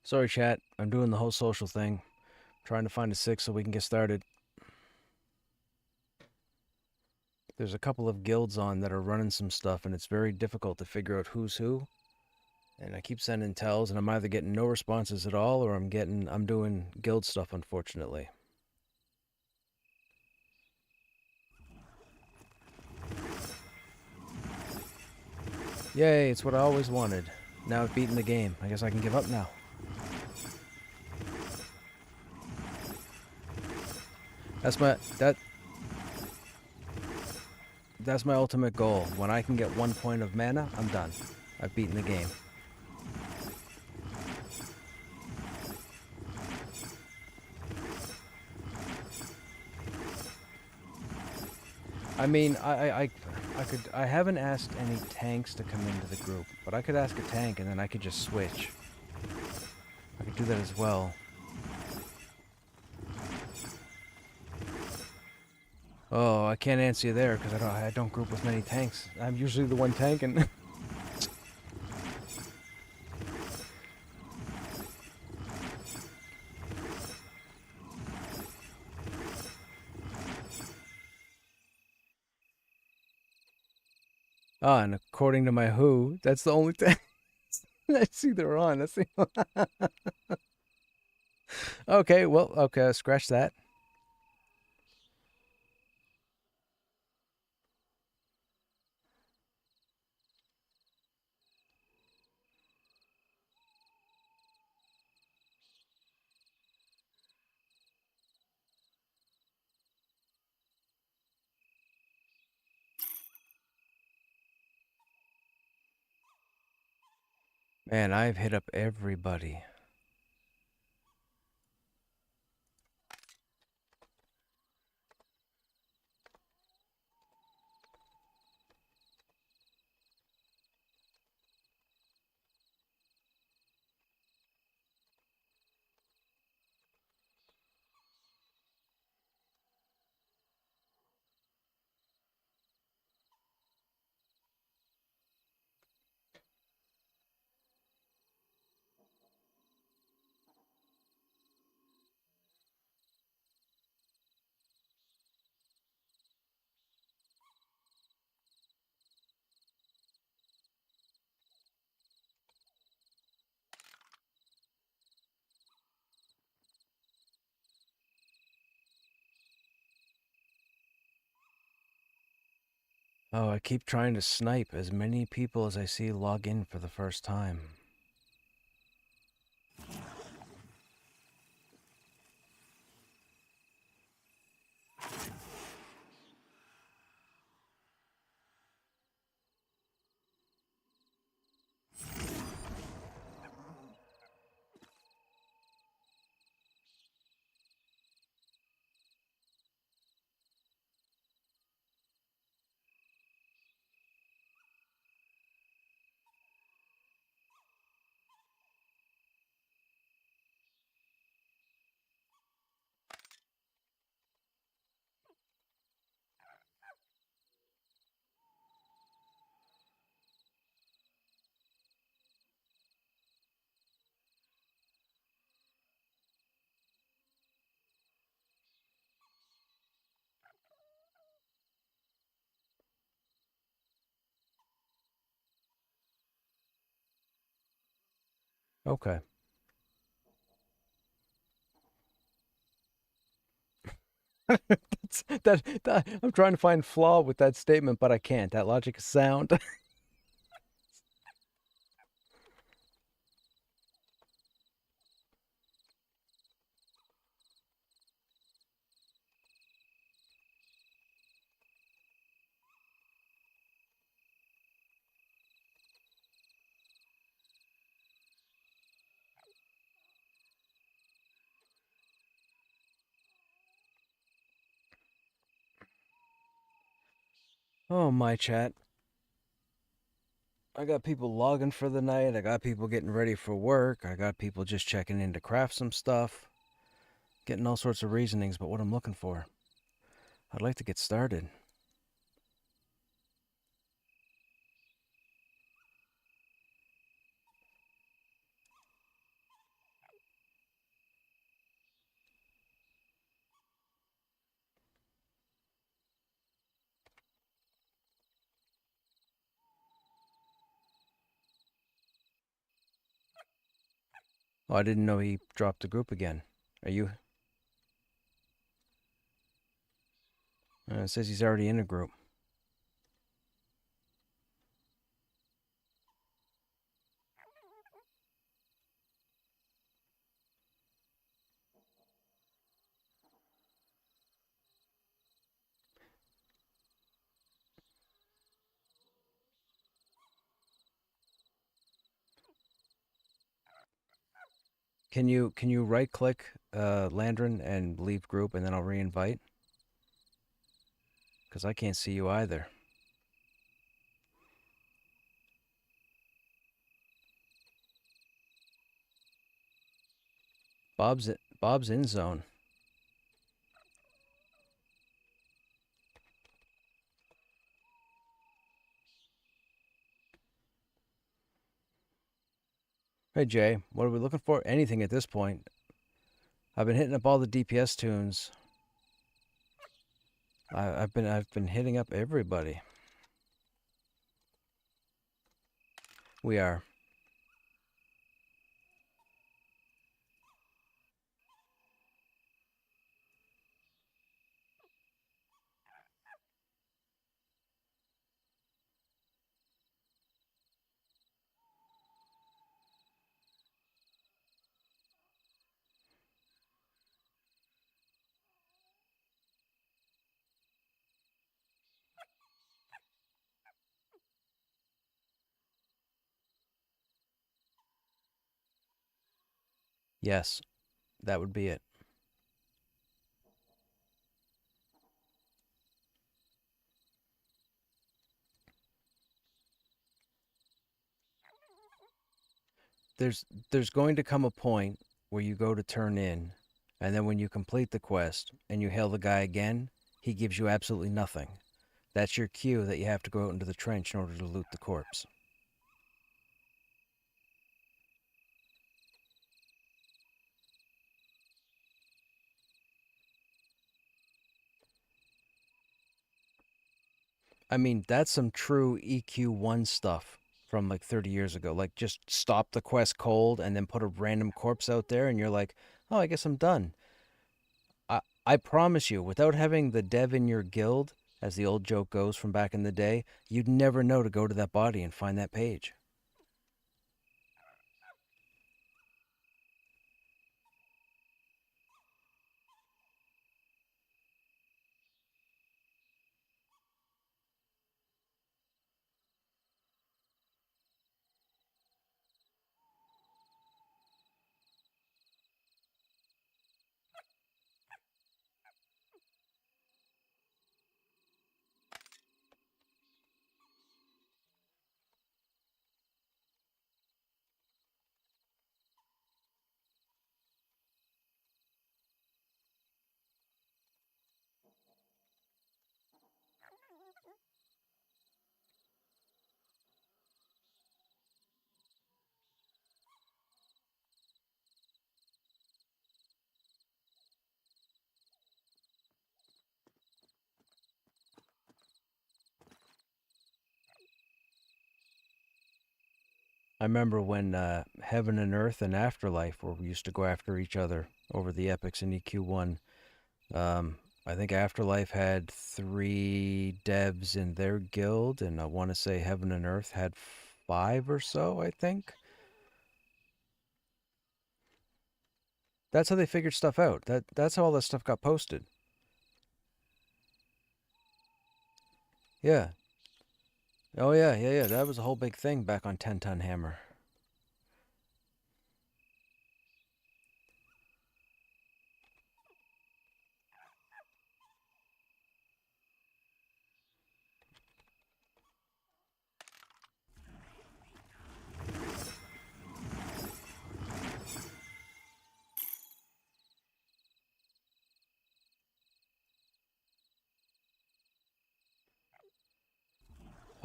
Sorry, chat. I'm doing the whole social thing. Trying to find a six so we can get started. There's a couple of guilds on that are running some stuff, and it's very difficult to figure out who's who. And I keep sending tells, and I'm either getting no responses at all, or I'm doing guild stuff, unfortunately. Yay, it's what I always wanted. Now I've beaten the game. I guess I can give up now. That's my ultimate goal. When I can get 1 point of mana, I'm done. I've beaten the game. I mean, I haven't asked any tanks to come into the group, but I could ask a tank and then I could just switch. I could do that as well. Oh, I can't answer you there because I don't group with many tanks. I'm usually the one tanking. Ah, and according to my who, that's the only thing. I see they're on. Let's see. Okay, well, okay, scratch that. Man, I've hit up everybody. Oh, I keep trying to snipe as many people as I see log in for the first time. Okay. That I'm trying to find flaw with that statement, but I can't. That logic is sound. Oh, my chat. I got people logging for the night. I got people getting ready for work. I got people just checking in to craft some stuff. Getting all sorts of reasonings about what I'm looking for. I'd like to get started. Oh, I didn't know he dropped the group again. Are you? It says he's already in a group. Can you right click Landron and leave group and then I'll reinvite? Because I can't see you either. Bob's in zone. Hey Jay, what are we looking for? Anything at this point. I've been hitting up all the DPS tunes. I've been hitting up everybody. We are. Yes, that would be it. There's going to come a point where you go to turn in, and then when you complete the quest and you hail the guy again, he gives you absolutely nothing. That's your cue that you have to go out into the trench in order to loot the corpse. I mean, that's some true EQ1 stuff from like 30 years ago. Like, just stop the quest cold and then put a random corpse out there, and you're like, oh, I guess I'm done. I promise you, without having the dev in your guild, as the old joke goes from back in the day, you'd never know to go to that body and find that page. I remember when Heaven and Earth and Afterlife, where we used to go after each other over the epics in EQ1. I think Afterlife had 3 devs in their guild, and I want to say Heaven and Earth had 5 or so, I think. That's how they figured stuff out. That's how all that stuff got posted. Yeah. Oh yeah. That was a whole big thing back on 10 Ton Hammer.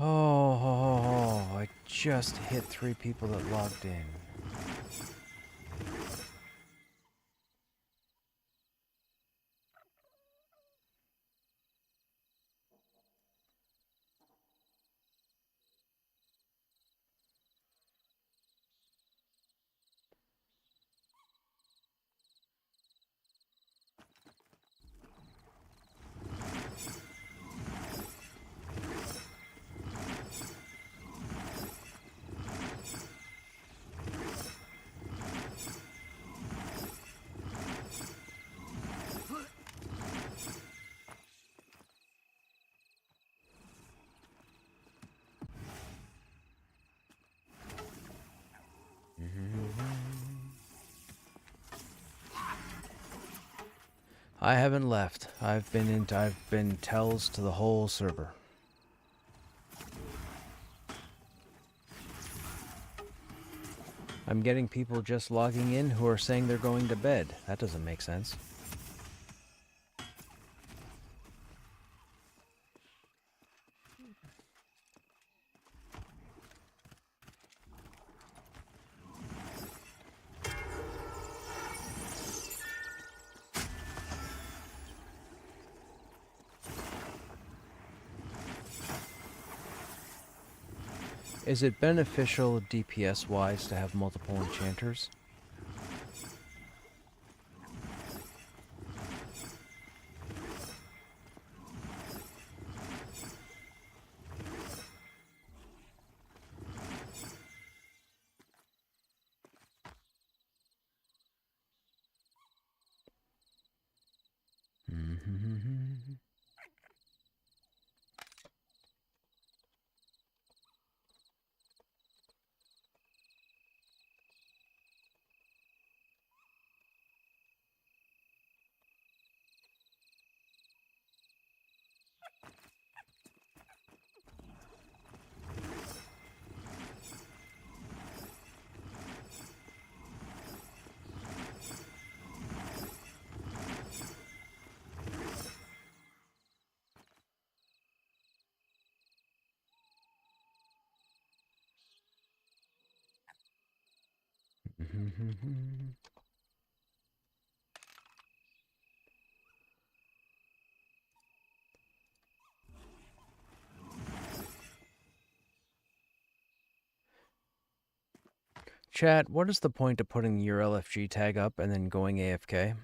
Oh, I just hit 3 people that logged in. I haven't left. I've been tells to the whole server. I'm getting people just logging in who are saying they're going to bed. That doesn't make sense. Is it beneficial DPS-wise to have multiple enchanters? Chat, what is the point of putting your LFG tag up and then going AFK?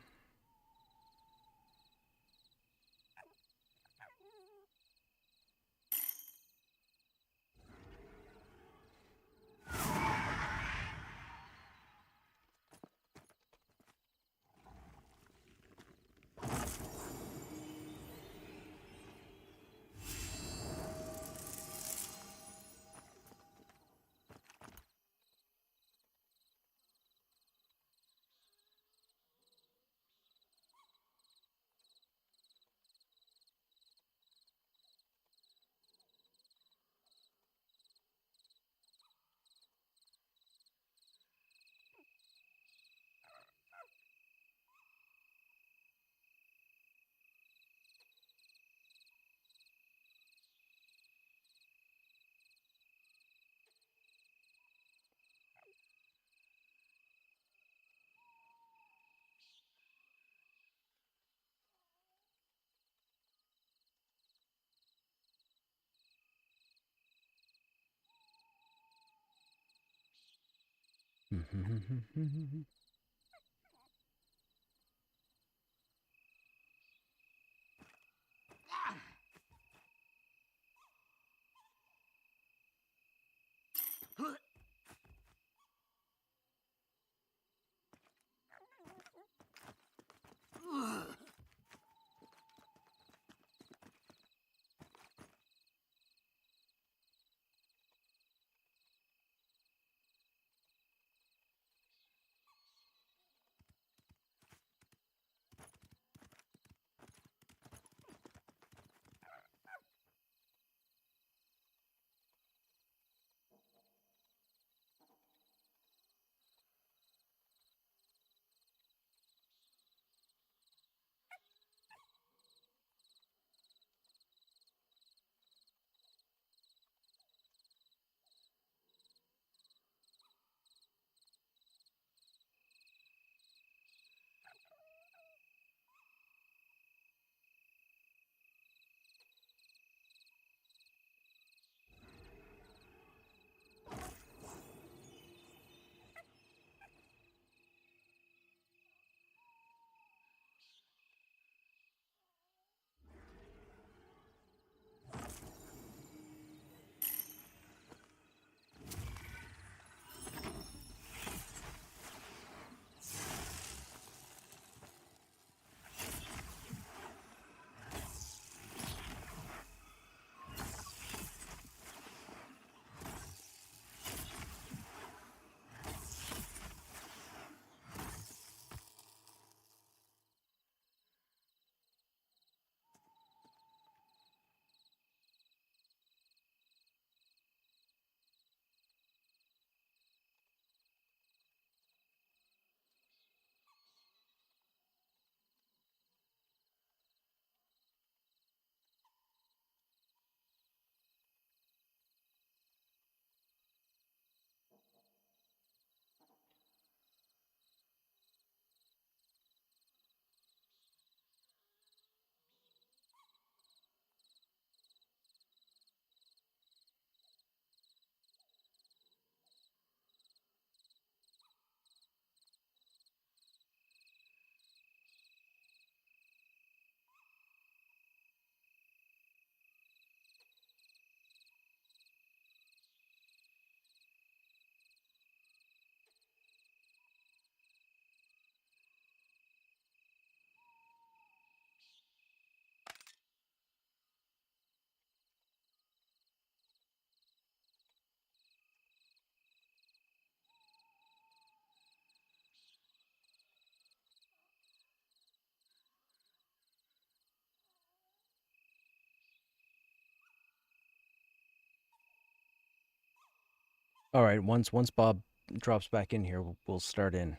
All right, once Bob drops back in here, we'll start in.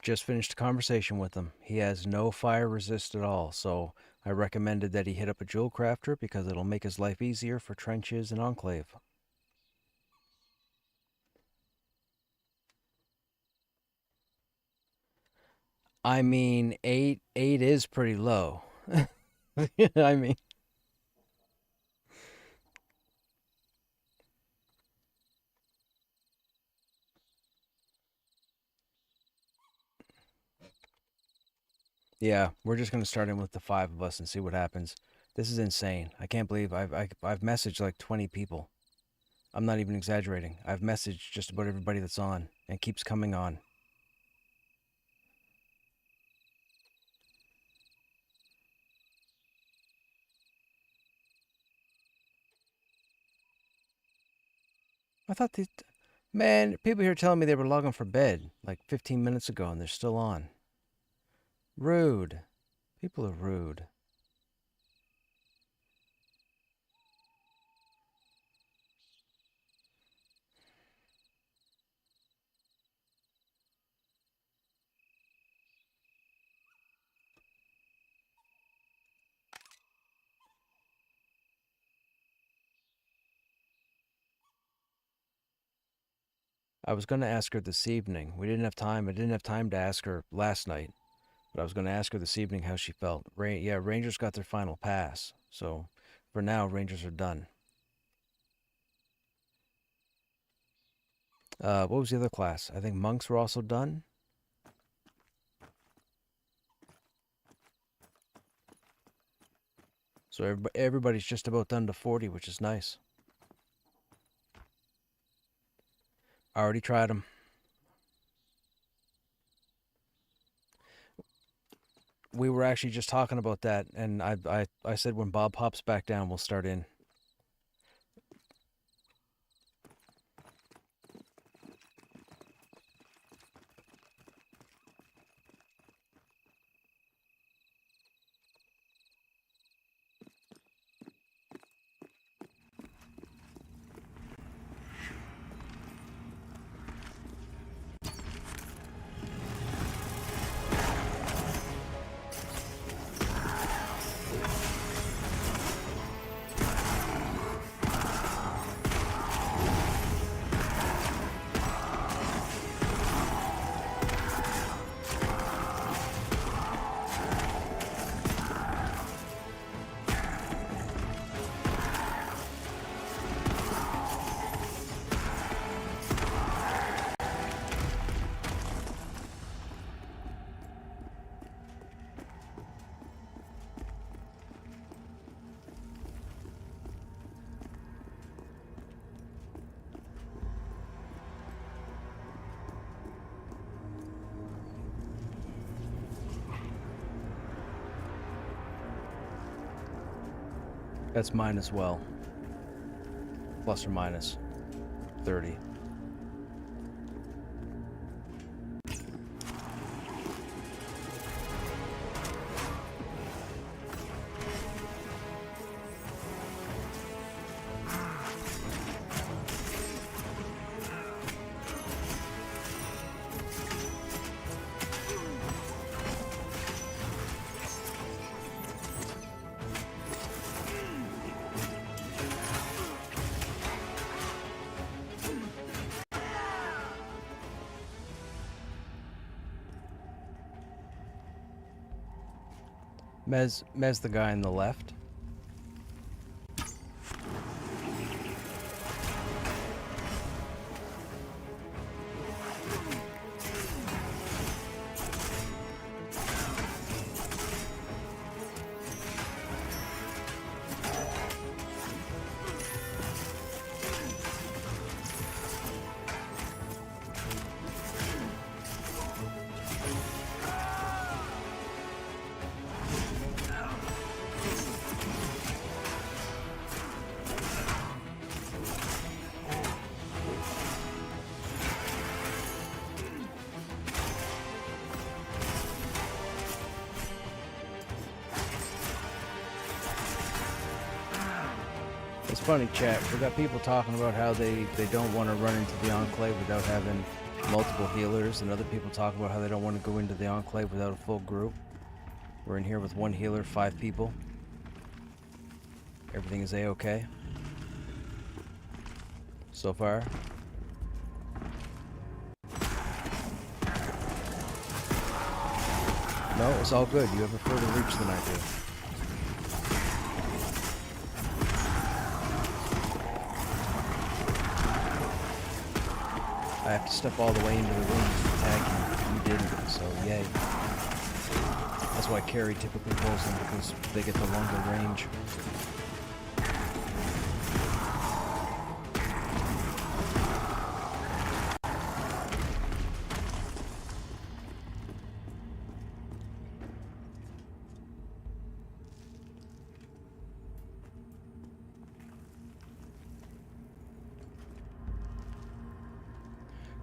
Just finished a conversation with him. He has no fire resist at all, so I recommended that he hit up a jewel crafter because it'll make his life easier for trenches and enclave. I mean, eight is pretty low. I mean, yeah, we're just gonna start in with the 5 of us and see what happens. This is insane. I can't believe I've messaged like 20 people. I'm not even exaggerating. I've messaged just about everybody that's on and keeps coming on. I thought these... Man, people here telling me they were logging for bed like 15 minutes ago and they're still on. Rude. People are rude. I was going to ask her this evening. We didn't have time. I didn't have time to ask her last night. But I was going to ask her this evening how she felt. Yeah, Rangers got their final pass. So, for now, Rangers are done. What was the other class? I think monks were also done. So everybody's just about done to 40, which is nice. I already tried them. We were actually just talking about that, and I said when Bob pops back down, we'll start in. That's mine as well. Plus or minus 30. Mez the guy on the left. It's funny, chat. We got people talking about how they don't want to run into the Enclave without having multiple healers, and other people talking about how they don't want to go into the Enclave without a full group. We're in here with 1 healer, 5 people. Everything is A-okay so far. No, it's all good. You have a further reach than I do. I have to step all the way into the room to tag you. You didn't, so yay. That's why Carrie typically pulls them, because they get the longer range.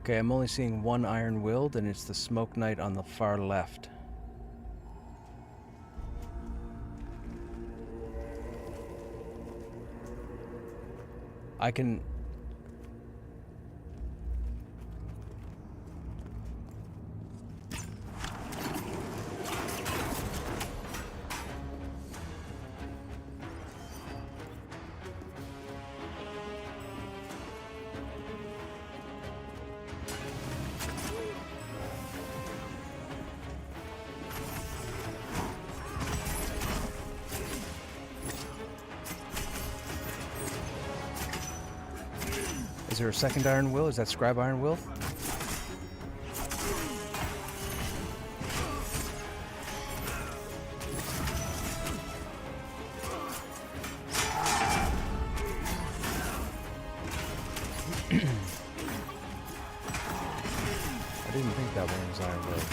Okay, I'm only seeing 1 Iron Willed, and it's the Smoke Knight on the far left. I can... Is there a second Iron Will? Is that Scribe Iron Will? I didn't think that one was Iron Will.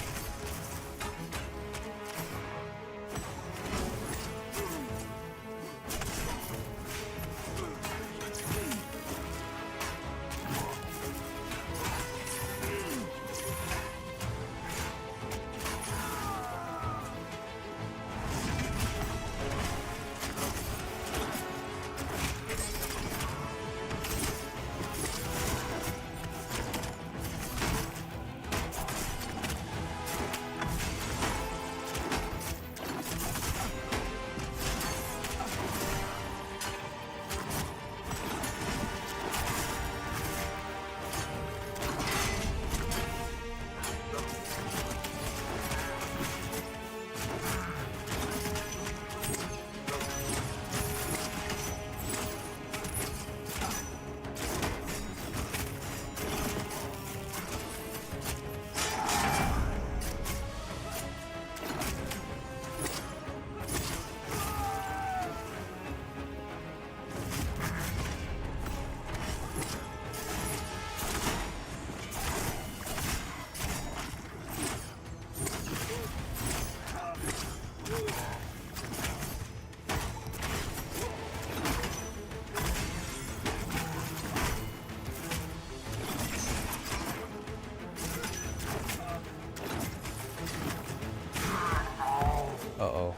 Uh-oh.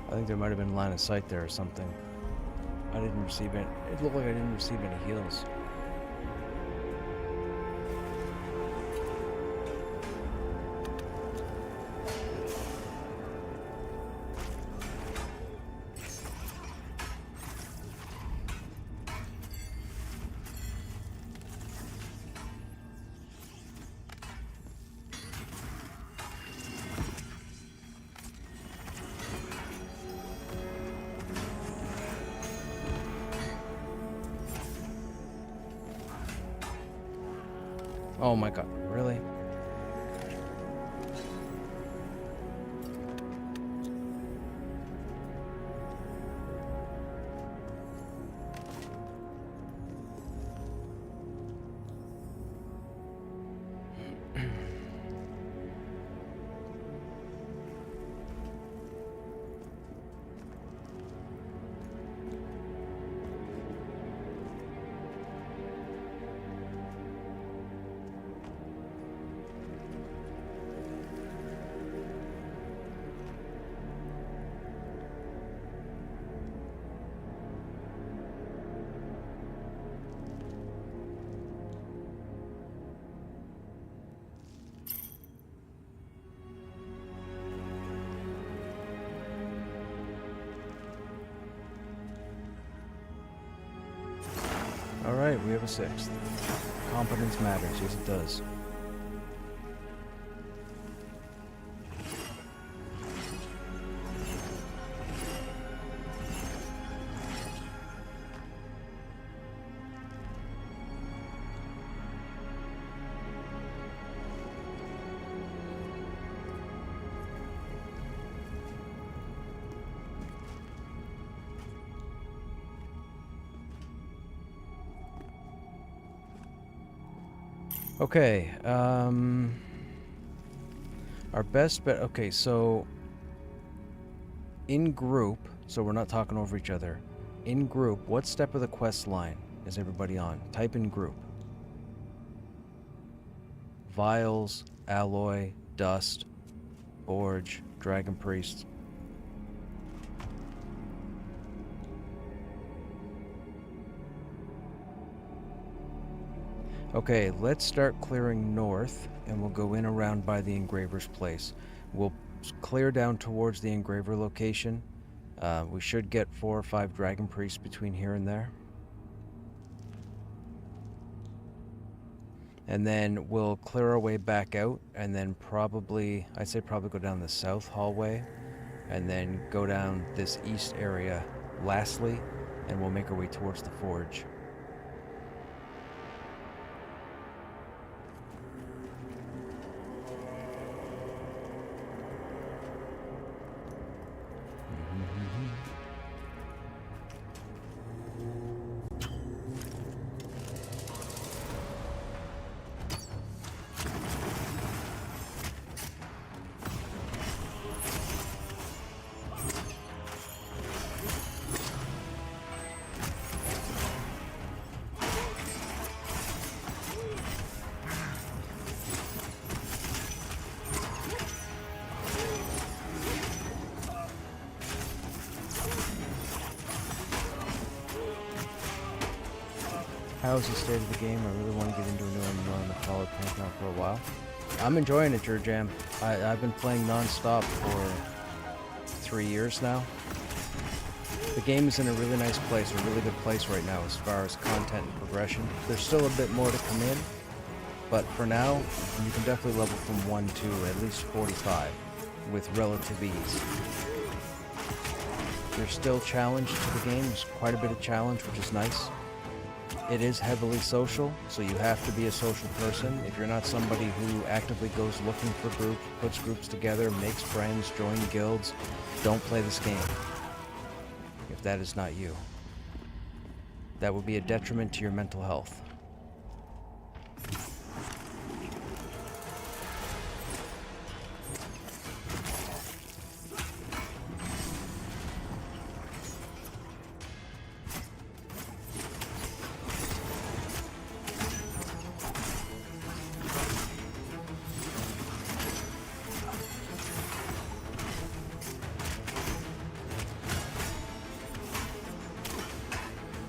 I think there might have been line of sight there or something. I didn't receive it. It looked like I didn't receive any heals. Oh my god, really? Alright, we have a 6th. Competence matters, yes it does. Okay, our best bet, okay, so in group, so we're not talking over each other, in group, what step of the quest line is everybody on? Type in group. Vials, alloy, dust, forge, dragon priest. Okay, let's start clearing north, and we'll go in around by the engraver's place. We'll clear down towards the engraver location. We should get 4 or 5 dragon priests between here and there. And then we'll clear our way back out, and then probably, I'd say probably go down the south hallway, and then go down this east area lastly, and we'll make our way towards the forge. How's the state of the game? I really want to get into a new one on the Fallout Pantheon for a while. I'm enjoying it, Jam. I've been playing non-stop for 3 years now. The game is in a really nice place, a really good place right now as far as content and progression. There's still a bit more to come in, but for now, you can definitely level from 1 to at least 45 with relative ease. There's still challenge to the game. There's quite a bit of challenge, which is nice. It is heavily social, so you have to be a social person. If you're not somebody who actively goes looking for groups, puts groups together, makes friends, joins guilds, don't play this game. If that is not you. That would be a detriment to your mental health.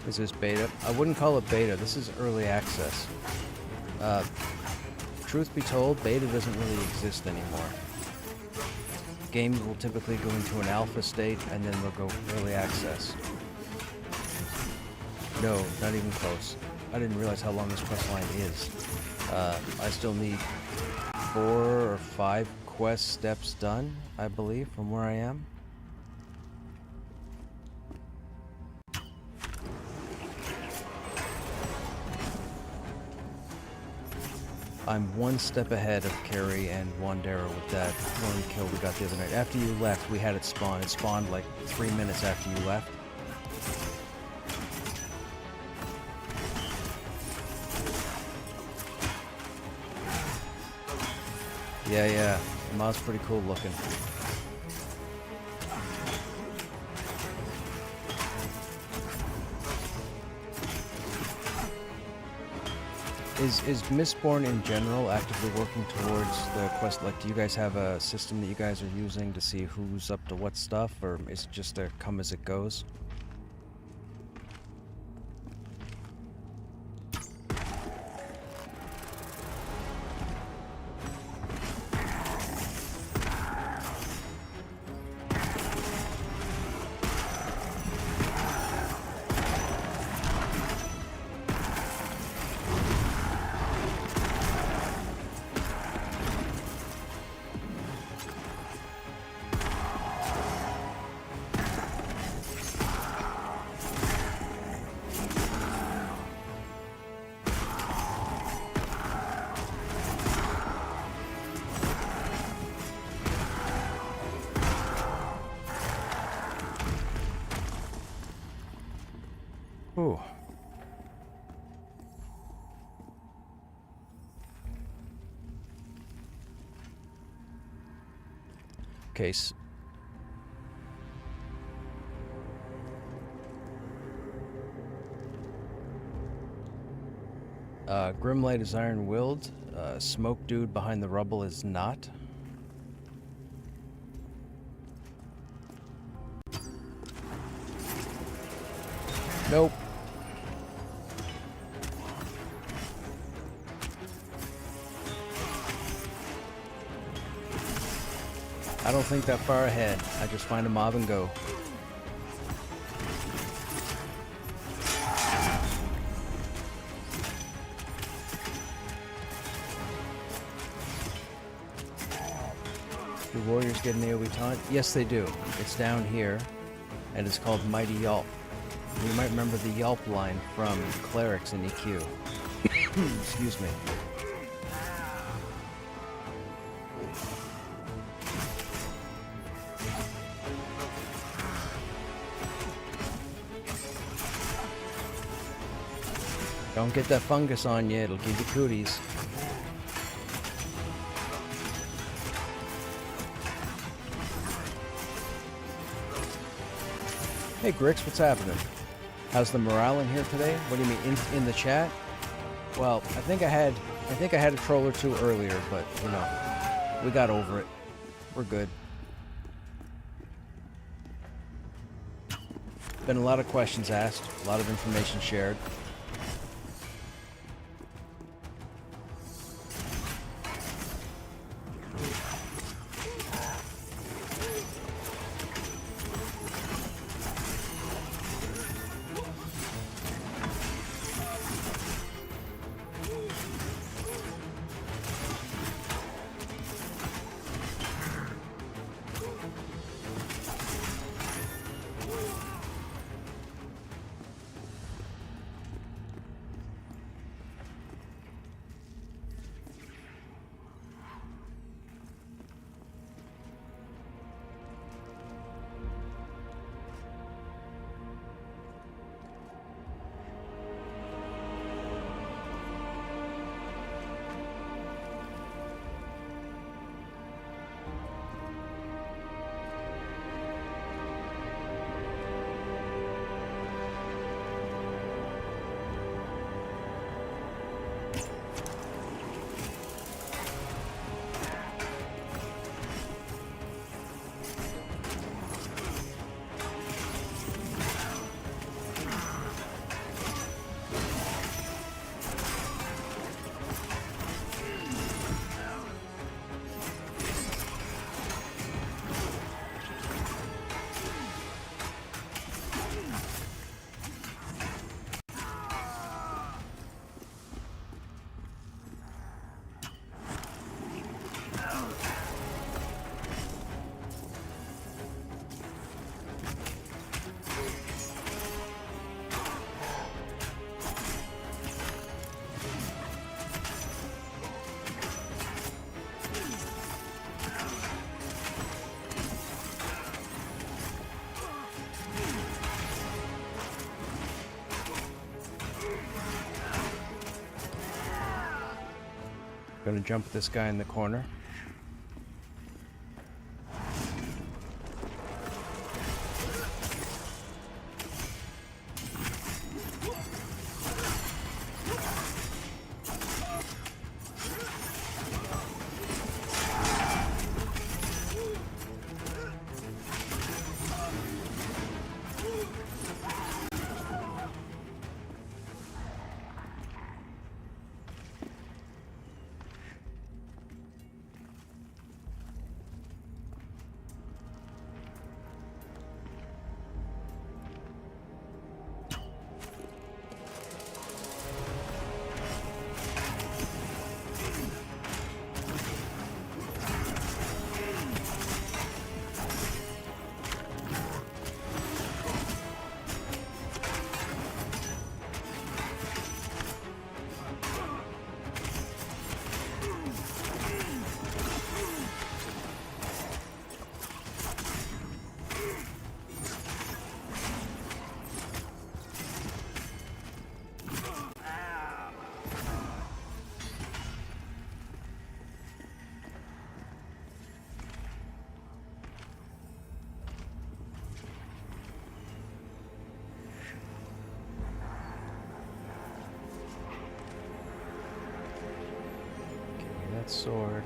Is this beta? I wouldn't call it beta. This is early access. Truth be told, beta doesn't really exist anymore. Games will typically go into an alpha state and then they'll go early access. No, not even close. I didn't realize how long this quest line is. I still need 4 or 5 quest steps done, I believe, from where I am. I'm 1 step ahead of Carrie and Wandera with that one kill we got the other night. After you left, we had it spawn. It spawned like 3 minutes after you left. Yeah. Ma's pretty cool looking. Is Mistborn in general actively working towards the quest? Like, do you guys have a system that you guys are using to see who's up to what stuff, or is it just a come as it goes? case. Grimlight is iron-willed. Smoke dude behind the rubble is not. Nope. I don't think that far ahead. I just find a mob and go. Do warriors get an AoE taunt? Yes, they do. It's down here, and it's called Mighty Yelp. You might remember the Yelp line from Clerics in EQ. Excuse me. Don't get that fungus on you, it'll give you cooties. Hey Grix, what's happening? How's the morale in here today? What do you mean, in the chat? Well, I think I had a troll or two earlier, but you know, we got over it. We're good. Been a lot of questions asked, a lot of information shared. Gonna jump this guy in the corner. that sword.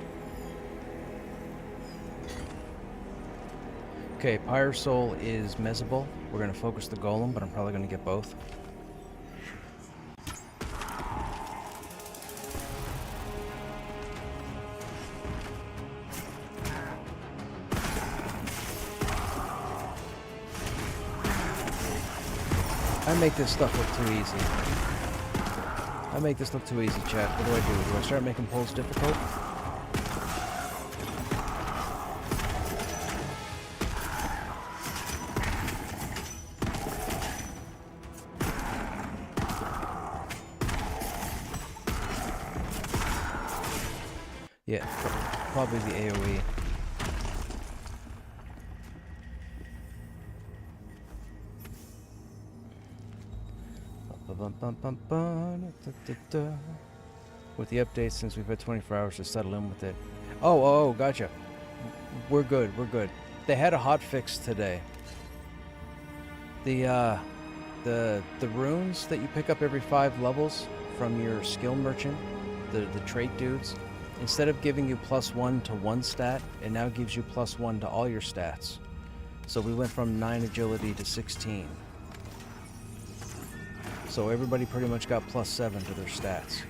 Okay, Pyre Soul is Mezable. We're gonna focus the Golem, but I'm probably gonna get both. I make this stuff look too easy. I make this look too easy, chat. What do? Do I start making pulls difficult? Yeah, probably the AoE. With the updates, since we've had 24 hours to settle in with it. Oh, gotcha. We're good. They had a hot fix today. The runes that you pick up every 5 levels from your skill merchant, the trait dudes, instead of giving you +1 to 1 stat, it now gives you +1 to all your stats. So we went from 9 agility to 16. So everybody pretty much got +7 to their stats.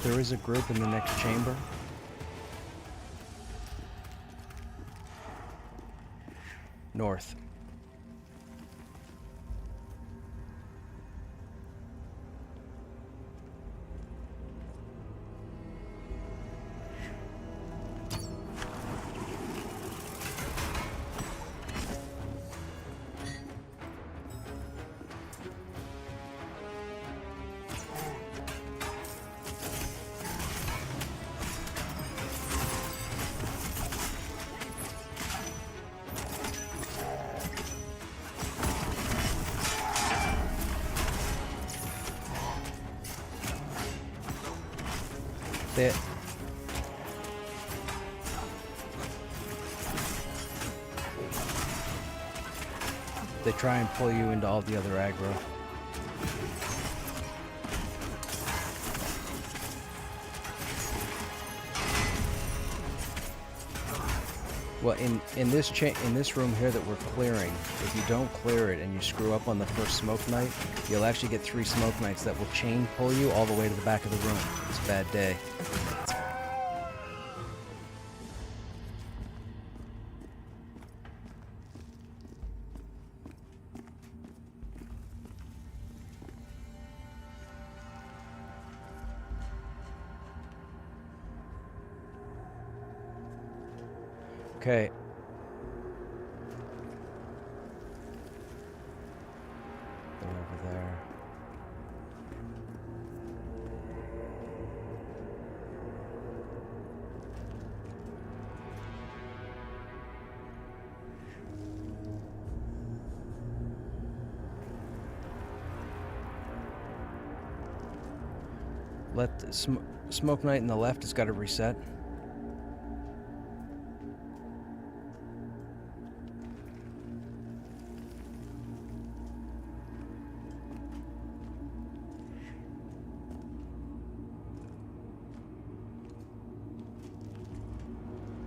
There is a group in the next chamber. North. They try and pull you into all the other aggro. Well, in this room here that we're clearing, if you don't clear it and you screw up on the first smoke knight, you'll actually get 3 smoke knights that will chain pull you all the way to the back of the room. It's a bad day. Okay. They're over there. Let the smoke knight in the left has got to reset.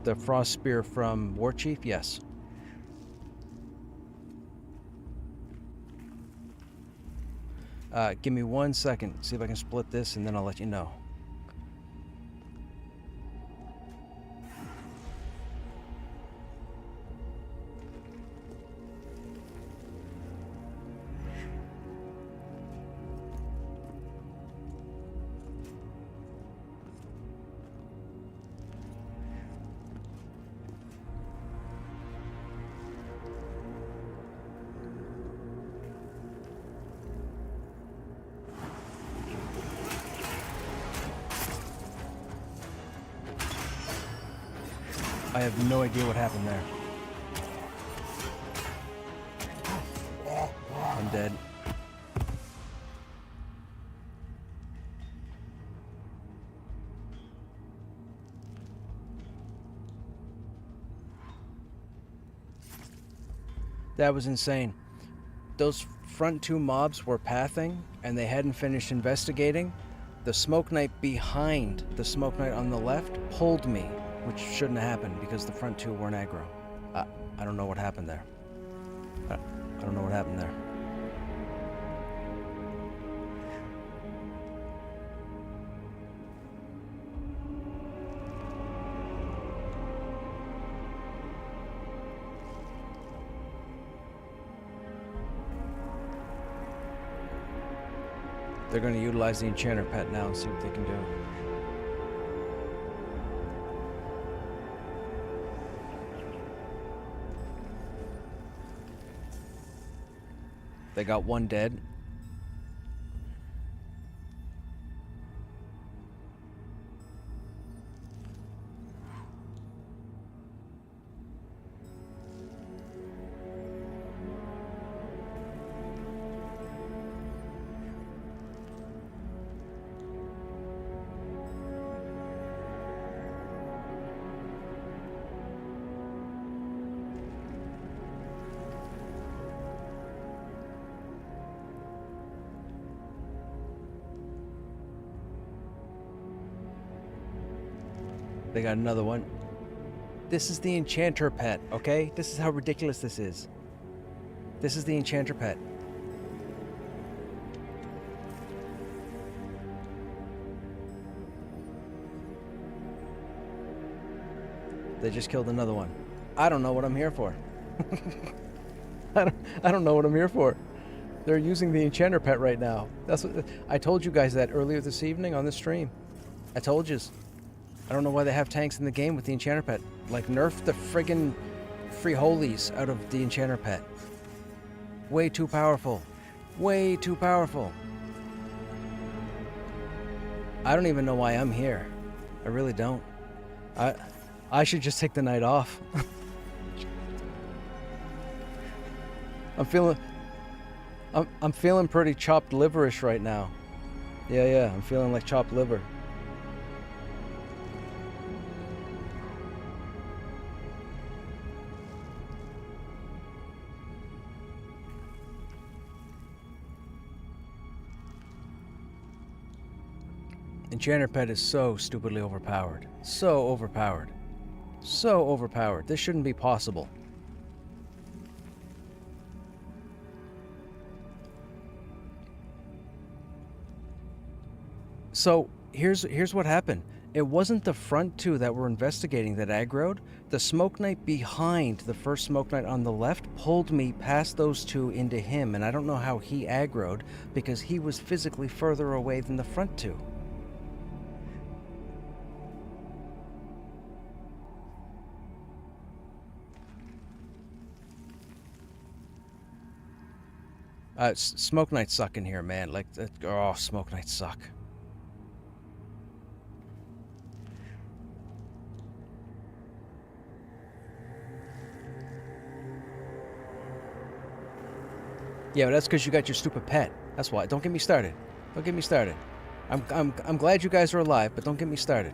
The frost spear from War Chief, yes. Give me 1 second, see if I can split this, and then I'll let you know. I have no idea what happened there. I'm dead. That was insane. Those front two mobs were pathing, and they hadn't finished investigating. The Smoke Knight behind the Smoke Knight on the left pulled me, which shouldn't have happened because the front two weren't aggro. I don't know what happened there. I don't know what happened there. They're going to utilize the Enchanter Pet now and see what they can do. They got one dead. They got another one. This is the Enchanter Pet, okay? This is how ridiculous this is. This is the Enchanter Pet. They just killed another one. I don't know what I'm here for. I don't know what I'm here for. They're using the Enchanter Pet right now. That's what I told you guys that earlier this evening on the stream. I told yous. I don't know why they have tanks in the game with the Enchanter Pet. Like, nerf the friggin' free holies out of the Enchanter Pet. Way too powerful. Way too powerful. I don't even know why I'm here. I really don't. I should just take the night off. I'm feeling pretty chopped liverish right now. Yeah, I'm feeling like chopped liver. Enchanter Pet is so stupidly overpowered. So overpowered. So overpowered. This shouldn't be possible. So here's what happened. It wasn't the front two that were investigating that aggroed. The Smoke Knight behind the first Smoke Knight on the left pulled me past those two into him, and I don't know how he aggroed because he was physically further away than the front two. Smoke Knights suck in here, man. Like, oh, Smoke Knights suck. Yeah, but that's because you got your stupid pet. That's why. Don't get me started. Don't get me started. I'm glad you guys are alive, but don't get me started.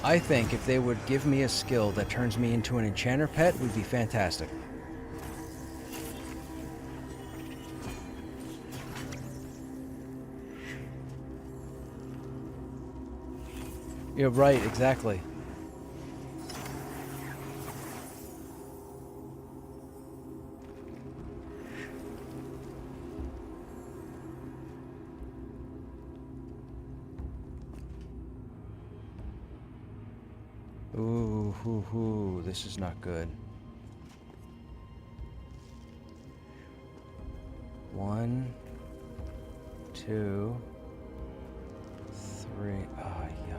I think if they would give me a skill that turns me into an Enchanter Pet, would be fantastic. You're right, exactly. Ooh, this is not good. 1, 2, 3. Oh, yuck.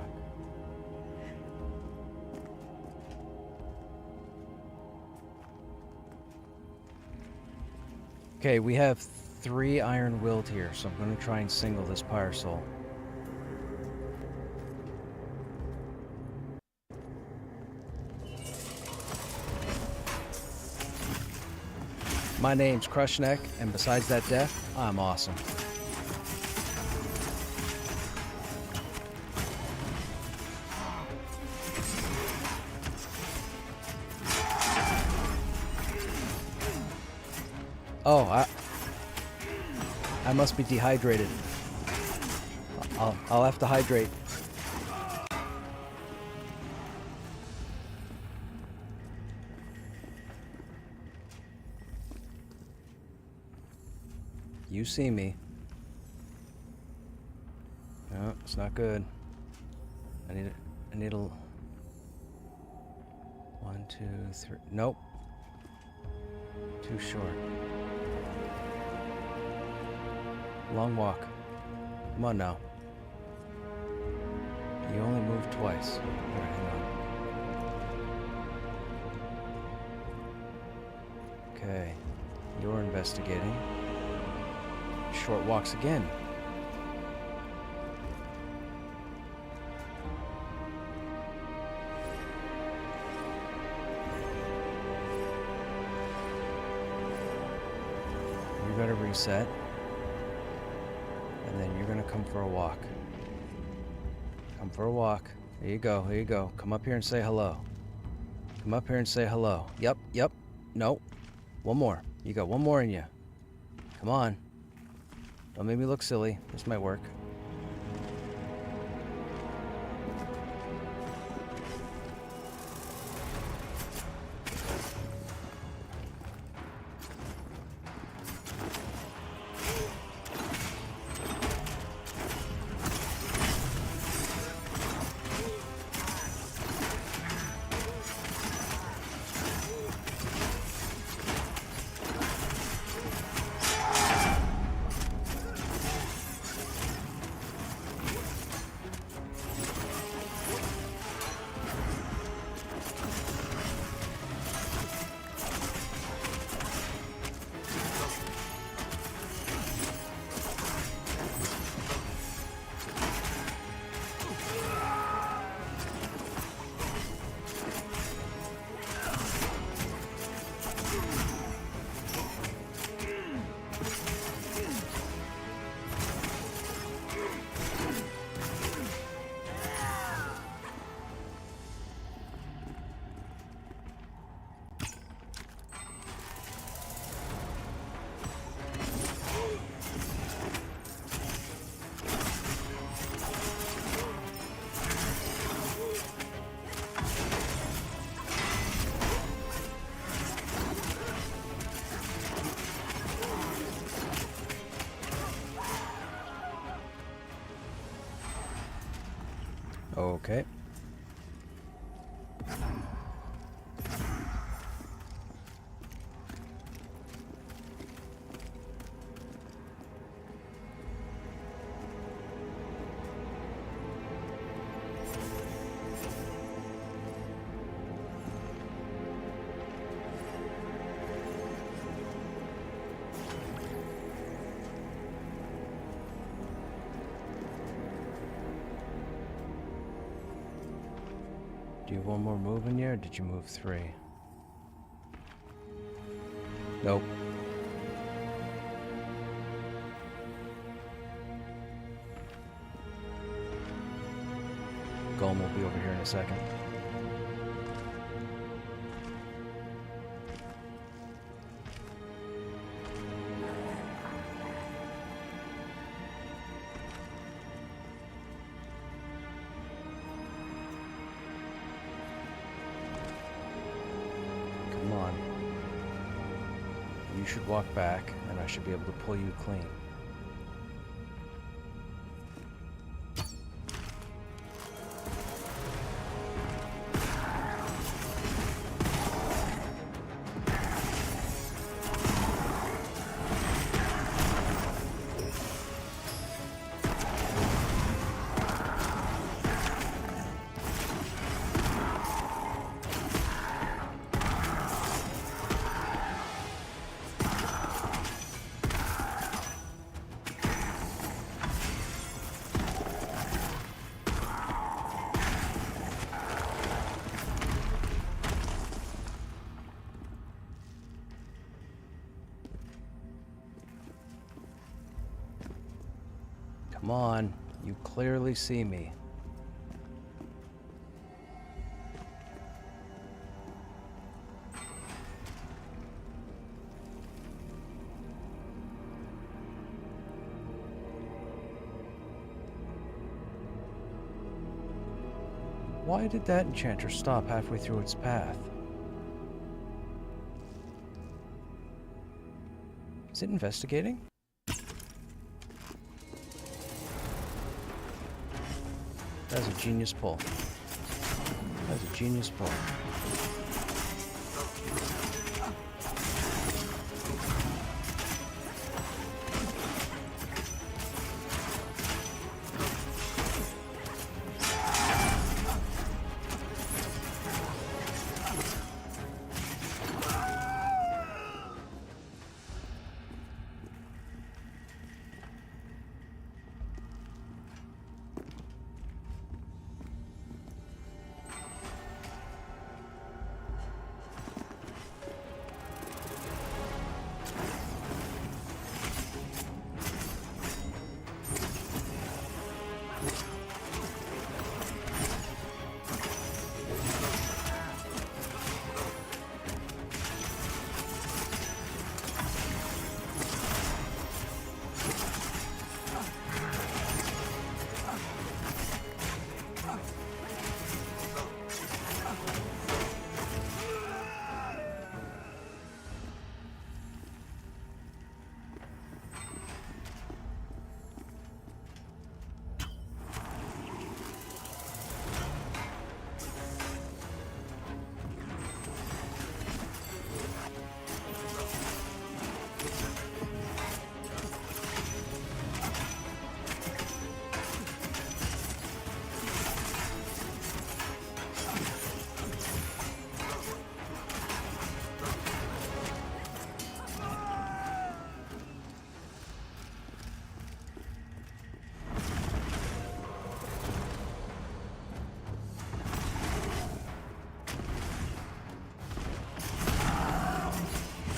Okay, we have 3 iron willed here, so I'm going to try and single this Pyre Soul. My name's Krushnek, and besides that death, I'm awesome. Oh, I must be dehydrated. I'll have to hydrate. You see me. No, it's not good. I need a 1, 2, 3. Nope. Too short. Long walk. Come on now. You only moved twice. Here, hang on. Okay. You're investigating. Short walks again. You gotta reset. And then you're gonna come for a walk. Come for a walk. There you go, here you go. Come up here and say hello. Come up here and say hello. Yep. No. One more. You got one more in you. Come on. Don't make me look silly. This might work. Okay. Do you have one more move in here, or did you move 3? Nope. Golem will be over here in a second. You should walk back, and I should be able to pull you clean. Come on, you clearly see me. Why did that enchanter stop halfway through its path? Is it investigating? That's a genius pull. That's a genius pull.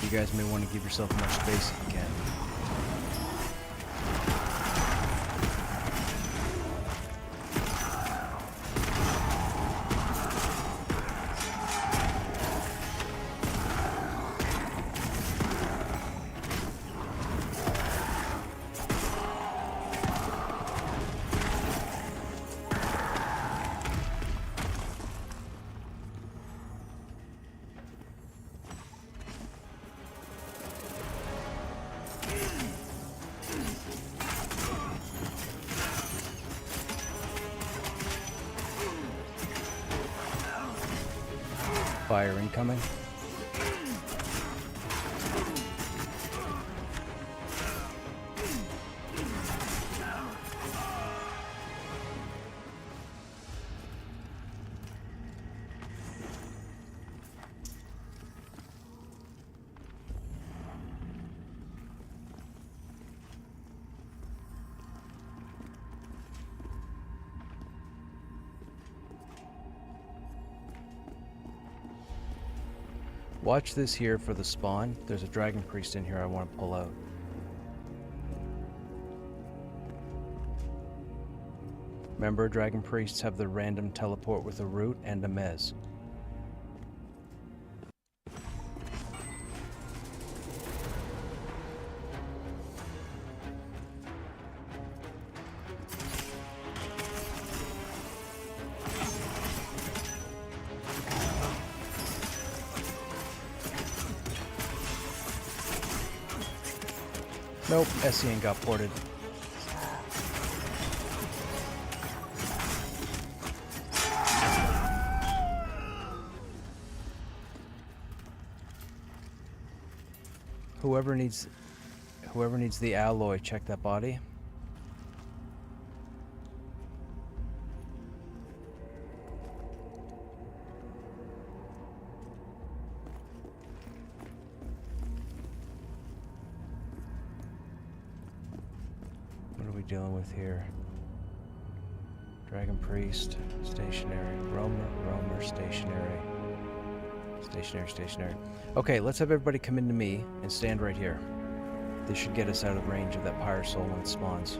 You guys may want to give yourself more space if you can. Fire incoming. Watch this here for the spawn. There's a dragon priest in here I want to pull out. Remember, dragon priests have the random teleport with a root and a mez. Nope, Essien got ported. Whoever needs the alloy, check that body. Dealing with here. Dragon priest, stationary, roamer, stationary. Stationary. Okay, let's have everybody come into me and stand right here. This should get us out of range of that pyre soul when it spawns.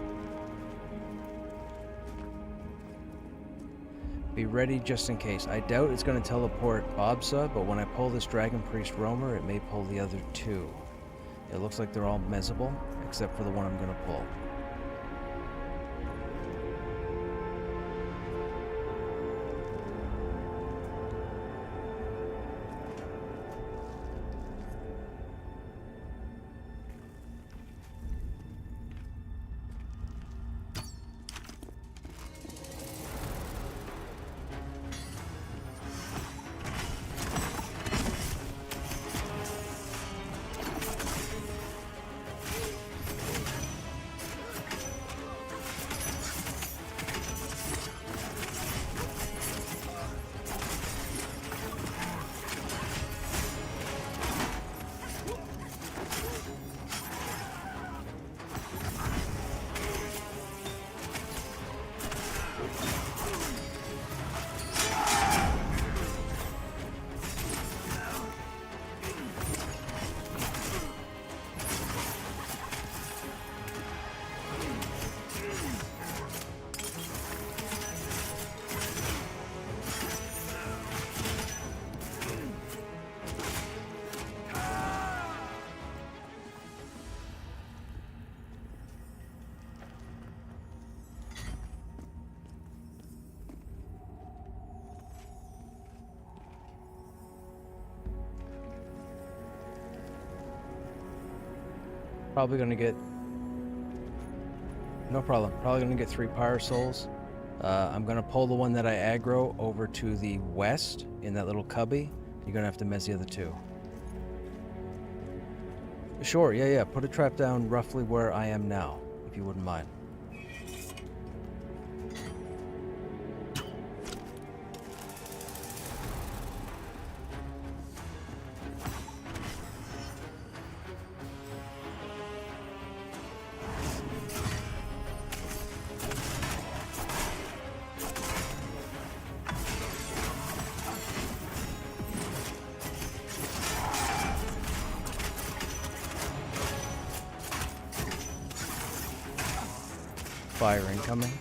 Be ready just in case. I doubt it's going to teleport Bobsa, but when I pull this Dragon Priest Roamer, it may pull the other two. It looks like they're all messable, except for the one I'm going to pull. Probably gonna get... No problem. Probably gonna get 3 Pyre Souls. I'm gonna pull the one that I aggro over to the west in that little cubby. You're gonna have to mess the other 2. Sure, yeah. Put a trap down roughly where I am now, if you wouldn't mind. Fire incoming.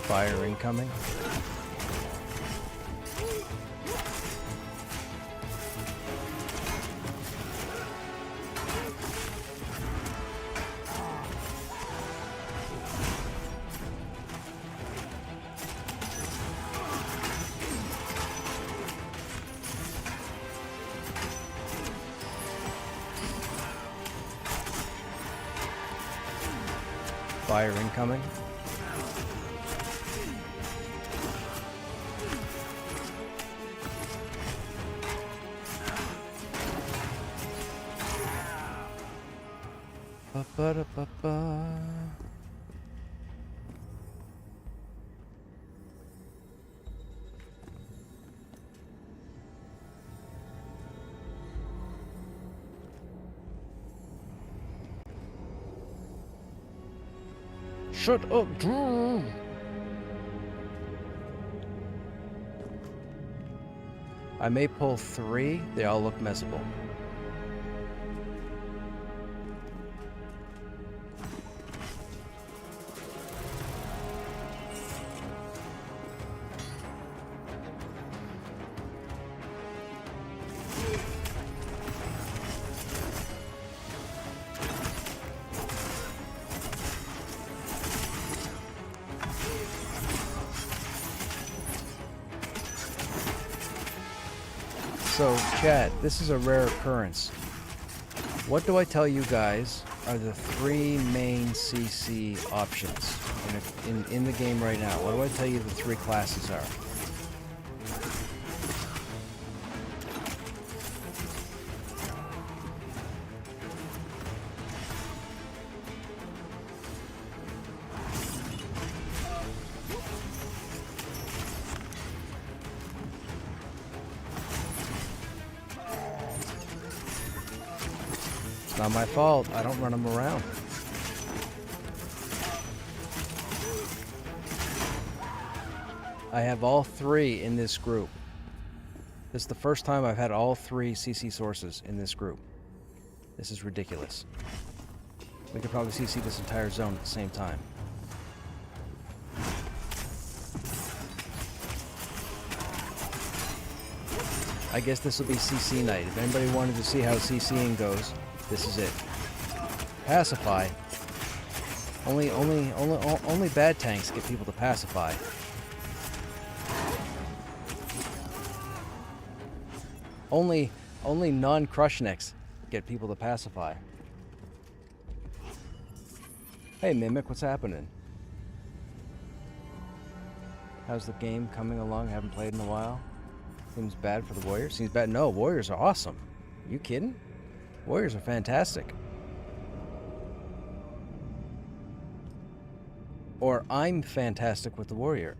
Fire incoming. Fire incoming. Ba-da-ba-ba. Shut up, Drew! I may pull 3. They all look messable. So, chat, this is a rare occurrence. What do I tell you guys are the 3 main CC options in the game right now? What do I tell you the 3 classes are? It's not my fault. I don't run them around. I have all 3 in this group. This is the first time I've had all 3 CC sources in this group. This is ridiculous. We could probably CC this entire zone at the same time. I guess this will be CC night. If anybody wanted to see how CCing goes, this is it. Pacify. Only bad tanks get people to pacify. Only non-Krushneks get people to pacify. Hey Mimic, what's happening? How's the game coming along? Haven't played in a while. Seems bad for the Warriors. Seems bad. No, Warriors are awesome. You kidding? Warriors are fantastic. Or I'm fantastic with the Warrior.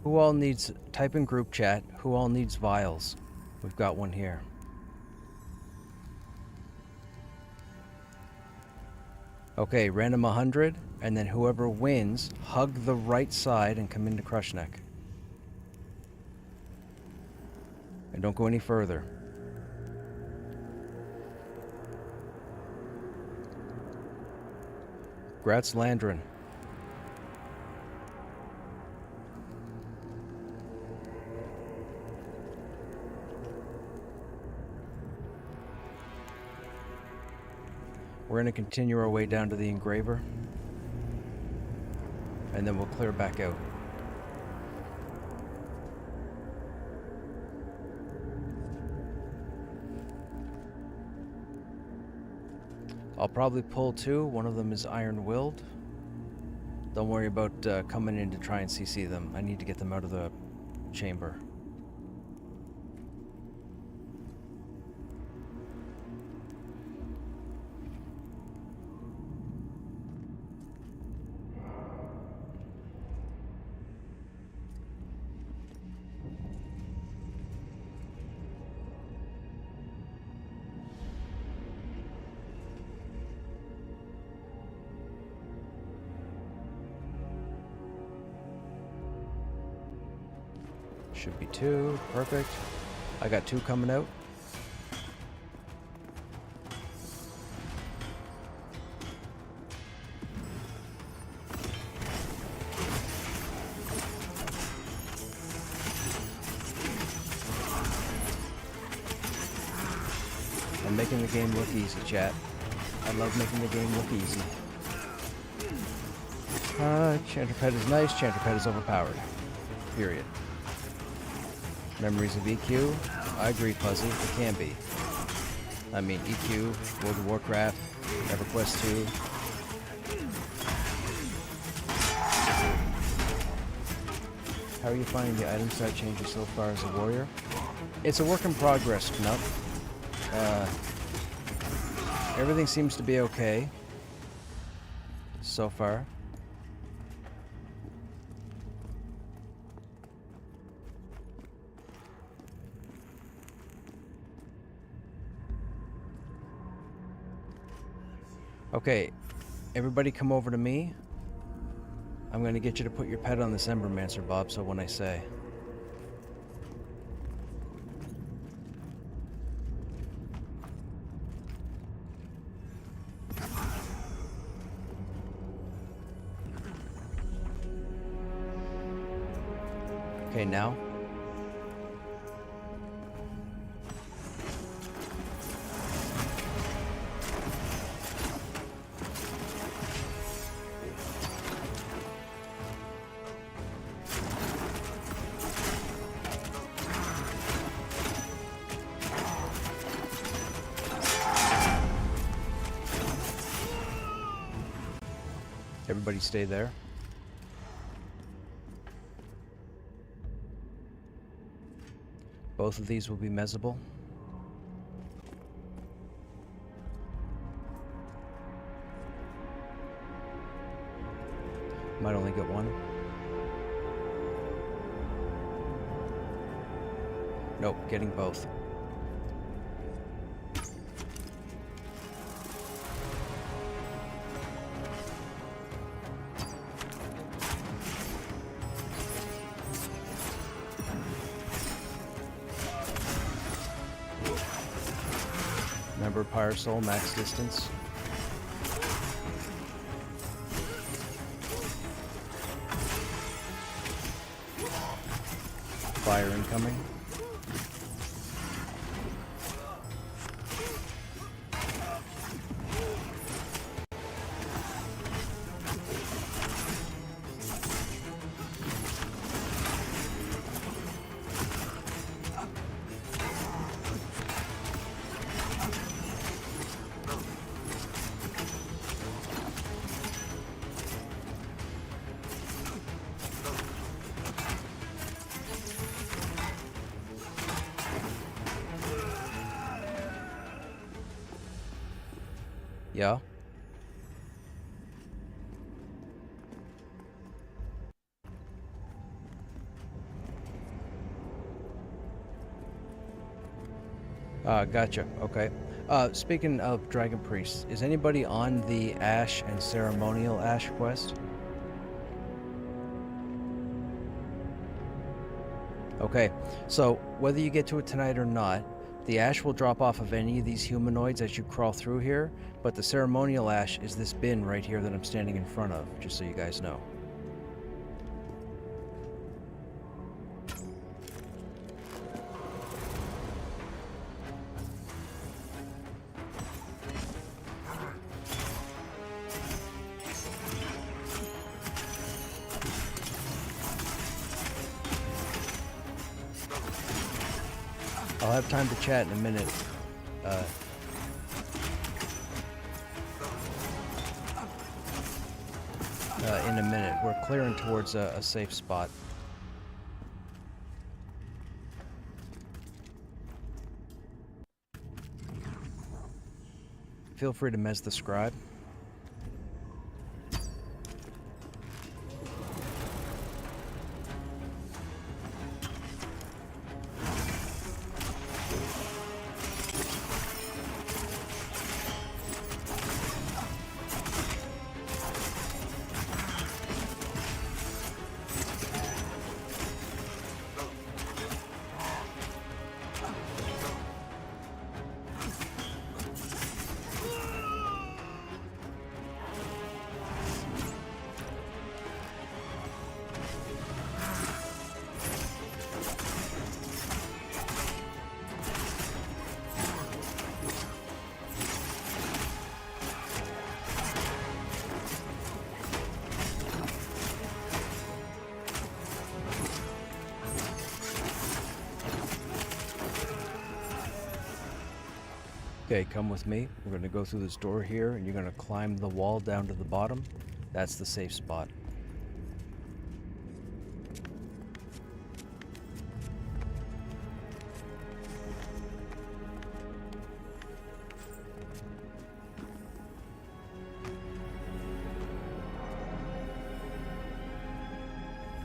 Who all needs, type in group chat, who all needs vials? We've got one here. Okay, random 100, and then whoever wins, hug the right side and come into Krushnek. And don't go any further. Grats Landrin. We're going to continue our way down to the engraver, and then we'll clear back out. I'll probably pull 2. One of them is iron-willed. Don't worry about coming in to try and CC them. I need to get them out of the chamber. Should be 2. Perfect. I got 2 coming out. I'm making the game look easy, chat. I love making the game look easy. Chanterpet is nice, Chanterpet is overpowered. Period. Memories of EQ? I agree, Fuzzy. It can be. I mean, EQ, World of Warcraft, EverQuest 2. How are you finding the item set changes so far as a warrior? It's a work in progress, Knup. Everything seems to be okay so far. Okay, everybody come over to me. I'm gonna get you to put your pet on this Embermancer, Bob, so when I say. Okay, now. Everybody stay there. Both of these will be mezzable. Might only get one. Nope, getting both. Remember Pyre Soul max distance. Fire incoming. Yeah. Gotcha. Okay. Speaking of Dragon Priests, is anybody on the Ash and Ceremonial Ash quest? Okay, so whether you get to it tonight or not, the ash will drop off of any of these humanoids as you crawl through here, but the ceremonial ash is this bin right here that I'm standing in front of, just so you guys know. I'll have time to chat in a minute. We're clearing towards a safe spot. Feel free to mez the scribe. Okay, come with me. We're going to go through this door here, and you're going to climb the wall down to the bottom. That's the safe spot.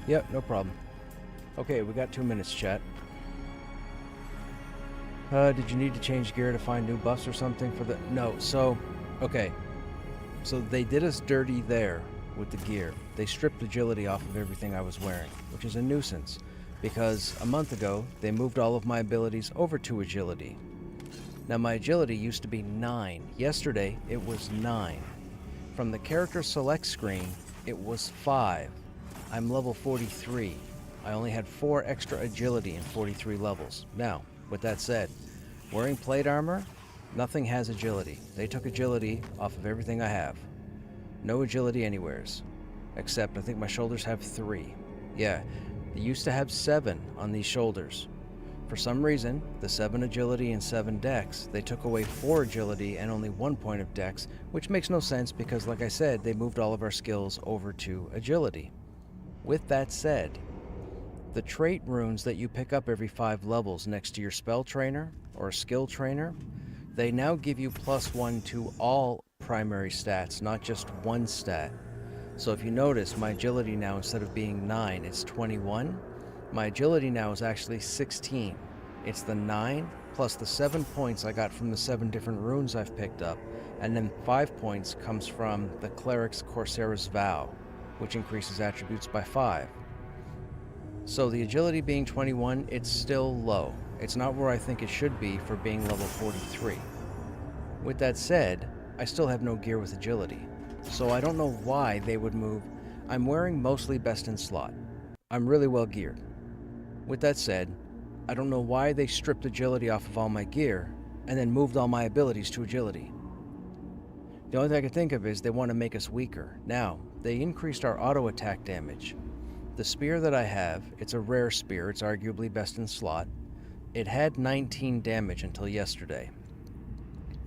Yep, no problem. Okay, we got 2 minutes, chat. Did you need to change gear to find new buffs or something for the... No, so... Okay. So they did us dirty there with the gear. They stripped agility off of everything I was wearing, which is a nuisance, because a month ago, they moved all of my abilities over to agility. Now, my agility used to be 9. Yesterday, it was 9. From the character select screen, it was 5. I'm level 43. I only had 4 extra agility in 43 levels. Now, with that said, wearing plate armor, nothing has agility. They took agility off of everything I have. No agility anywheres. Except I think my shoulders have 3. Yeah, they used to have 7 on these shoulders. For some reason, the 7 agility and 7 dex, they took away 4 agility and only 1 point of dex, which makes no sense because, like I said, they moved all of our skills over to agility. With that said, the trait runes that you pick up every 5 levels next to your spell trainer or skill trainer, they now give you +1 to all primary stats, not just one stat. So if you notice, my agility now, instead of being 9, it's 21. My agility now is actually 16. It's the 9 plus the 7 points I got from the 7 different runes I've picked up, and then 5 points comes from the Cleric's Corsair's Vow, which increases attributes by 5. So the agility being 21, it's still low. It's not where I think it should be for being level 43. With that said, I still have no gear with agility, so I don't know why they would move. I'm wearing mostly best in slot. I'm really well geared. With that said, I don't know why they stripped agility off of all my gear and then moved all my abilities to agility. The only thing I can think of is they want to make us weaker. Now, they increased our auto attack damage. The spear that I have, it's a rare spear, it's arguably best in slot. It had 19 damage until yesterday.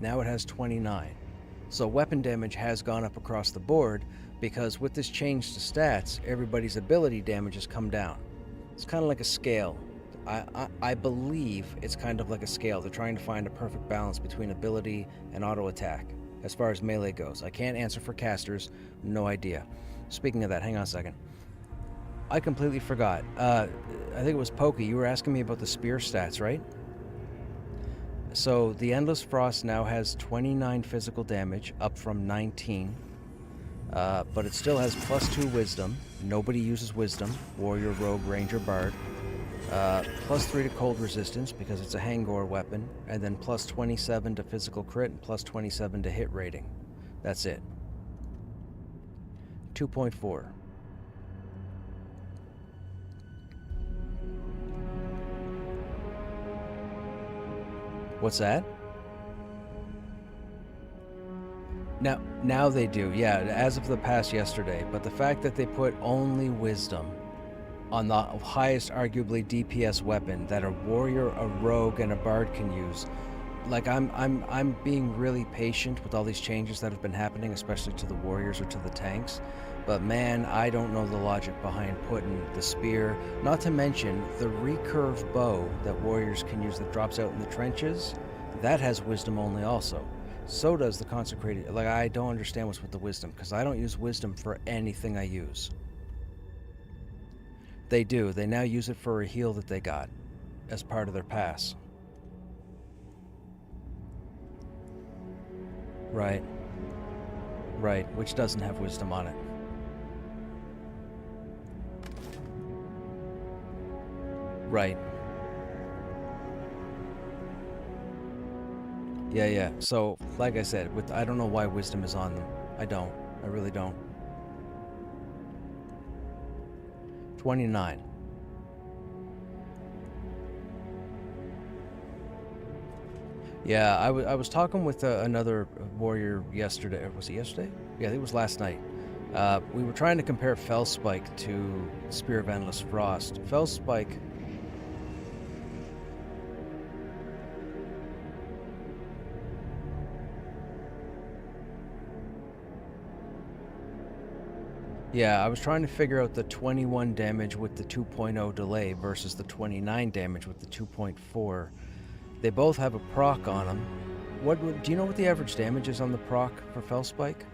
Now it has 29. So weapon damage has gone up across the board because with this change to stats, everybody's ability damage has come down. It's kind of like a scale. I believe it's kind of like a scale. They're trying to find a perfect balance between ability and auto attack as far as melee goes. I can't answer for casters, no idea. Speaking of that, hang on a second. I completely forgot. I think it was Pokey. You were asking me about the spear stats, right? So the Endless Frost now has 29 physical damage, up from 19. But it still has +2 wisdom. Nobody uses wisdom. Warrior, rogue, ranger, bard. +3 to cold resistance because it's a Hangor weapon. And then +27 to physical crit and +27 to hit rating. That's it. 2.4. What's that? Now they do, yeah, as of the past yesterday. But the fact that they put only wisdom on the highest, arguably DPS weapon that a warrior, a rogue, and a bard can use, like I'm being really patient with all these changes that have been happening, especially to the warriors or to the tanks. But man, I don't know the logic behind putting the spear, not to mention the recurve bow that warriors can use that drops out in the trenches. That has wisdom only also. So does the consecrated. Like, I don't understand what's with the wisdom, because I don't use wisdom for anything I use. They do. They now use it for a heal that they got as part of their pass. Right. Right, which doesn't have wisdom on it. Right. Yeah. So, like I said, I don't know why wisdom is on them. I don't. I really don't. 29. Yeah, I was talking with another warrior yesterday. Was it yesterday? Yeah, I think it was last night. We were trying to compare Fellspike to Spear of Endless Frost. Fellspike... Yeah, I was trying to figure out the 21 damage with the 2.0 delay versus the 29 damage with the 2.4. They both have a proc on them. Do you know what the average damage is on the proc for Fellspike?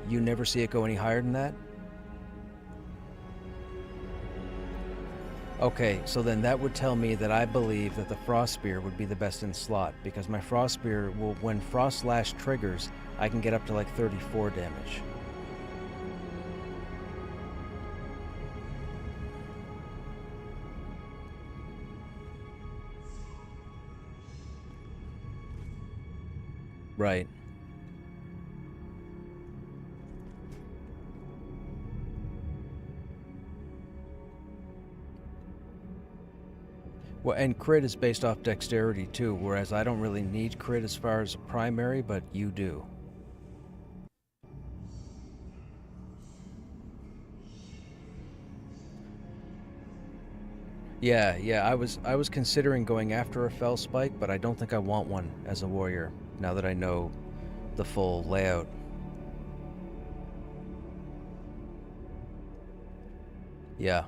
You never see it go any higher than that? Okay, so then that would tell me that I believe that the Frost Spear would be the best in slot, because my Frost Spear will, when Frost Slash triggers, I can get up to like 34 damage. Right. Well, and crit is based off dexterity too, whereas I don't really need crit as far as a primary, but you do. Yeah, I was considering going after a fell spike, but I don't think I want one as a warrior, now that I know the full layout. Yeah.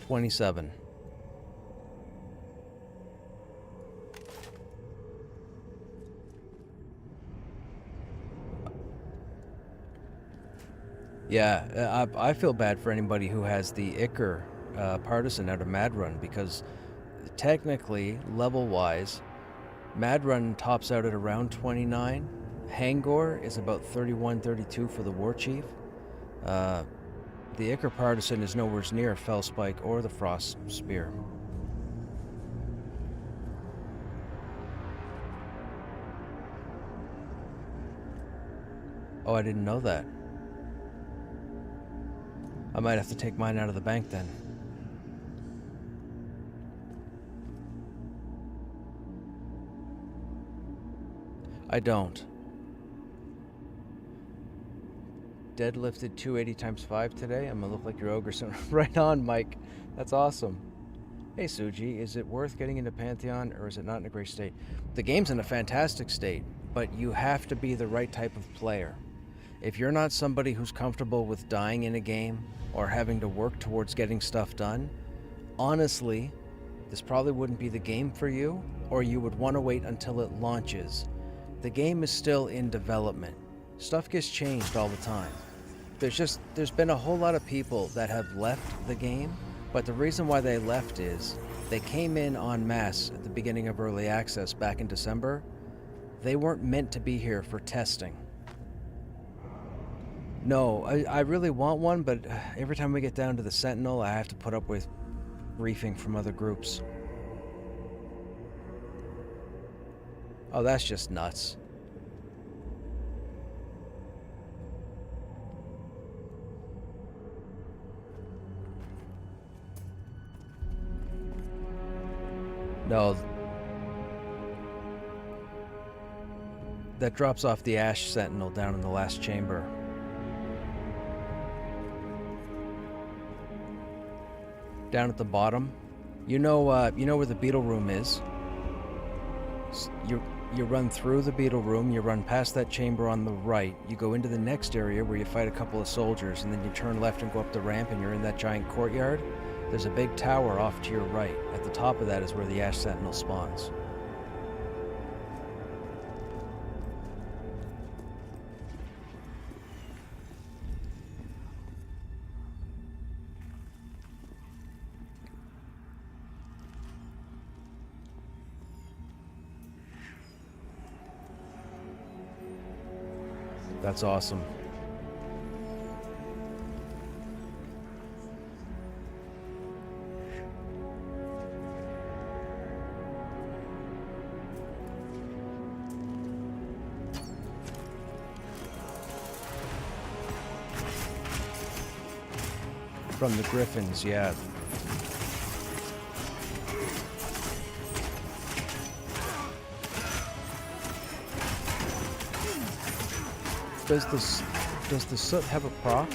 27. Yeah, I feel bad for anybody who has the Icar partisan out of Mad Run, because technically, level-wise, Mad Run tops out at around 29. Hangor is about 31, 32 for the War Chief. The Icar partisan is nowhere near Fell Spike or the Frost Spear. Oh, I didn't know that. I might have to take mine out of the bank then. I don't. Deadlifted 280 times 5 today. I'm gonna look like your ogre soon. Right on, Mike. That's awesome. Hey, Suji, is it worth getting into Pantheon, or is it not in a great state? The game's in a fantastic state, but you have to be the right type of player. If you're not somebody who's comfortable with dying in a game or having to work towards getting stuff done, honestly, this probably wouldn't be the game for you, or you would want to wait until it launches. The game is still in development. Stuff gets changed all the time. There's been a whole lot of people that have left the game, but the reason why they left is they came in en masse at the beginning of early access back in December. They weren't meant to be here for testing. No, I really want one, but every time we get down to the Sentinel, I have to put up with briefing from other groups. Oh, that's just nuts. No. That drops off the Ash Sentinel down in the last chamber. Down at the bottom. You know where the beetle room is. You run through the beetle room, you run past that chamber on the right, you go into the next area where you fight a couple of soldiers, and then you turn left and go up the ramp and you're in that giant courtyard. There's a big tower off to your right. At the top of that is where the Ash Sentinel spawns. That's awesome. From the Griffins, yeah. Does the soot have a proc?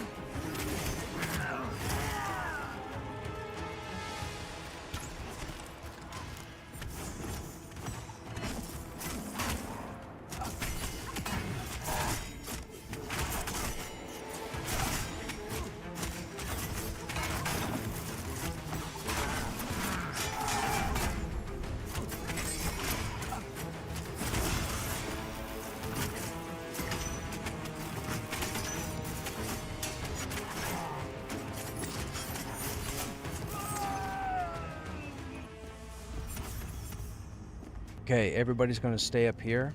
Okay, everybody's going to stay up here.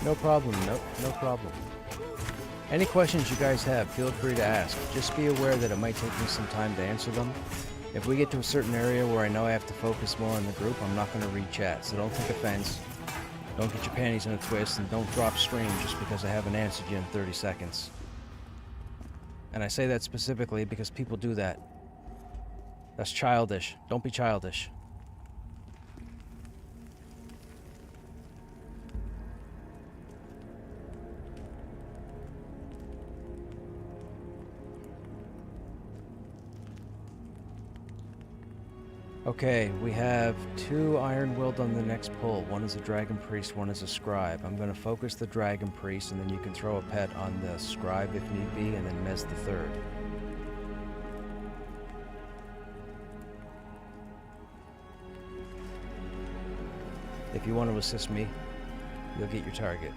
No problem, no problem. Any questions you guys have, feel free to ask. Just be aware that it might take me some time to answer them. If we get to a certain area where I know I have to focus more on the group, I'm not going to read chat, so don't take offense. Don't get your panties in a twist, and don't drop stream just because I haven't answered you in 30 seconds. And I say that specifically because people do that. That's childish. Don't be childish. Okay, we have 2 Iron Willed on the next pull. One is a Dragon Priest, one is a Scribe. I'm going to focus the Dragon Priest, and then you can throw a pet on the Scribe if need be, and then Mez the third. If you want to assist me, you'll get your target.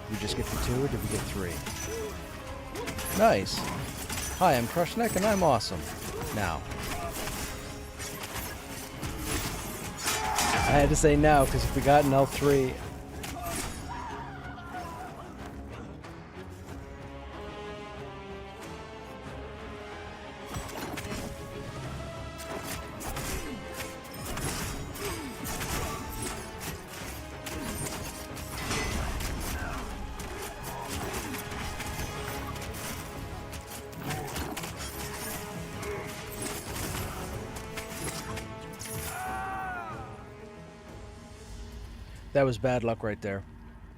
You just get the 2, or did we get 3? Nice. Hi, I'm Krushnek, and I'm awesome. Now. I had to say now, because if we got an L3... That was bad luck right there.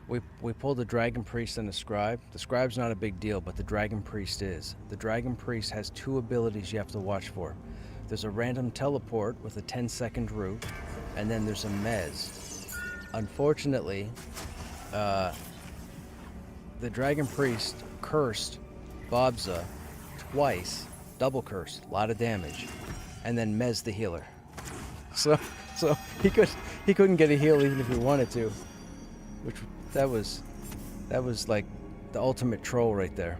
We pulled a Dragon Priest and a Scribe. The Scribe's not a big deal, but the Dragon Priest is. The Dragon Priest has 2 abilities you have to watch for. There's a random teleport with a 10-second route, and then there's a Mez. Unfortunately, the Dragon Priest cursed Bobza twice, double curse, a lot of damage, and then Mez the healer. So he couldn't get a heal even if he wanted to, which that was like the ultimate troll right there.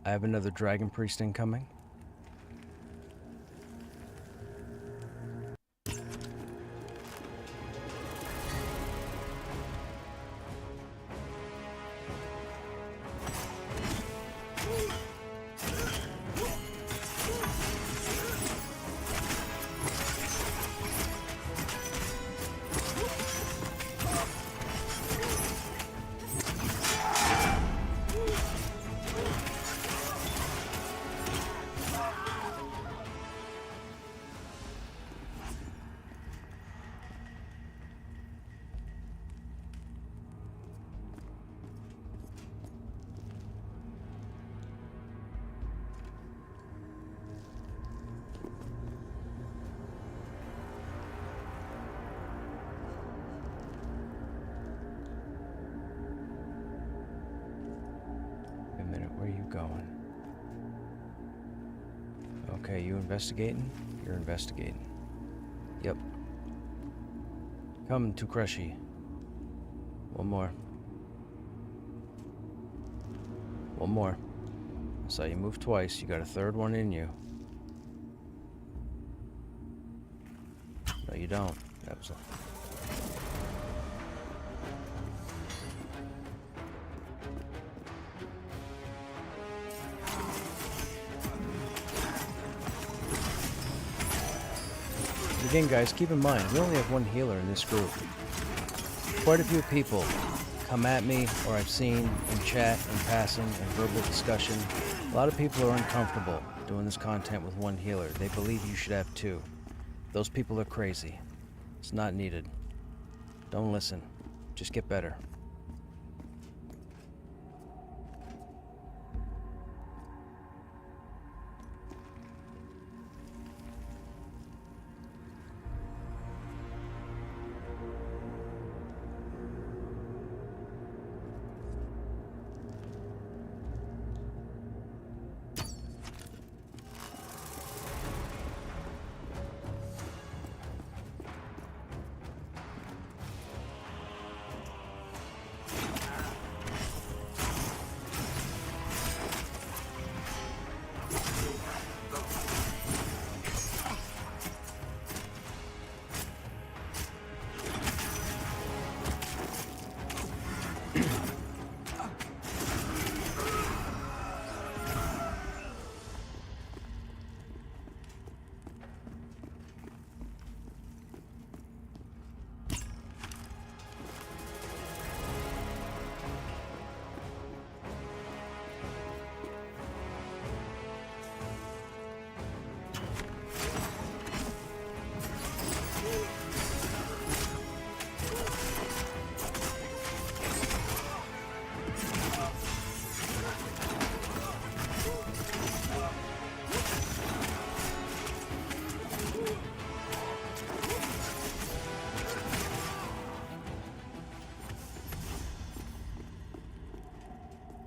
I have another Dragon Priest incoming. Where are you going? Okay, you investigating? You're investigating. Yep. Come to Crushy. One more. One more. I saw you move twice. You got a third one in you. No, you don't. That was a... Again, guys, keep in mind, we only have 1 healer in this group. Quite a few people come at me, or I've seen in chat, in passing, in verbal discussion. A lot of people are uncomfortable doing this content with 1 healer. They believe you should have 2. Those people are crazy. It's not needed. Don't listen. Just get better.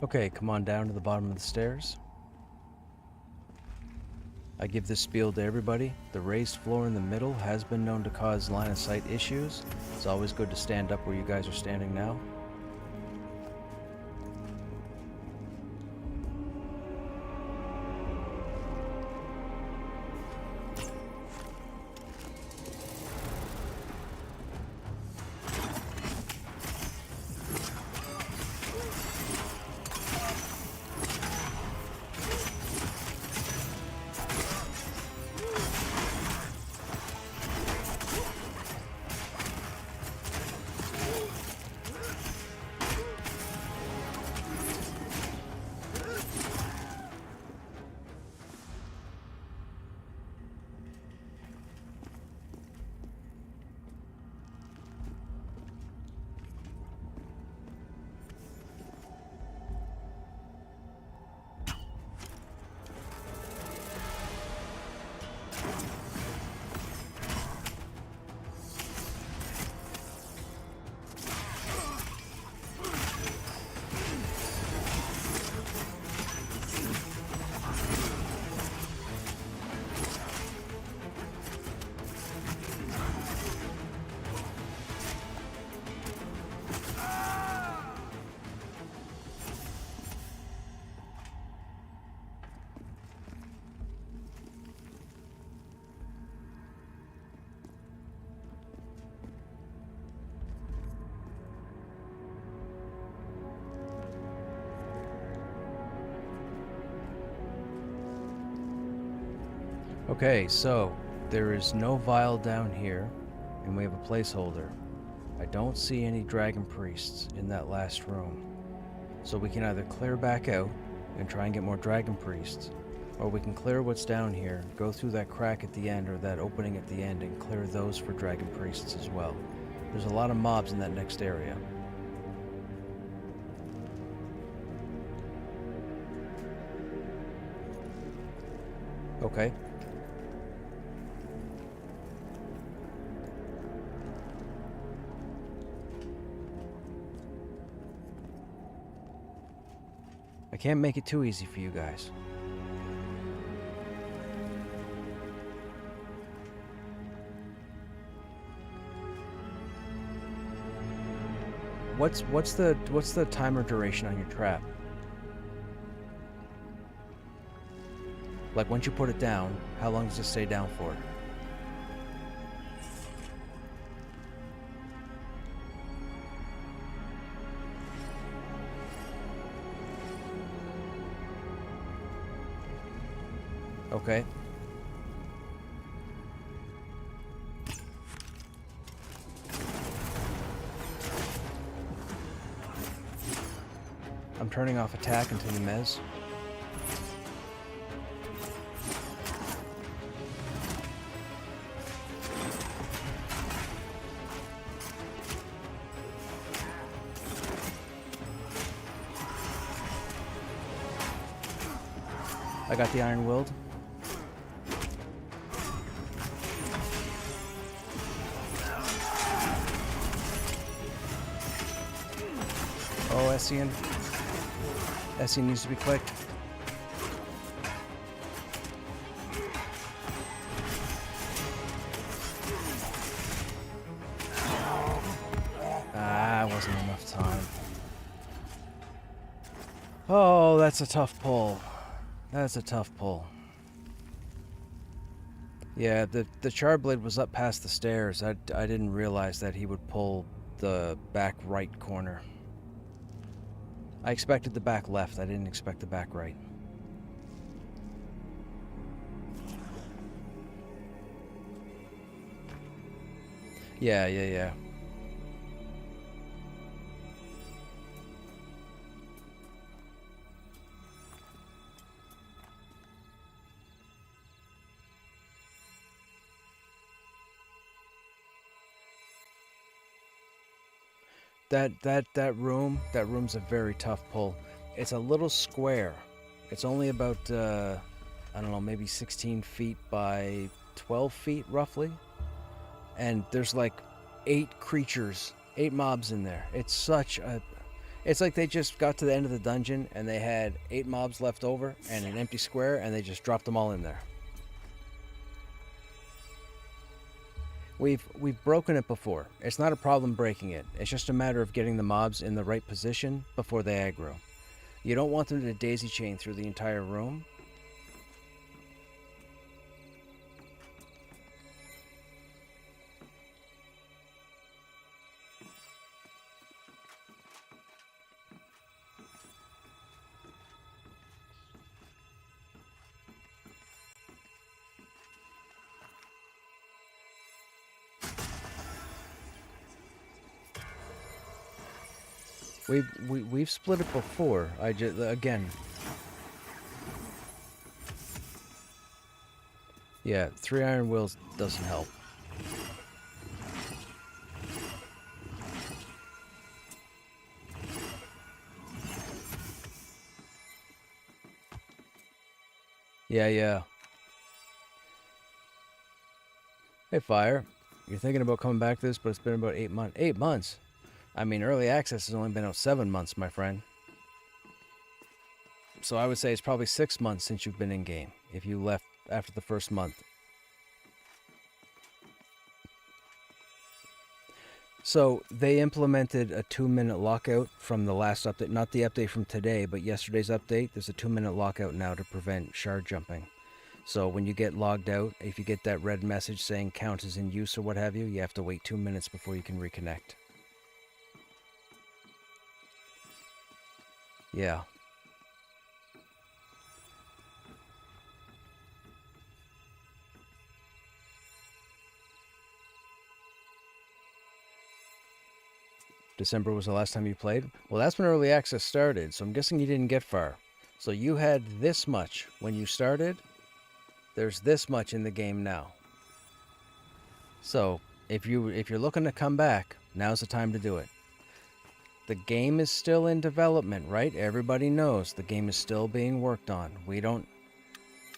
Okay, come on down to the bottom of the stairs. I give this spiel to everybody. The raised floor in the middle has been known to cause line of sight issues. It's always good to stand up where you guys are standing now. Okay, so there is no vial down here, and we have a placeholder. I don't see any dragon priests in that last room. So we can either clear back out and try and get more dragon priests, or we can clear what's down here, go through that crack at the end or that opening at the end and clear those for dragon priests as well. There's a lot of mobs in that next area. Okay. I can't make it too easy for you guys. What's the timer duration on your trap? Like once you put it down, how long does it stay down for? Okay. I'm turning off attack until you mez. I got the Iron Willed. Oh, Essien. Essien needs to be clicked. Wasn't enough time. Oh, that's a tough pull. That's a tough pull. Yeah, the Charblade was up past the stairs. I didn't realize that he would pull the back right corner. I expected the back left. I didn't expect the back right. Yeah. That room's a very tough pull. It's a little square. It's only about I don't know, maybe 16 feet by 12 feet roughly. And there's like 8 creatures, 8 mobs in there. It's such a It's like they just got to the end of the dungeon and they had 8 mobs left over and an empty square, and they just dropped them all in there. We've broken it before. It's not a problem breaking it. It's just a matter of getting the mobs in the right position before they aggro. You don't want them to daisy chain through the entire room. We've split it before. Again. Yeah, 3 iron wheels doesn't help. Yeah. Hey, Fire. You're thinking about coming back to this, but it's been about 8 months. 8 months? I mean, early access has only been out 7 months, my friend. So I would say it's probably 6 months since you've been in game, if you left after the first month. So they implemented a 2-minute lockout from the last update, not the update from today, but yesterday's update. There's a 2-minute lockout now to prevent shard jumping. So when you get logged out, if you get that red message saying count is in use or what have you, you have to wait 2 minutes before you can reconnect. Yeah. December was the last time you played? Well, that's when early access started, so I'm guessing you didn't get far. So you had this much when you started. There's this much in the game now. So if you're looking to come back, now's the time to do it. The game is still in development, right? Everybody knows the game is still being worked on. We don't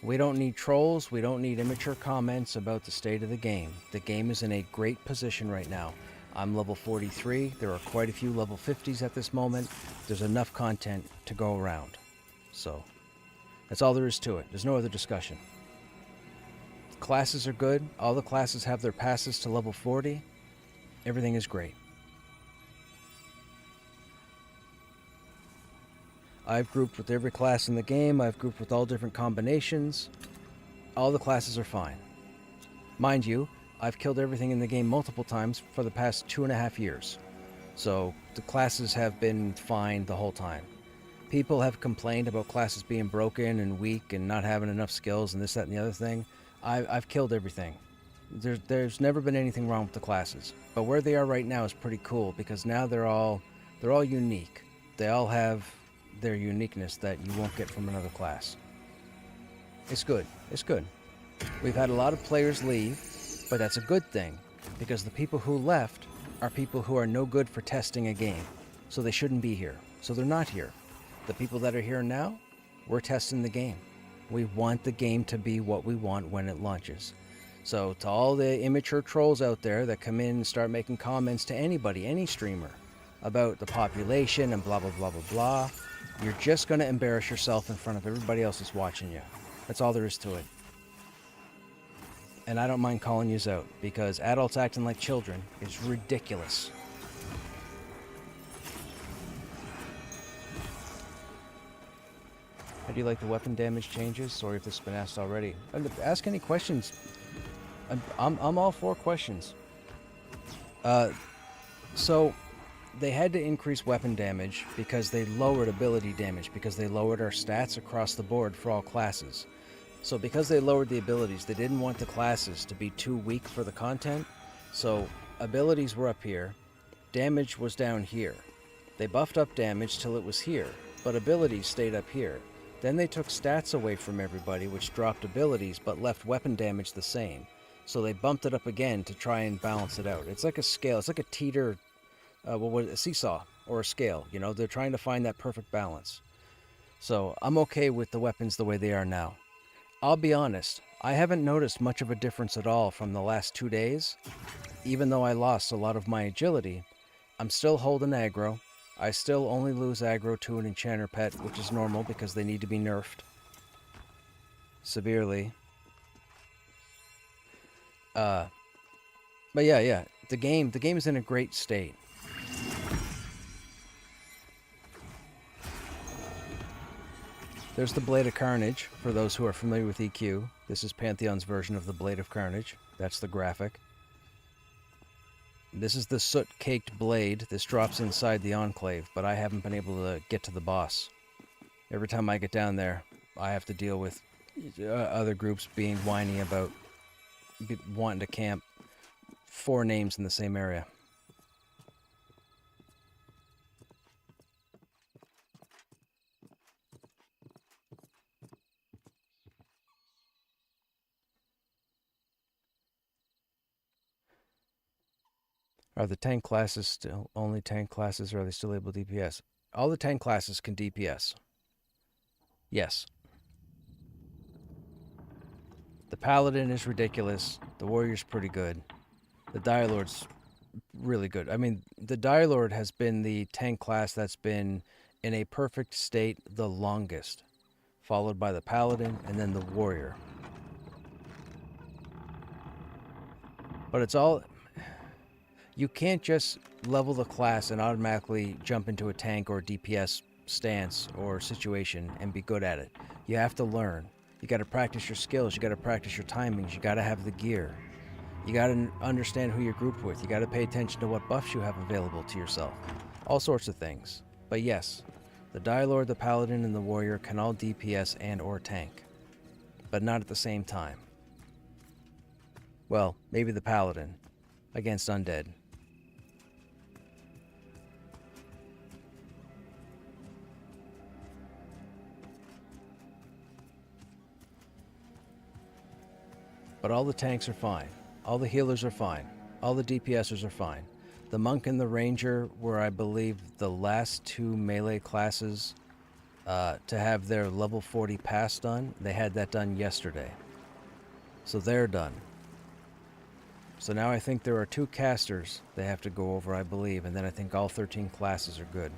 need trolls. We don't need immature comments about the state of the game. The game is in a great position right now. I'm level 43. There are quite a few level 50s at this moment. There's enough content to go around. So that's all there is to it. There's no other discussion. Classes are good. All the classes have their passes to level 40. Everything is great. I've grouped with every class in the game. I've grouped with all different combinations. All the classes are fine. Mind you, I've killed everything in the game multiple times for the past 2.5 years. So the classes have been fine the whole time. People have complained about classes being broken and weak and not having enough skills and this, that, and the other thing. I've killed everything. There's never been anything wrong with the classes. But where they are right now is pretty cool because now they're all unique. They all have their uniqueness that you won't get from another class. It's good. It's good. We've had a lot of players leave, but that's a good thing because the people who left are people who are no good for testing a game. So they shouldn't be here. So they're not here. The people that are here now, we're testing the game. We want the game to be what we want when it launches. So to all the immature trolls out there that come in and start making comments to anybody, any streamer, about the population and blah, blah, blah, blah, blah, you're just going to embarrass yourself in front of everybody else that's watching you. That's all there is to it. And I don't mind calling yous out, because adults acting like children is ridiculous. How do you like the weapon damage changes? Sorry if this has been asked already. Ask any questions. I'm all for questions. So they had to increase weapon damage because they lowered ability damage, because they lowered our stats across the board for all classes. So because they lowered the abilities, they didn't want the classes to be too weak for the content. So abilities were up here, damage was down here. They buffed up damage till it was here, but abilities stayed up here. Then they took stats away from everybody, which dropped abilities but left weapon damage the same. So they bumped it up again to try and balance it out. It's like a scale. It's like a teeter, a seesaw or a scale. You know, they're trying to find that perfect balance. So I'm okay with the weapons the way they are now. I'll be honest, I haven't noticed much of a difference at all from the last 2 days. Even though I lost a lot of my agility, I'm still holding aggro. I still only lose aggro to an enchanter pet, which is normal because they need to be nerfed severely. But yeah, the game is in a great state. There's the Blade of Carnage, for those who are familiar with EQ. This is Pantheon's version of the Blade of Carnage. That's the graphic. This is the soot-caked blade. This drops inside the Enclave, but I haven't been able to get to the boss. Every time I get down there, I have to deal with other groups being whiny about wanting to camp 4 names in the same area. Are the tank classes still only tank classes, or are they still able to DPS? All the tank classes can DPS. Yes. The Paladin is ridiculous. The Warrior's pretty good. The Dire Lord's really good. I mean, the Dire Lord has been the tank class that's been in a perfect state the longest, followed by the Paladin and then the Warrior. But it's all... You can't just level the class and automatically jump into a tank or DPS stance or situation and be good at it. You have to learn. You got to practice your skills. You got to practice your timings. You got to have the gear. You got to understand who you're grouped with. You got to pay attention to what buffs you have available to yourself. All sorts of things. But yes, the Dire Lord, the Paladin, and the Warrior can all DPS and or tank. But not at the same time. Well, maybe the Paladin against Undead. But all the tanks are fine. All the healers are fine. All the DPSers are fine. The Monk and the Ranger were, I believe, the last 2 melee classes to have their level 40 pass done. They had that done yesterday. So they're done. So now I think there are 2 casters they have to go over, I believe, and then I think all 13 classes are good.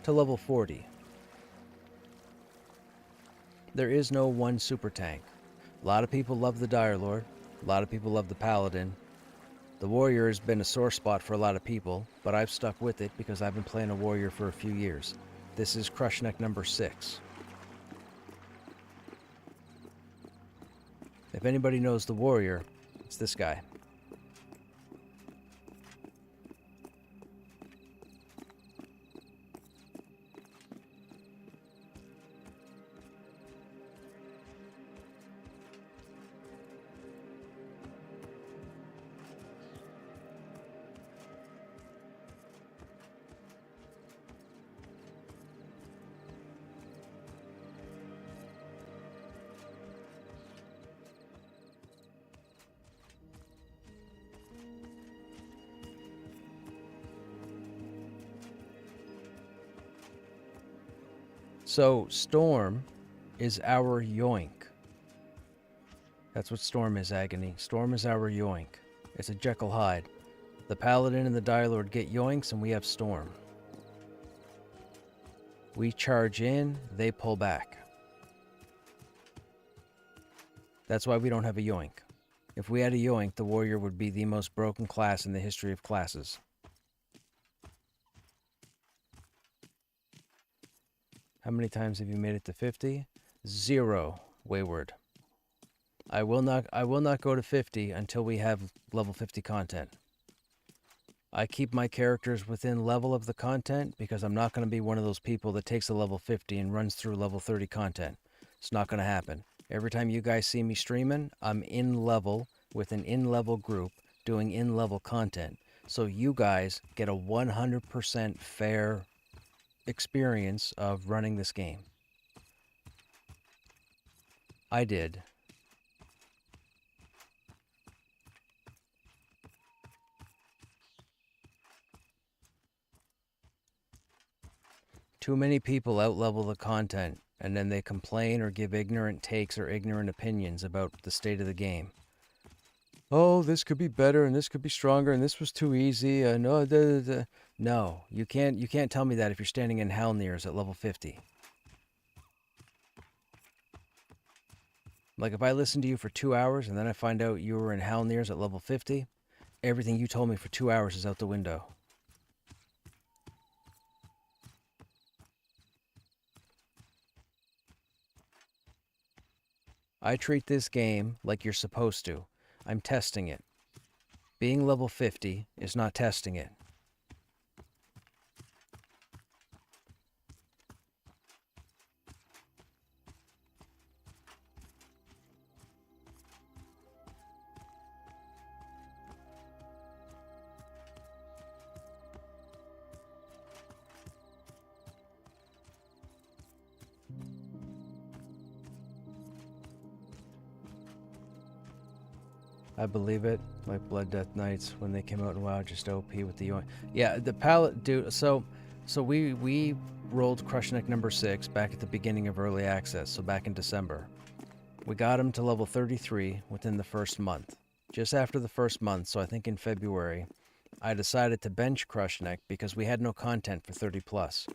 To level 40. There is no one super tank. A lot of people love the Dire Lord. A lot of people love the Paladin. The Warrior has been a sore spot for a lot of people, but I've stuck with it because I've been playing a Warrior for a few years. This is Krushnek number 6. If anybody knows the Warrior, it's this guy. So, Storm is our yoink. That's what Storm is, Agony. Storm is our yoink. It's a Jekyll Hyde. The Paladin and the Dire Lord get yoinks, and we have Storm. We charge in, they pull back. That's why we don't have a yoink. If we had a yoink, the Warrior would be the most broken class in the history of classes. How many times have you made it to 50? 0, Wayward. I will not go to 50 until we have level 50 content. I keep my characters within level of the content because I'm not going to be one of those people that takes a level 50 and runs through level 30 content. It's not going to happen. Every time you guys see me streaming, I'm in level with an in-level group doing in-level content. So you guys get a 100% fair experience of running this game. I did. Too many people outlevel the content, and then they complain or give ignorant takes or ignorant opinions about the state of the game. oh, this could be better and this could be stronger and this was too easy. No, no, you can't tell me that if you're standing in Halnirs at level 50. Like if I listen to you for 2 hours and then I find out you were in Halnirs at level 50, everything you told me for 2 hours is out the window. I treat this game like you're supposed to. I'm testing it. Being level 50 is not testing it. I believe it. Like Blood Death Knights when they came out in WoW, just OP with the UI. Yeah, the palette, dude. So we rolled Krushnek number 6 back at the beginning of early access. So back in December, we got him to level 33 within the first month. Just after the first month, so I think in February, I decided to bench Krushnek because we had no content for 30 plus.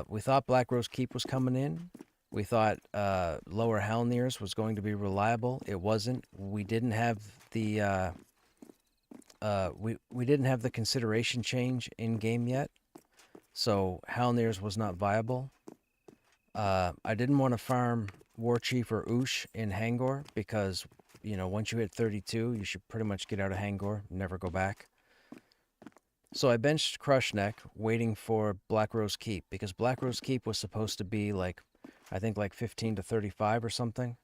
We thought Black Rose Keep was coming in. We thought Lower Halnirs was going to be reliable. It wasn't. We didn't have the we didn't have the consideration change in game yet, so Halnirs was not viable. I didn't want to farm War Chief or Oosh in Hangor because, you know, once you hit 32, you should pretty much get out of Hangor, never go back. So I benched Krushnek, waiting for Black Rose Keep, because Black Rose Keep was supposed to be like, I think like 15 to 35 or something.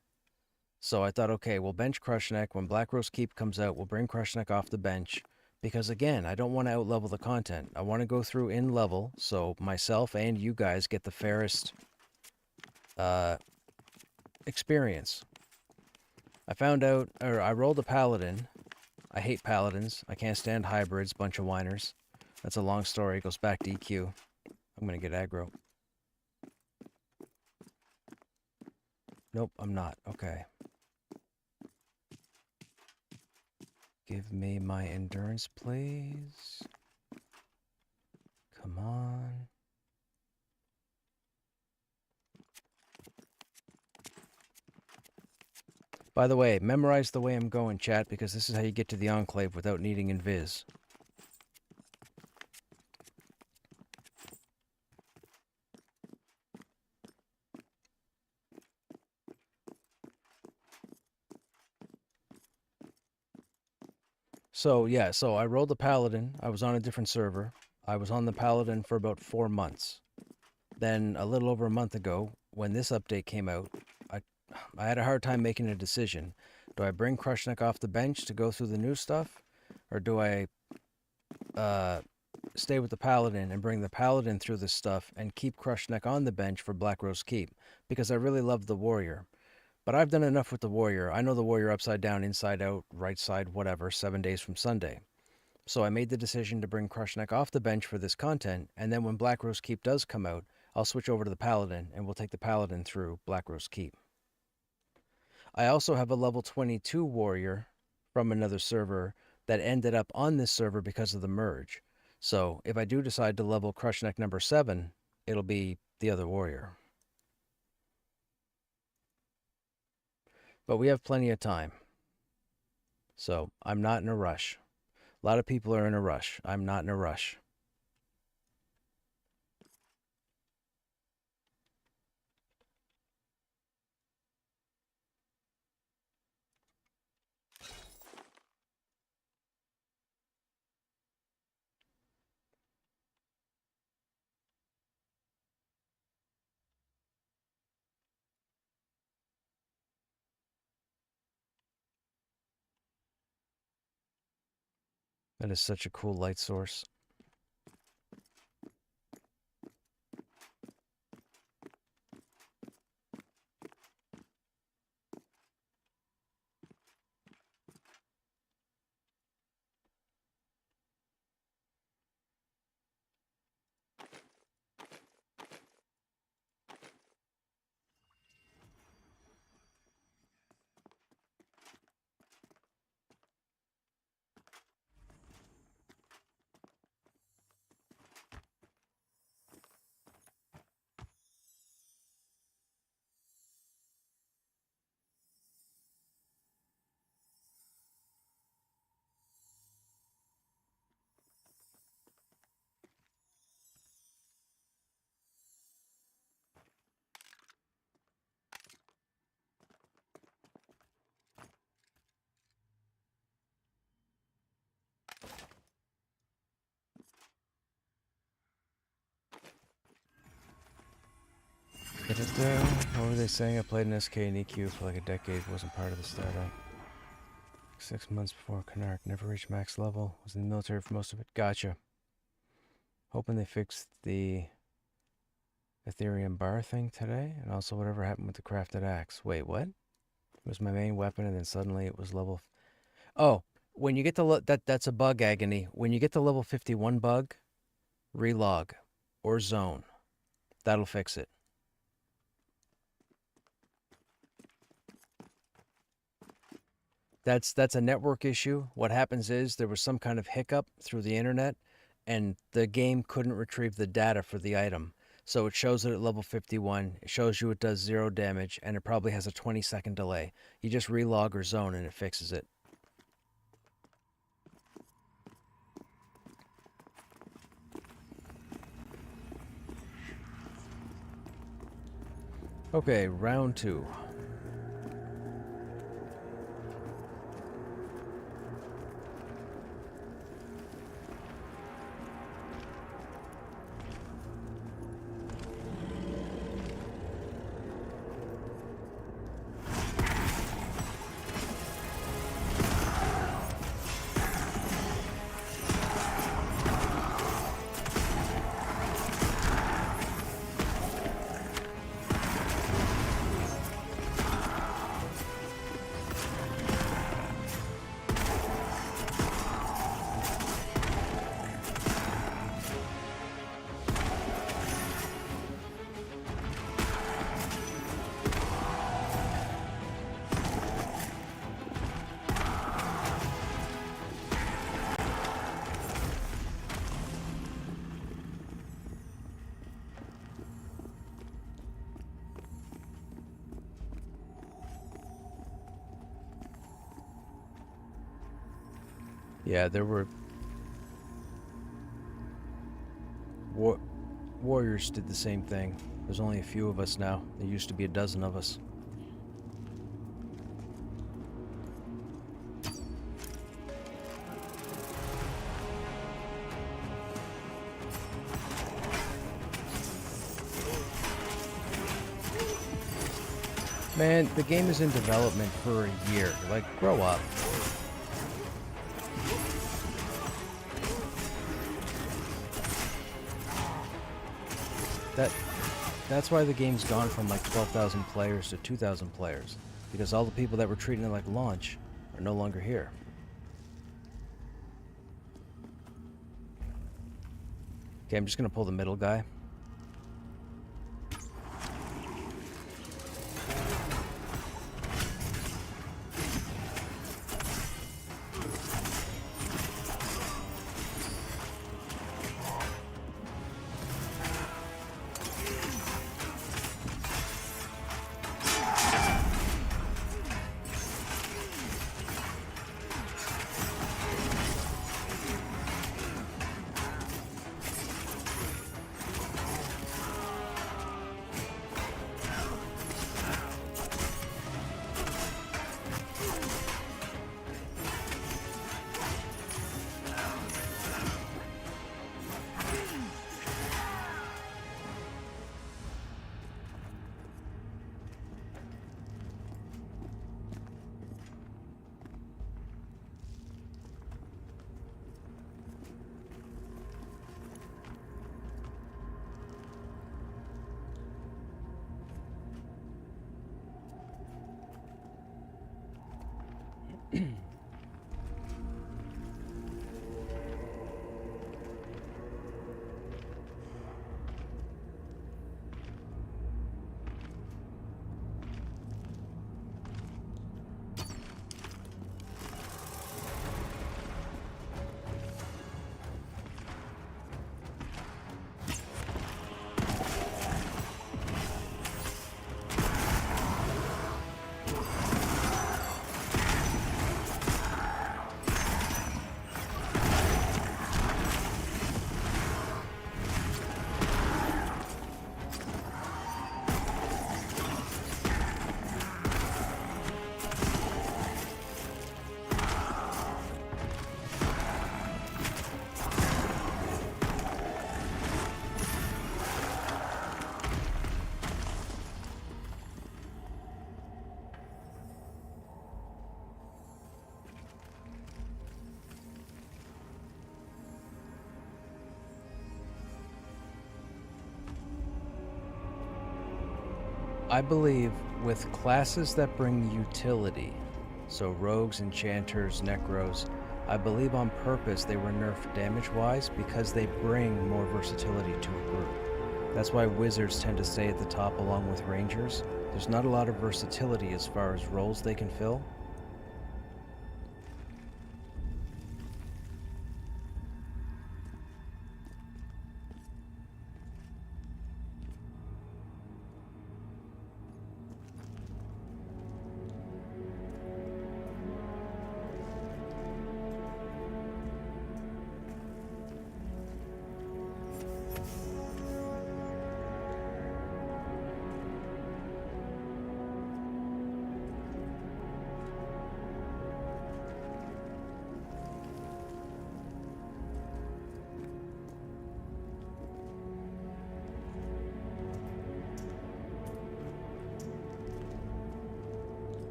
So I thought, okay, we'll bench Krushnek. When Black Rose Keep comes out, we'll bring Krushnek off the bench. Because again, I don't want to outlevel the content. I want to go through in level, so myself and you guys get the fairest experience. I found out, or I rolled a paladin. I hate paladins. I can't stand hybrids, bunch of whiners. That's a long story. It goes back to EQ. I'm gonna get aggro. Nope, I'm not. Okay. Give me my endurance, please. Come on. By the way, memorize the way I'm going, chat, because this is how you get to the Enclave without needing invis. So, yeah, so I rolled the Paladin. I was on a different server. I was on the Paladin for about 4 months. Then, a little over a month ago, when this update came out, I had a hard time making a decision. Do I bring Krushnek off the bench to go through the new stuff? Or do I stay with the Paladin and bring the Paladin through this stuff and keep Krushnek on the bench for Black Rose Keep? Because I really love the Warrior. But I've done enough with the Warrior. I know the Warrior upside down, inside out, right side, whatever, 7 days from Sunday. So I made the decision to bring Krushnek off the bench for this content, and then when Black Rose Keep does come out, I'll switch over to the Paladin, and we'll take the Paladin through Black Rose Keep. I also have a level 22 Warrior from another server that ended up on this server because of the merge. So if I do decide to level Krushnek number 7, it'll be the other Warrior. But we have plenty of time. So I'm not in a rush. A lot of people are in a rush. I'm not in a rush. That is such a cool light source. What were they saying? I played an SK and EQ for like a decade. Wasn't part of the startup. 6 months before Canark. Never reached max level. Was in the military for most of it. Gotcha. Hoping they fixed the Ethereum bar thing today. And also whatever happened with the crafted axe. Wait, what? It was my main weapon and then suddenly it was level... Oh, when you get to... That's a bug, Agony. When you get to level 51 bug, relog or zone. That'll fix it. That's a network issue. What happens is there was some kind of hiccup through the internet and the game couldn't retrieve the data for the item. So it shows it at level 51. It shows you it does 0 damage and it probably has a 20-second delay. You just relog or zone and it fixes it. Okay, round 2. Yeah, there were... Warriors did the same thing. There's only a few of us now. There used to be a dozen of us. Man, the game is in development for a year. Like, grow up. That's why the game's gone from like 12,000 players to 2,000 players. Because all the people that were treating it like launch are no longer here. Okay, I'm just gonna pull the middle guy. I believe with classes that bring utility, so rogues, enchanters, necros, I believe on purpose they were nerfed damage-wise because they bring more versatility to a group. That's why wizards tend to stay at the top along with rangers. There's not a lot of versatility as far as roles they can fill.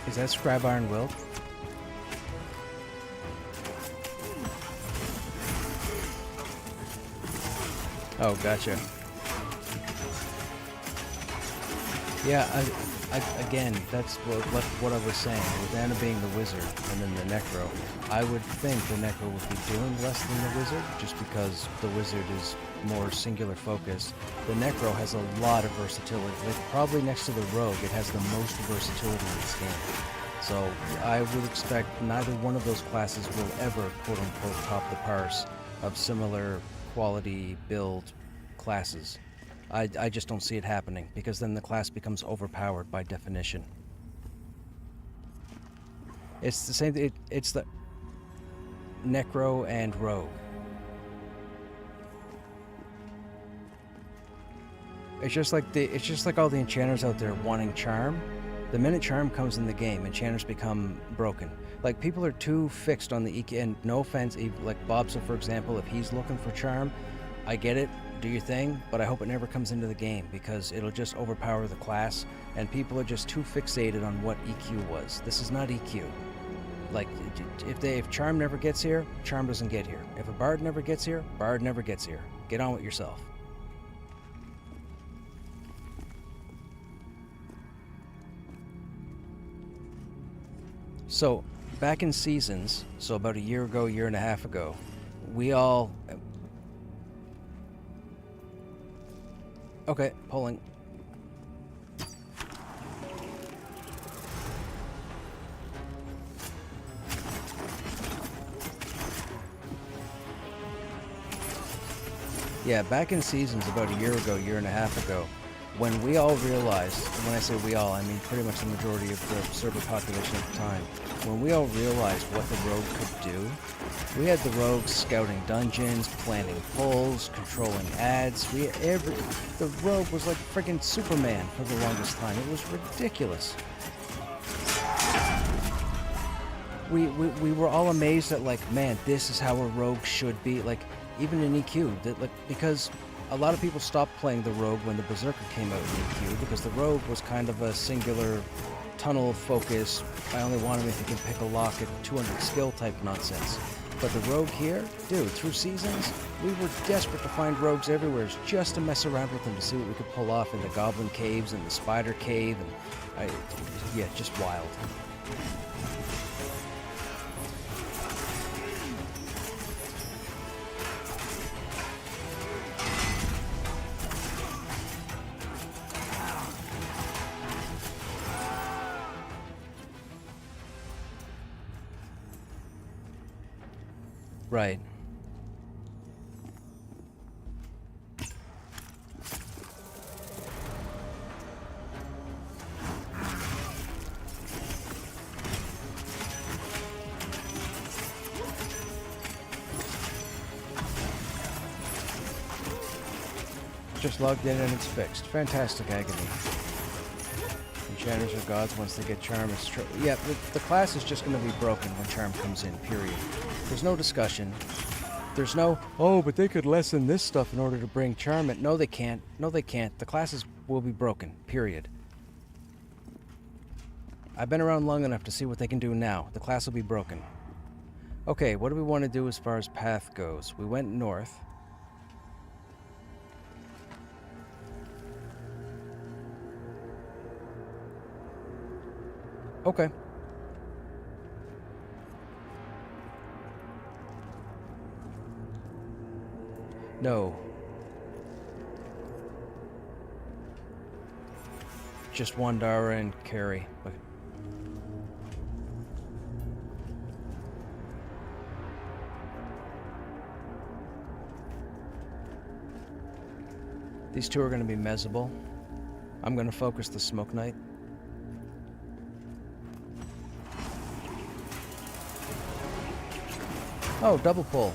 Is that Scrab Iron Will? Oh, gotcha. Yeah, again, that's what I was saying. With Anna being the wizard and then the necro, I would think the necro would be doing less than the wizard, just because the wizard is more singular focused. The necro has a lot of versatility. Like, probably next to the rogue, it has the most versatility in this game. So I would expect neither one of those classes will ever, quote unquote, top the parse of similar quality build classes. I just don't see it happening, because then the class becomes overpowered by definition. It's the same. It's the necro and rogue. It's just like all the enchanters out there wanting charm. The minute charm comes in the game, enchanters become broken. Like, people are too fixed on the EQ, and no offense, like Bobsa, for example, if he's looking for charm, I get it, do your thing, but I hope it never comes into the game, because it'll just overpower the class, and people are just too fixated on what EQ was. This is not EQ. Like, if charm never gets here, charm doesn't get here. If a bard never gets here, bard never gets here. Get on with yourself. So, back in Seasons, so about a year ago, year and a half ago, we all... Okay, pulling. Yeah, back in Seasons about a year ago, year and a half ago, when we all realized, and when I say we all, I mean pretty much the majority of the server population at the time, when we all realized what the rogue could do, we had the rogues scouting dungeons, planning pulls, controlling ads. The rogue was like friggin' Superman for the longest time. It was ridiculous. We were all amazed at, like, man, this is how a rogue should be. Like, even in EQ, that, like, because a lot of people stopped playing the rogue when the Berserker came out in EQ, because the rogue was kind of a singular tunnel focus. I only want him if he can pick a lock at 200 skill type nonsense. But the rogue here, dude, through Seasons, we were desperate to find rogues everywhere just to mess around with them, to see what we could pull off in the Goblin Caves and the Spider Cave, and yeah, just wild. Right. Just logged in and it's fixed. Fantastic, Agony. enchanters are gods once they get charm. It's true. Yeah, the class is just going to be broken when charm comes in, period. There's no discussion. There's no, oh, but they could lessen this stuff in order to bring charm in. No, they can't. No, they can't. The classes will be broken, period. I've been around long enough to see what they can do now. The class will be broken. Okay, what do we want to do as far as path goes? We went north. Okay. No. Just Wandara and Carrie. Okay. These two are going to be mezzable. I'm going to focus the Smoke Knight. Oh, double pull.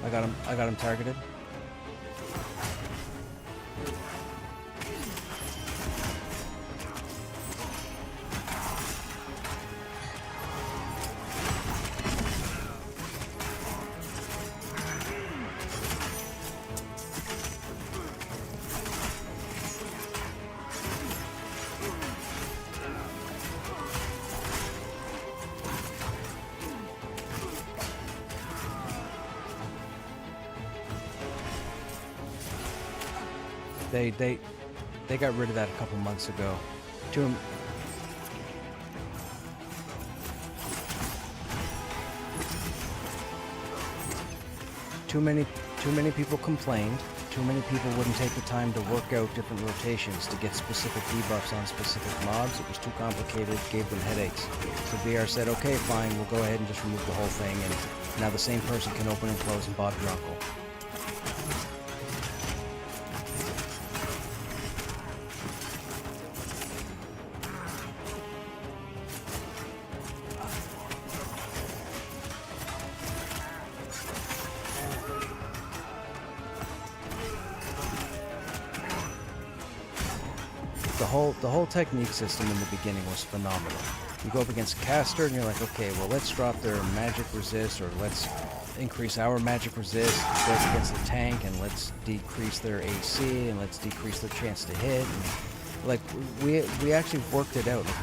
I got him targeted. They got rid of that a couple months ago. Too many people complained. Too many people wouldn't take the time to work out different rotations to get specific debuffs on specific mobs. It was too complicated, gave them headaches. So VR said, okay, fine, we'll go ahead and just remove the whole thing, and now the same person can open and close and Bob your uncle. The whole technique system in the beginning was phenomenal. You go up against a caster and you're like, okay, well, let's drop their magic resist, or let's increase our magic resist. Go up against the tank and let's decrease their AC, and let's decrease their chance to hit. And, like, we actually worked it out. Like,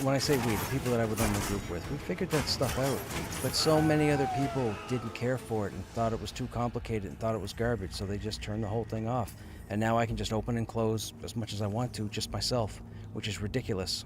when I say we, the people that I would normally group with, we figured that stuff out. But so many other people didn't care for it and thought it was too complicated and thought it was garbage, so they just turned the whole thing off. And now I can just open and close as much as I want to, just myself, which is ridiculous.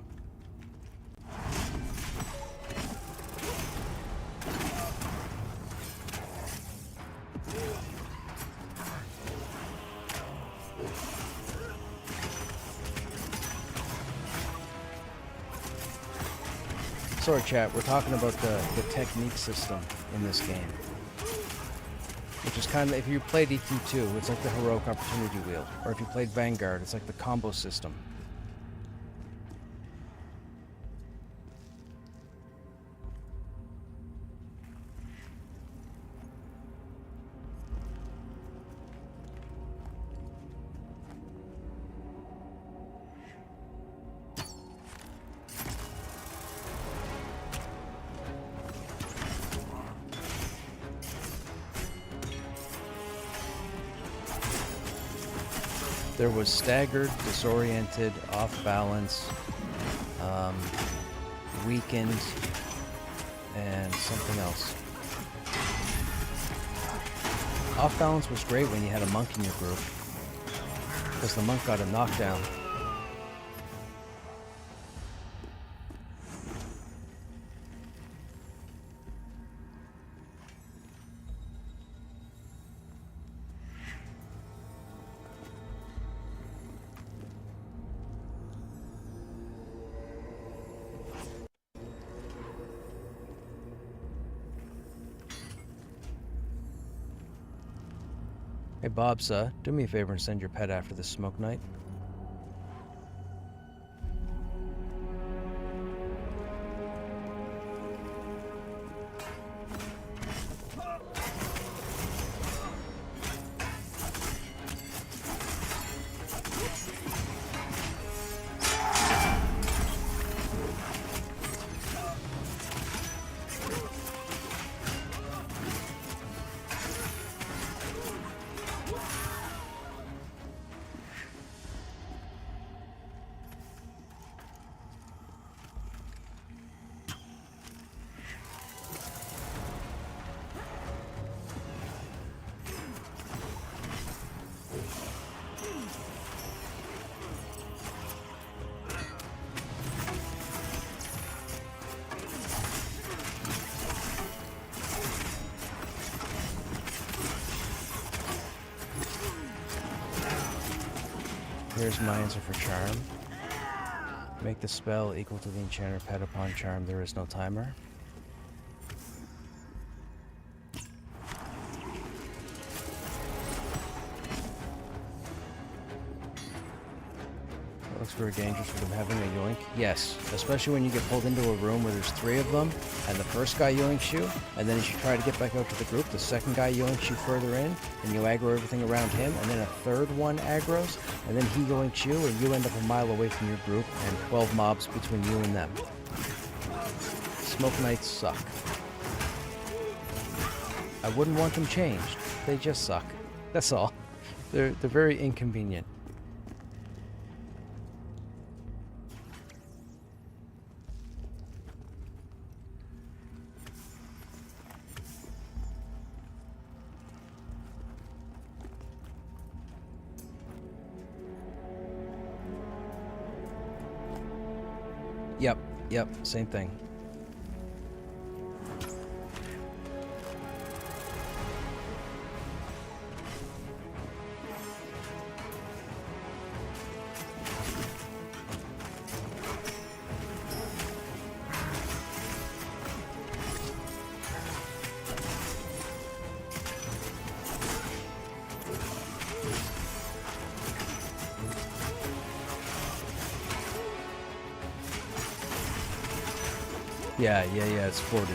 Sorry, chat, we're talking about the technique system in this game. Which is kind of, if you played EQ2, it's like the Heroic Opportunity Wheel. Or if you played Vanguard, it's like the combo system. There was staggered, disoriented, off balance, weakened, and something else. Off balance was great when you had a monk in your group, because the monk got a knockdown. Hey Bob, do me a favor and send your pet after this Smoke Knight. Here's my answer for charm. Make the spell equal to the enchanter pet upon charm. There is no timer. It looks very dangerous for them having a yoink. Yes, especially when you get pulled into a room where there's 3 of them, and the first guy yoinks you, and then as you try to get back out to the group, the second guy yoinks you further in, and you aggro everything around him, and then a third one aggroes, and then he yoinks you, and you end up a mile away from your group, and 12 mobs between you and them. Smoke Knights suck. I wouldn't want them changed. They just suck. That's all. They're very inconvenient. Yep, same thing. Yeah, it's 40.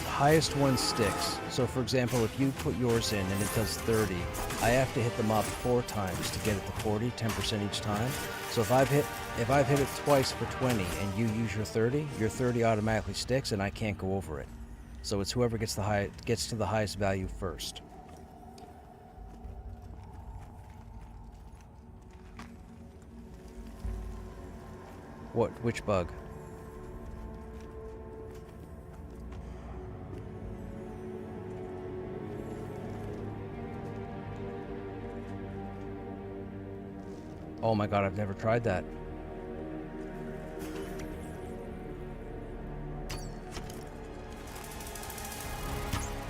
Highest one sticks. So for example, if you put yours in and it does 30, I have to hit the mob 4 times to get it to 40, 10% each time. So if I've hit it twice for 20 and you use your 30 automatically sticks and I can't go over it. So it's whoever gets to the highest value first. What? Which bug? Oh my god, I've never tried that.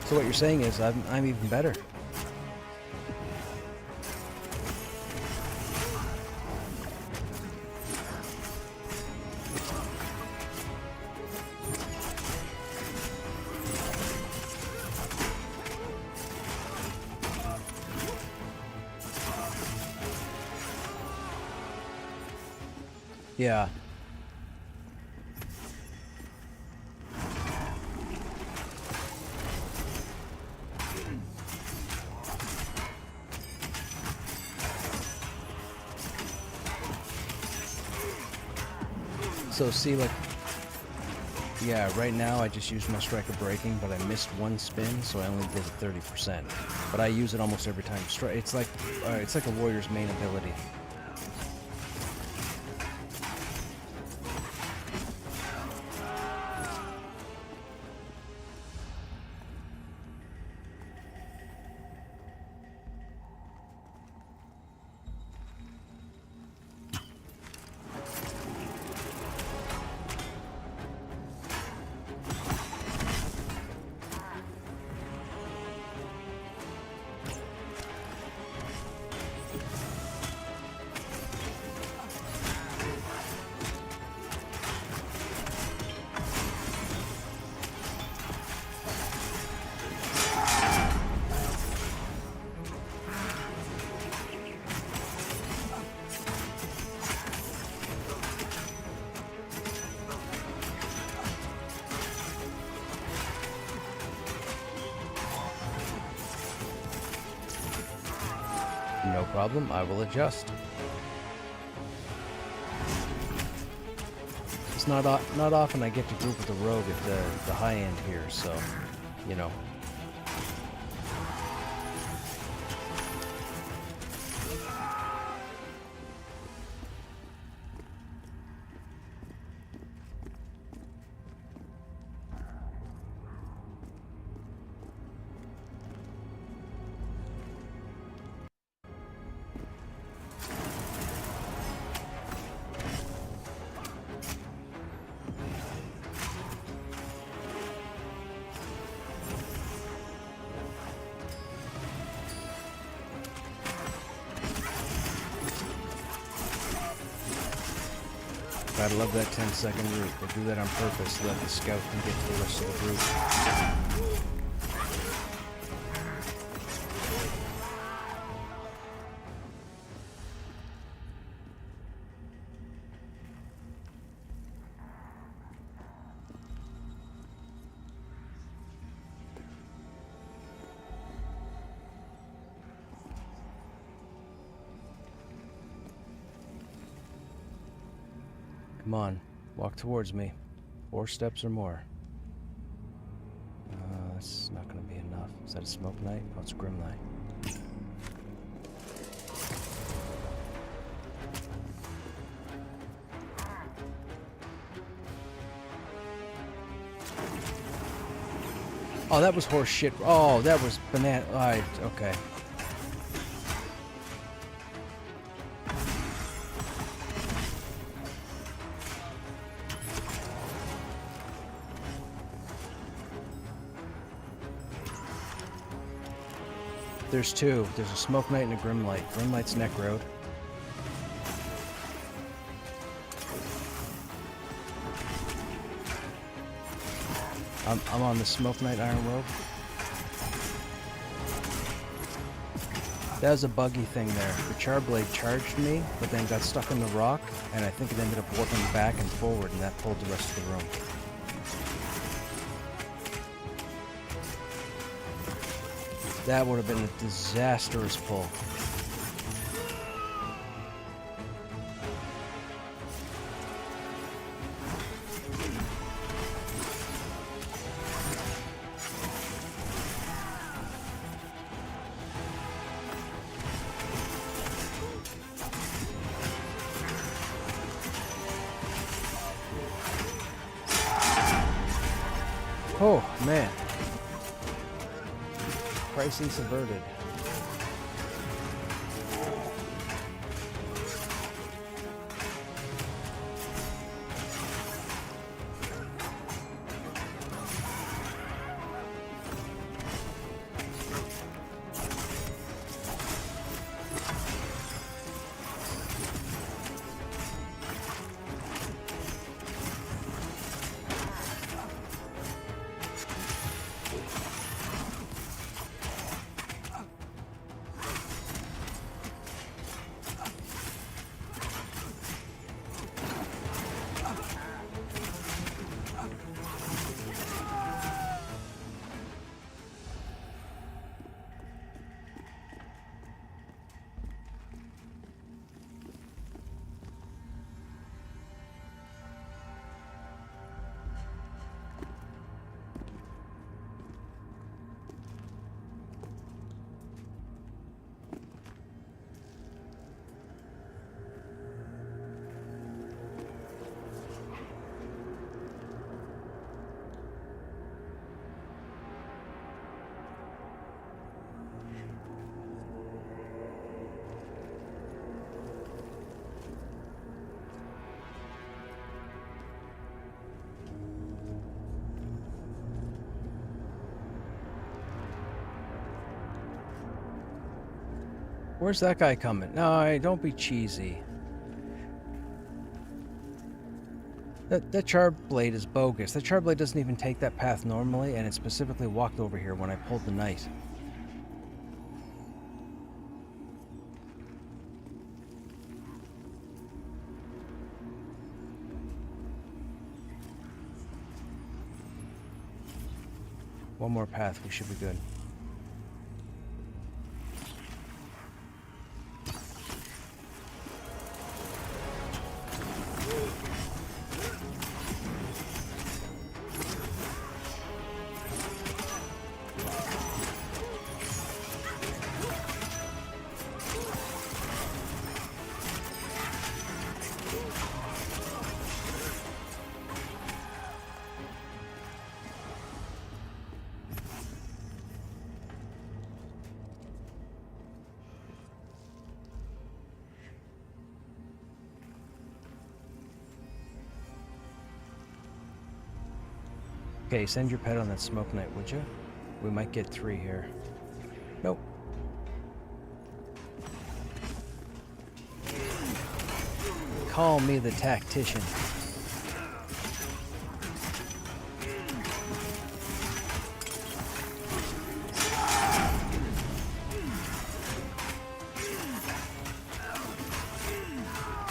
So what you're saying is I'm even better. Yeah. So see, like, yeah, right now I just used my Striker Breaking, but I missed one spin, so I only did it 30%. But I use it almost every time. It's like a warrior's main ability. No problem, I will adjust. It's not often I get to group with the rogue at the high end here, so, you know. Gotta love that 10-second route. They do that on purpose so that the scout can get to the rest of the group. Come on, walk towards me. 4 steps or more. That's not gonna be enough. Is that a smoke night? Oh, it's a grim night. Oh, that was horse shit. Oh, that was banana. Okay. There's 2. There's a smoke night and a grim light. Grim light's Neck Road. I'm on the smoke night Iron Road. That was a buggy thing there. The Charblade charged me, but then got stuck in the rock, and I think it ended up warping back and forward, and that pulled the rest of the room. That would have been a disastrous pull. Oh, man. Crisis averted. Where's that guy coming? No, don't be cheesy. That Charblade is bogus. That Charblade doesn't even take that path normally, and it specifically walked over here when I pulled the knight. One more path, we should be good. Okay, send your pet on that smoke night, would you? We might get 3 here. Nope. Call me the tactician.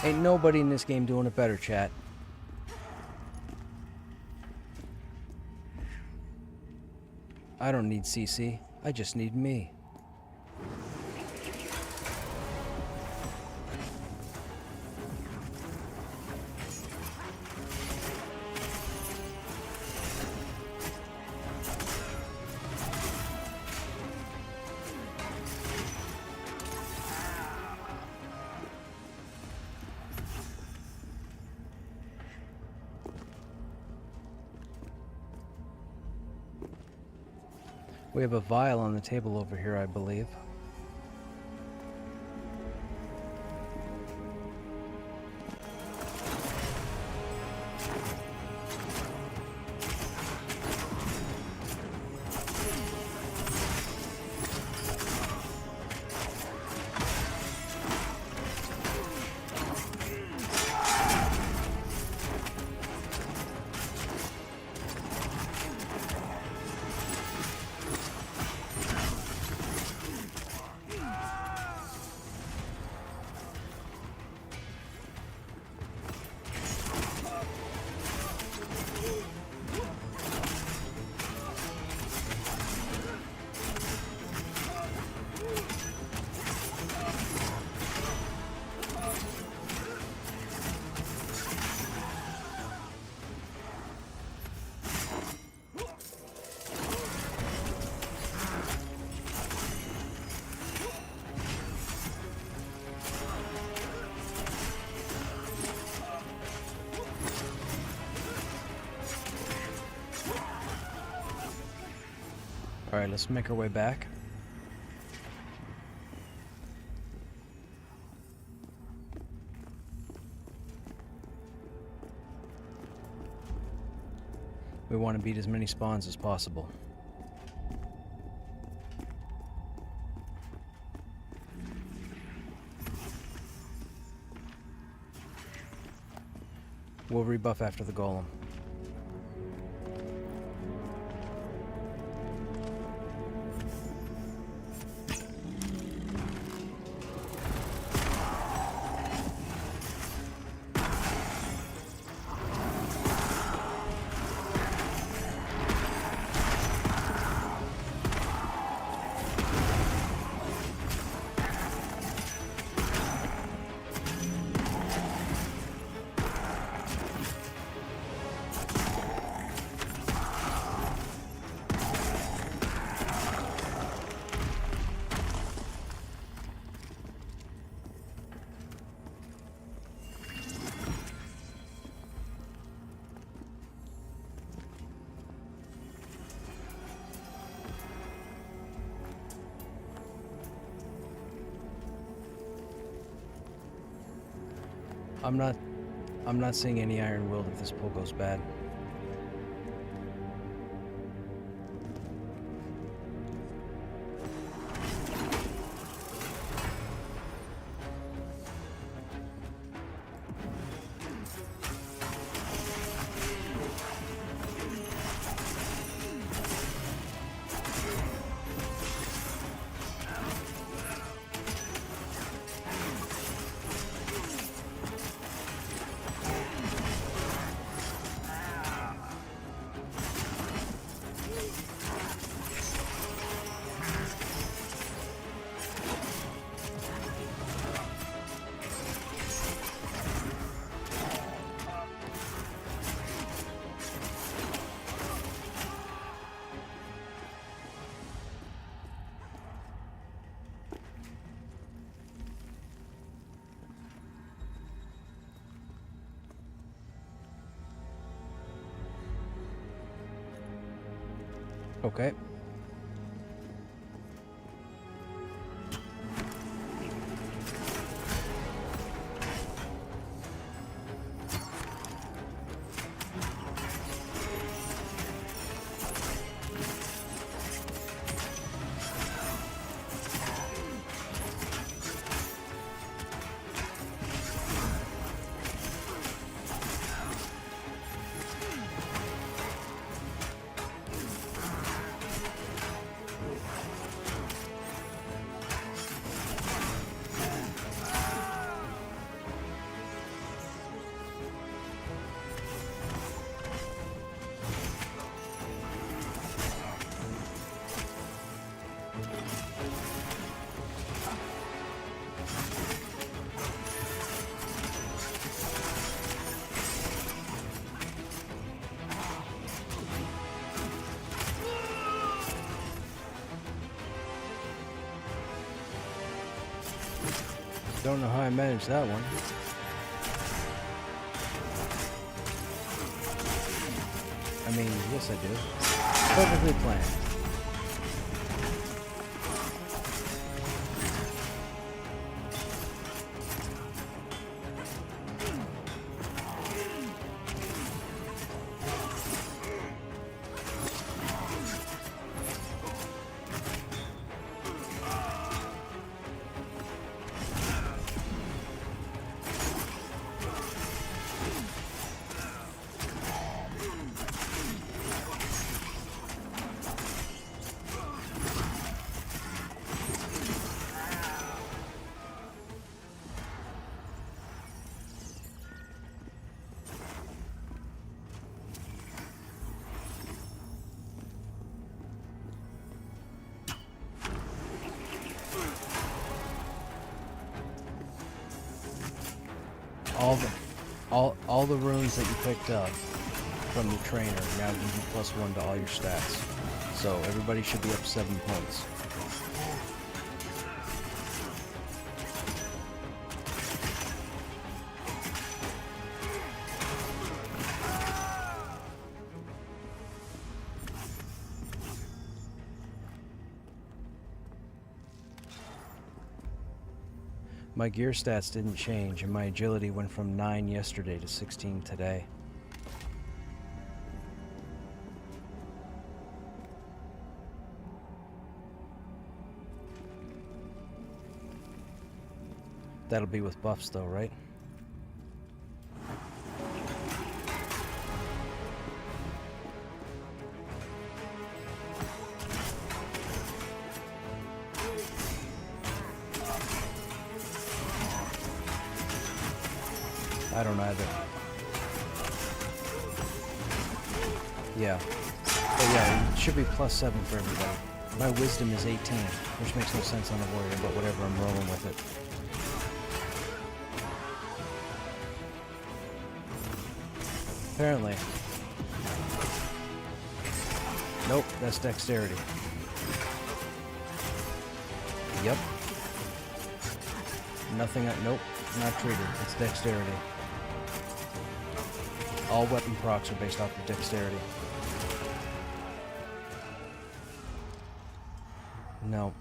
Ain't nobody in this game doing it better, chat. I don't need CC. I just need me. We have a vial on the table over here, I believe. Alright, let's make our way back. We want to beat as many spawns as possible. We'll rebuff after the golem. I'm not seeing any iron willed if this pull goes bad. Okay. Don't know how I managed that one. I mean, yes I do. Perfectly planned. All the runes that you picked up from the trainer now give you +1 to all your stats. So everybody should be up 7 points. My gear stats didn't change, and my agility went from 9 yesterday to 16 today. That'll be with buffs though, right? I don't either. Yeah. But yeah, it should be +7 for everybody. My wisdom is 18, which makes no sense on the warrior, but whatever, I'm rolling with it. Apparently. Nope, that's dexterity. Yep. Nothing, nope, not treated. It's dexterity. All weapon procs are based off of dexterity. No.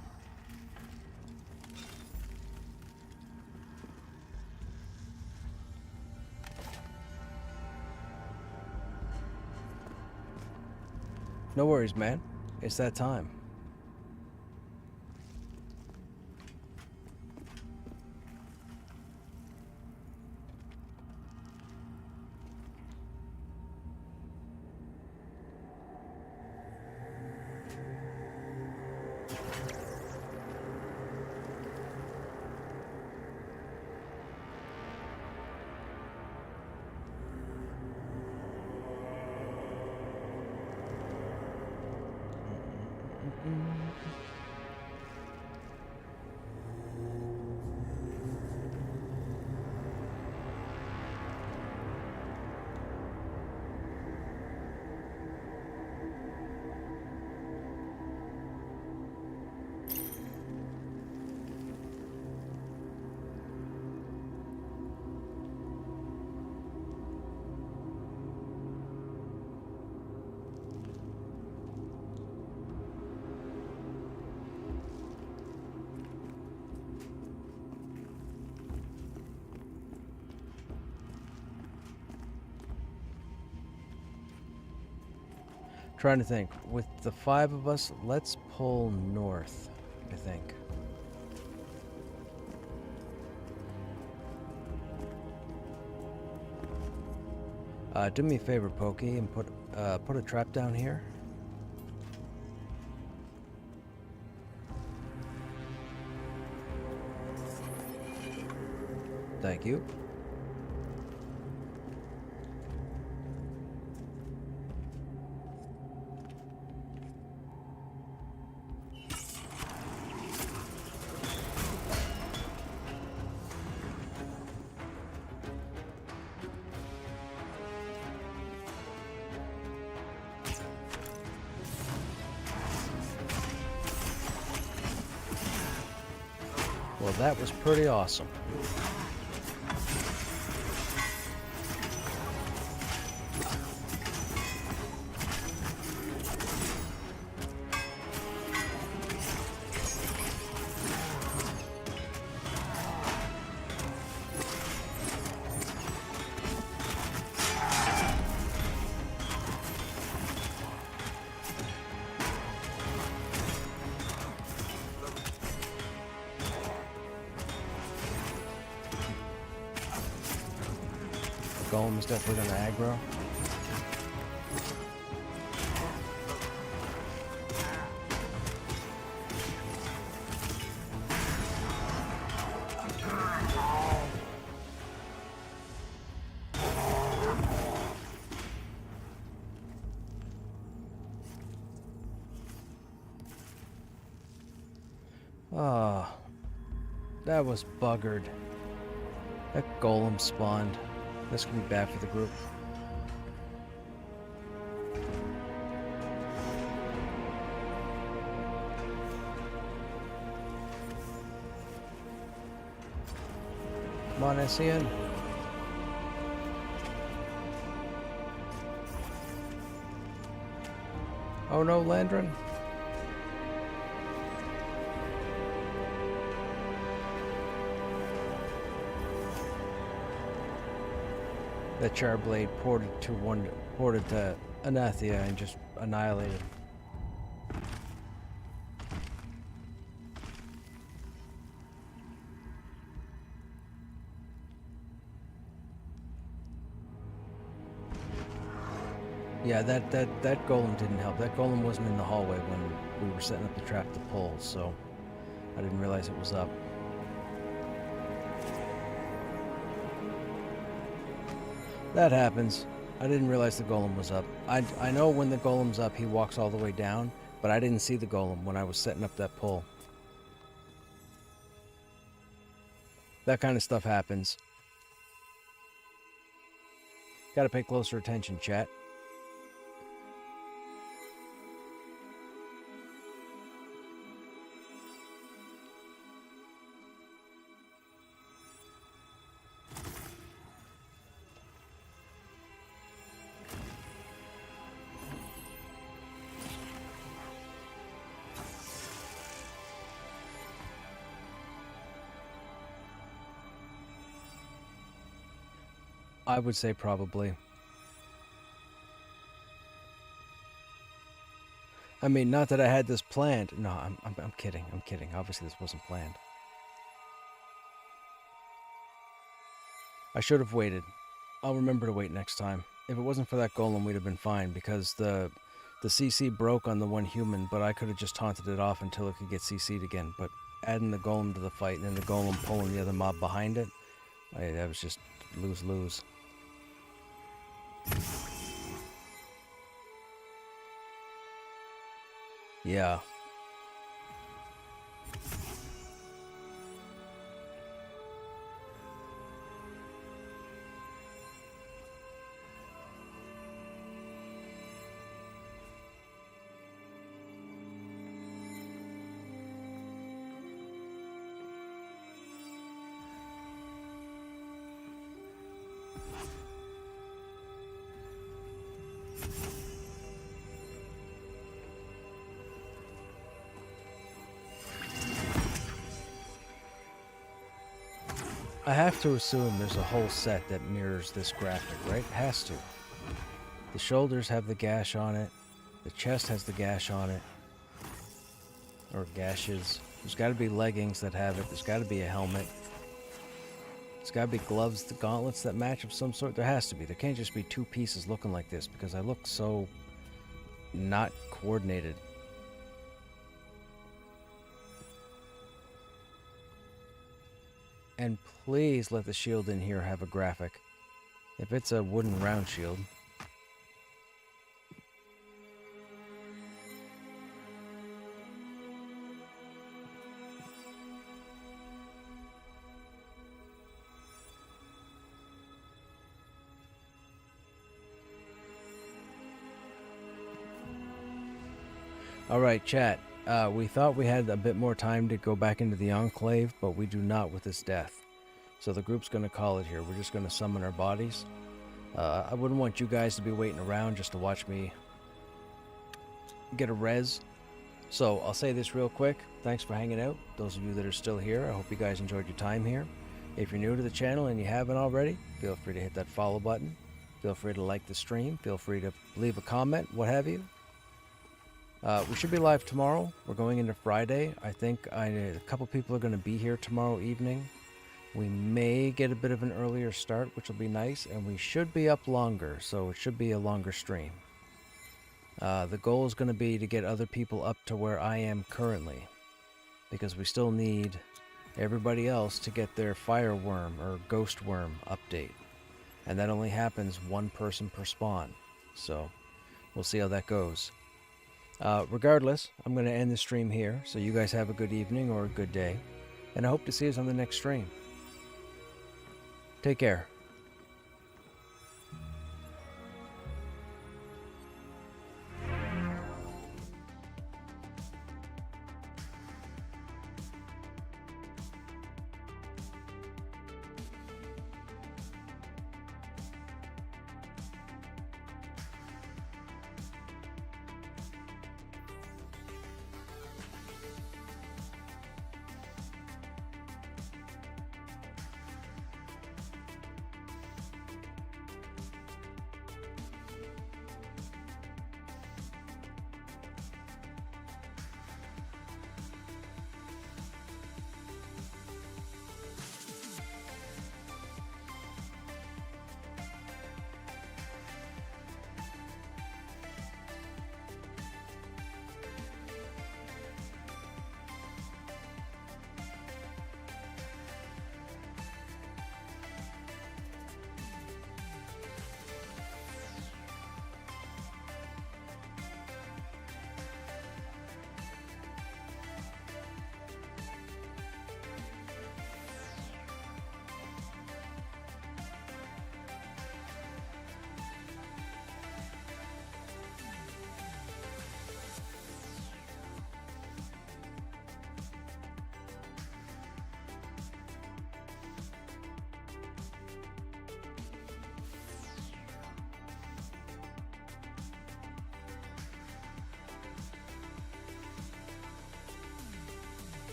No worries, man. It's that time. Trying to think. With the 5 of us, let's pull north, I think. Do me a favor, Pokey, and put a trap down here. Thank you. Well, that was pretty awesome. Golem is definitely gonna aggro. Ah, that was buggered. That golem spawned. This could be bad for the group. Come on, SCN. Oh no, Landrin. That Charblade ported to Anathia and just annihilated. Yeah, that golem didn't help. That golem wasn't in the hallway when we were setting up the trap to pull, so I didn't realize it was up. That happens. I didn't realize the golem was up. I know when the golem's up, he walks all the way down, but I didn't see the golem when I was setting up that pull. That kind of stuff happens. Gotta pay closer attention, chat. I would say probably. I mean, not that I had this planned. No, I'm kidding. I'm kidding. Obviously, this wasn't planned. I should have waited. I'll remember to wait next time. If it wasn't for that golem, we'd have been fine, because the CC broke on the one human, but I could have just taunted it off until it could get CC'd again. But adding the golem to the fight and then the golem pulling the other mob behind it, that was just lose-lose. Yeah. I have to assume there's a whole set that mirrors this graphic, right? It has to. The shoulders have the gash on it. The chest has the gash on it. Or gashes. There's got to be leggings that have it. There's got to be a helmet. There's got to be gloves, the gauntlets that match of some sort. There has to be. There can't just be two pieces looking like this, because I look so not coordinated. And please let the shield in here have a graphic. If it's a wooden round shield. Alright, chat. We thought we had a bit more time to go back into the Enclave, but we do not with this death. So the group's going to call it here. We're just going to summon our bodies. I wouldn't want you guys to be waiting around just to watch me get a res. So I'll say this real quick. Thanks for hanging out. Those of you that are still here, I hope you guys enjoyed your time here. If you're new to the channel and you haven't already, feel free to hit that follow button. Feel free to like the stream. Feel free to leave a comment, what have you. We should be live tomorrow. We're going into Friday. I think a couple people are going to be here tomorrow evening. We may get a bit of an earlier start, which will be nice, and we should be up longer, so it should be a longer stream. The goal is going to be to get other people up to where I am currently, because we still need everybody else to get their fireworm or ghost worm update, and that only happens one person per spawn, so we'll see how that goes. Regardless, I'm going to end the stream here, so you guys have a good evening or a good day, and I hope to see us on the next stream. Take care.